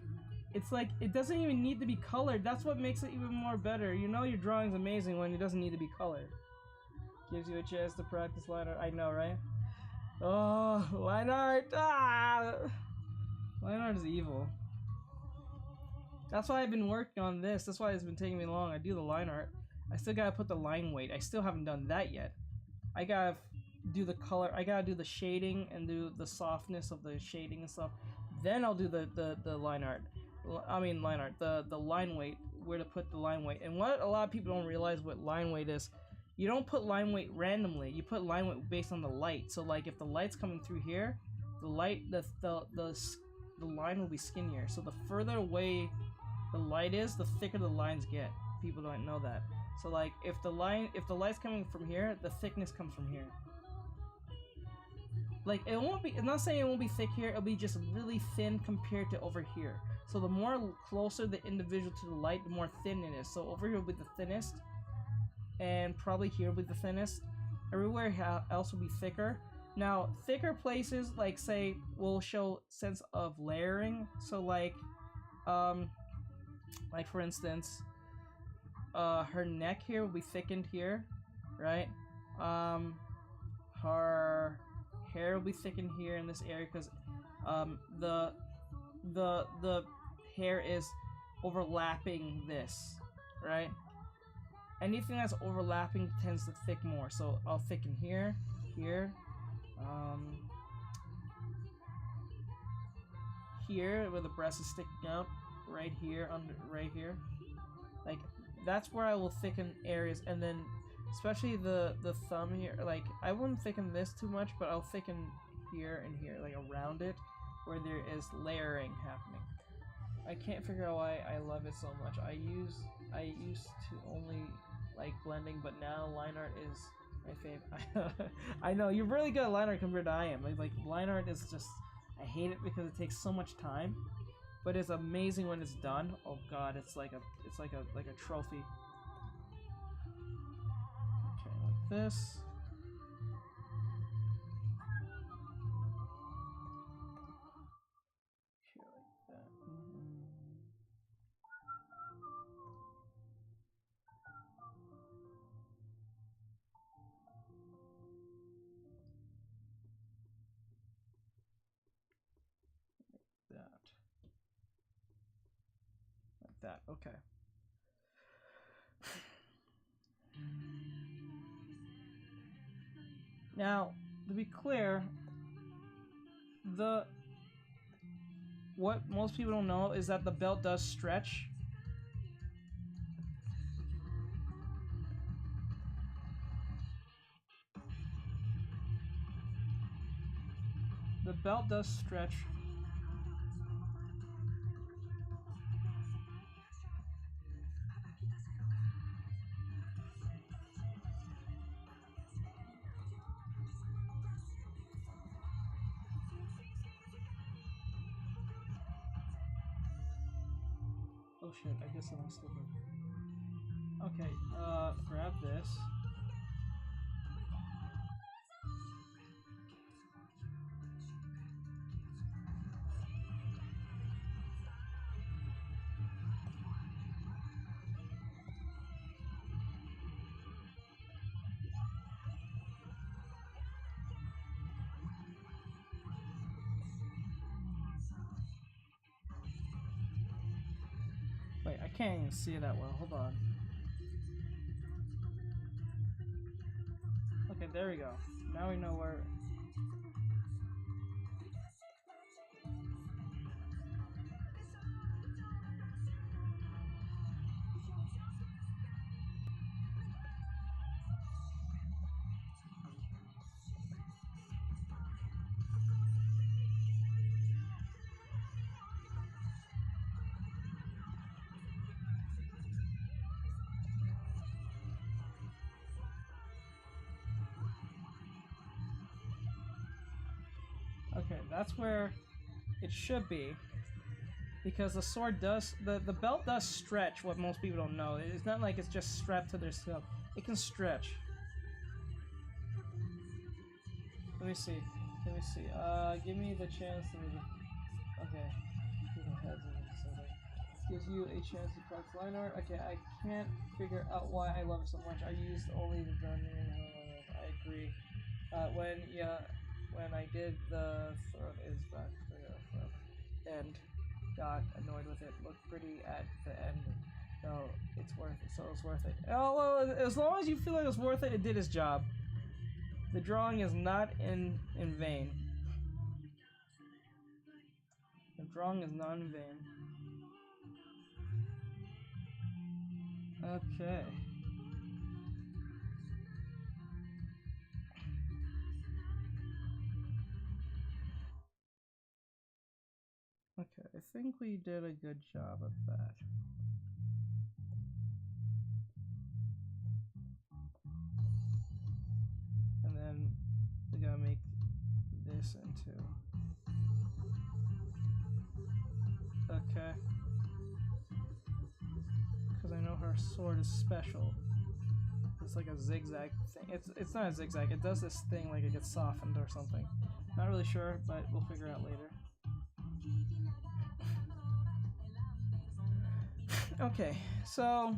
it doesn't even need to be colored. That's what makes it even more better. You know your drawing's amazing when it doesn't need to be colored. Gives you a chance to practice line art. I know, right? Oh, line art. Ah, line art is evil. That's why I've been working on this. That's why it's been taking me long. I do the line art. I still gotta put the line weight. I still haven't done that yet. I gotta do the color. I gotta do the shading and do the softness of the shading and stuff. Then I'll do the line art. I mean line art. The line weight. Where to put the line weight. And what a lot of people don't realize what line weight is. You don't put line weight randomly. You put line weight based on the light. So like if the light's coming through here, the light the line will be skinnier. So the further away the light is, the thicker the lines get. People don't know that. So like if the light's coming from here, the thickness comes from here. Like it won't be, I'm not saying it won't be thick here, it'll be just really thin compared to over here. So the more closer the individual to the light, the more thin it is. So over here will be the thinnest, and probably here will be the thinnest. Everywhere else will be thicker. Now thicker places, like say, will show sense of layering. So like for instance, her neck here will be thickened here, right? Her hair will be thickened here in this area because the hair is overlapping this, right? Anything that's overlapping tends to thick more. So I'll thicken here, here, here where the breast is sticking out, right here, right here. Like that's where I will thicken areas, and then especially the thumb here. Like I wouldn't thicken this too much, but I'll thicken here and here, like around it, where there is layering happening. I can't figure out why I love it so much. I used to only like blending, but now line art is my favorite. I know you're really good at line art compared to I am. Like line art is just, I hate it because it takes so much time, but it's amazing when it's done. Oh god, it's like a trophy. Okay, like this. Okay, like that. Like that. Okay. Now, to be clear, what most people don't know is that the belt does stretch. The belt does stretch. Oh shit, I guess I'm stupid. Okay, grab this. Wait, I can't even see it that well. Hold on. Okay, there we go. Now we know where. Okay, that's where it should be. Because the sword does, the belt does stretch, what most people don't know. It's not like it's just strapped to their skin. It can stretch. Let me see. Let me see. Give me the chance to... Okay. Gives you a chance to practice line art. Okay, I can't figure out why I love it so much. I used only the gun. I agree. When I did the throat is back and got annoyed with it. Looked pretty at the end. So it's worth it. So it's worth it. Oh well, as long as you feel like it's worth it, it did its job. The drawing is not in vain. The drawing is not in vain. Okay. Okay, I think we did a good job of that. And then we gotta make this into... Okay. Because I know her sword is special. It's like a zigzag thing. It's not a zigzag. It does this thing like it gets softened or something. Not really sure, but we'll figure out later. Okay, so...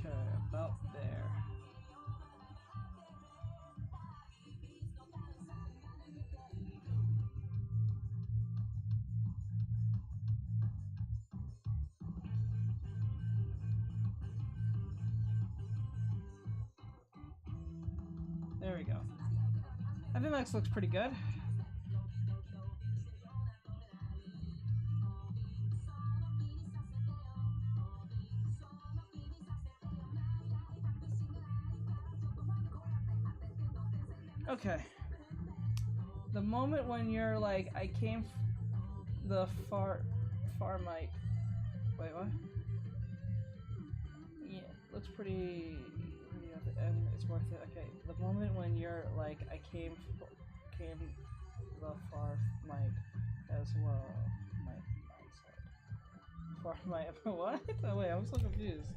Okay, about there. There we go. I think that looks pretty good. Okay. The moment when you're like, I came the far might. Wait, what? Yeah, looks pretty at the end. It's worth it. Okay. The moment when you're like, I came the far might as well. Far might. What? Oh, wait, I'm so confused.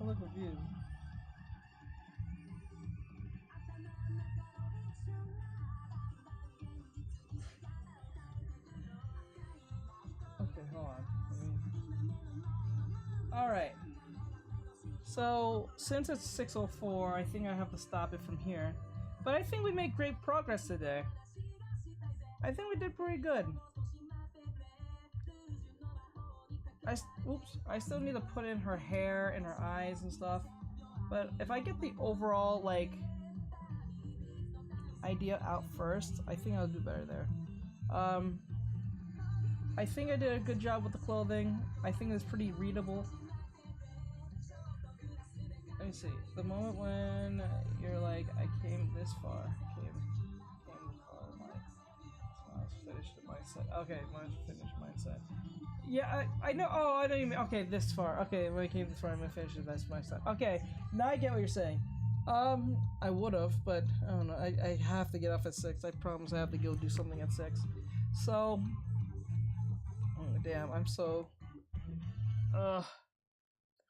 I'm so confused. Okay, hold on. Alright. So, since it's 6:04, I think I have to stop it from here. But I think we made great progress today. I think we did pretty good. Oops. I still need to put in her hair and her eyes and stuff. But if I get the overall, like, idea out first, I think I'll do better there. I think I did a good job with the clothing. I think it's pretty readable. Let me see. The moment when you're like, I came this far. Came this far. Let's finish the mindset. Okay, let's finish mindset. Yeah, I know. Oh, I know you mean. Okay, this far. Okay, when I came this far, I'm gonna finish it. That's my stuff. Okay, now I get what you're saying. I would have, but I don't know. I have to get off at 6. I promise I have to go do something at 6. So, oh, damn, I'm so. Let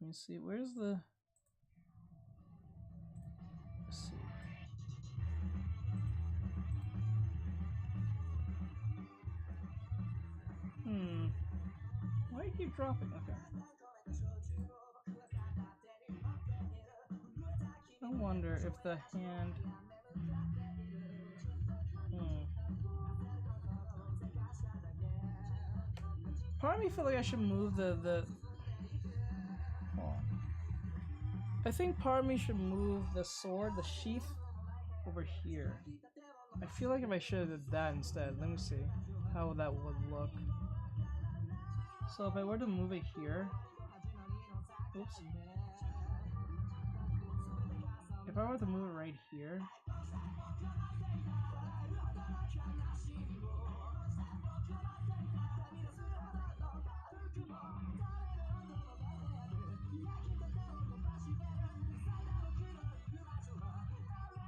me see. Where's the? Let's see. Why do you keep dropping? Okay. I wonder if the hand. Part of me feel like I should move the. Hold on. I think part of me should move the sword, the sheath, over here. I feel like if I should have did that instead. Let me see how that would look. So if I were to move it here, oops. If I were to move it right here,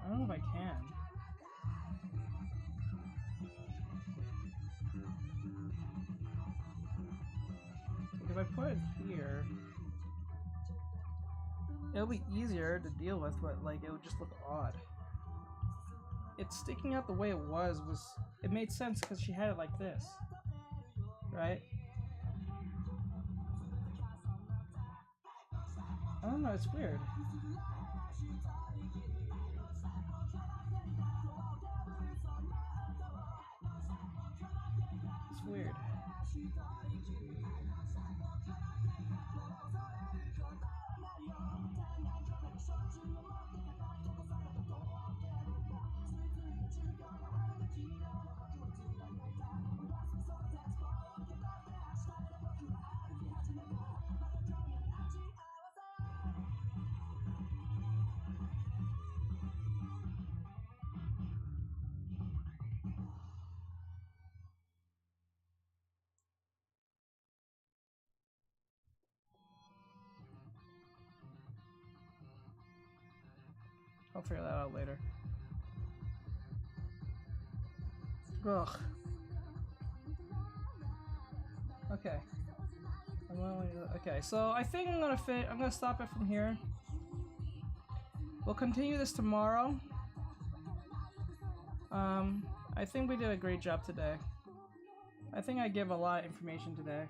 I don't know if I can. If I put it here, it'll be easier to deal with, but like it would just look odd. It's sticking out the way it was it made sense because she had it like this, right? I don't know, it's weird. It's weird. I'll figure that out later. Ugh. Okay. Okay, so I think I'm gonna stop it from here. We'll continue this tomorrow. I think we did a great job today. I think I gave a lot of information today.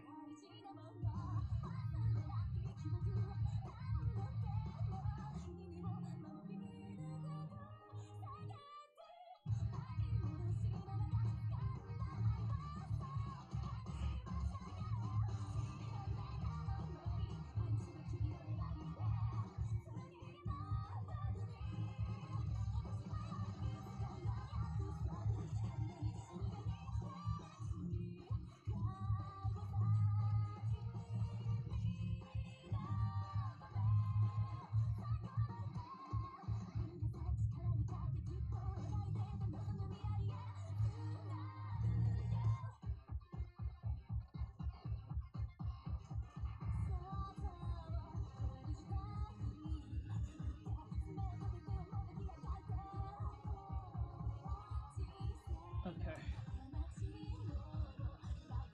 Okay.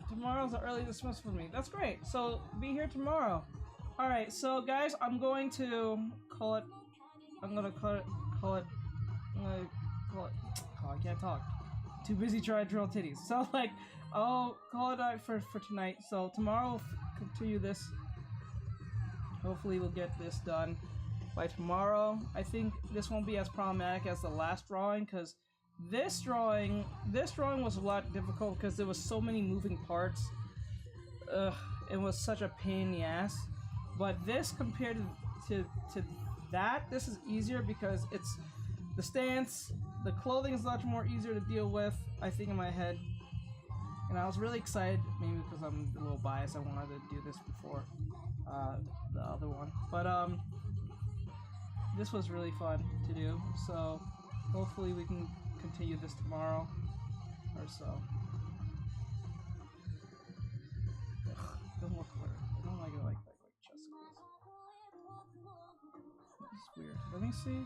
Tomorrow's the early dismissal for me. That's great. So be here tomorrow. All right. So guys, I'm going to call it. I'm gonna call it. Oh, I can't talk. Too busy trying to drill titties. So like, I'll call it out for tonight. So tomorrow we'll continue this. Hopefully we'll get this done by tomorrow. I think this won't be as problematic as the last drawing because this drawing was a lot difficult because there was so many moving parts. It was such a pain in the ass. But this compared to that, this is easier because it's the stance, the clothing is much more easier to deal with, I think, in my head. And I was really excited, maybe because I'm a little biased, I wanted to do this before the other one. But this was really fun to do, so hopefully we can continue this tomorrow or so. Ugh, don't look weird. I don't like it like chesticles. It's weird. Let me see.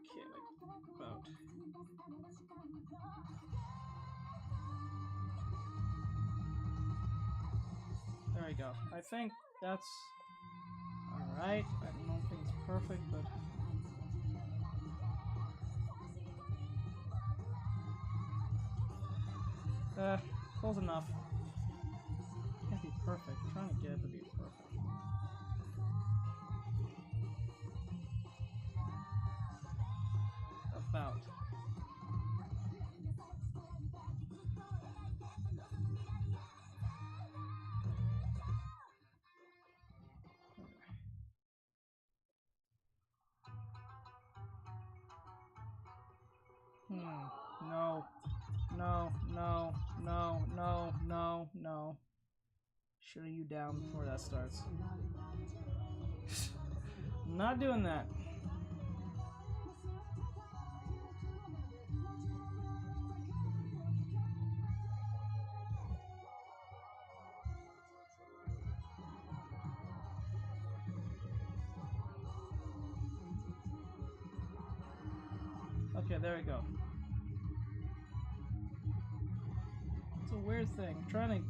Okay, like about. There we go. I think that's alright. I don't think it's perfect, but close enough. Can't be perfect. I'm trying to get it to be perfect. About. No. No, no, no, no, no, no. Shutting you down before that starts. I'm not doing that. Okay, there we go. It's a weird thing. I'm trying to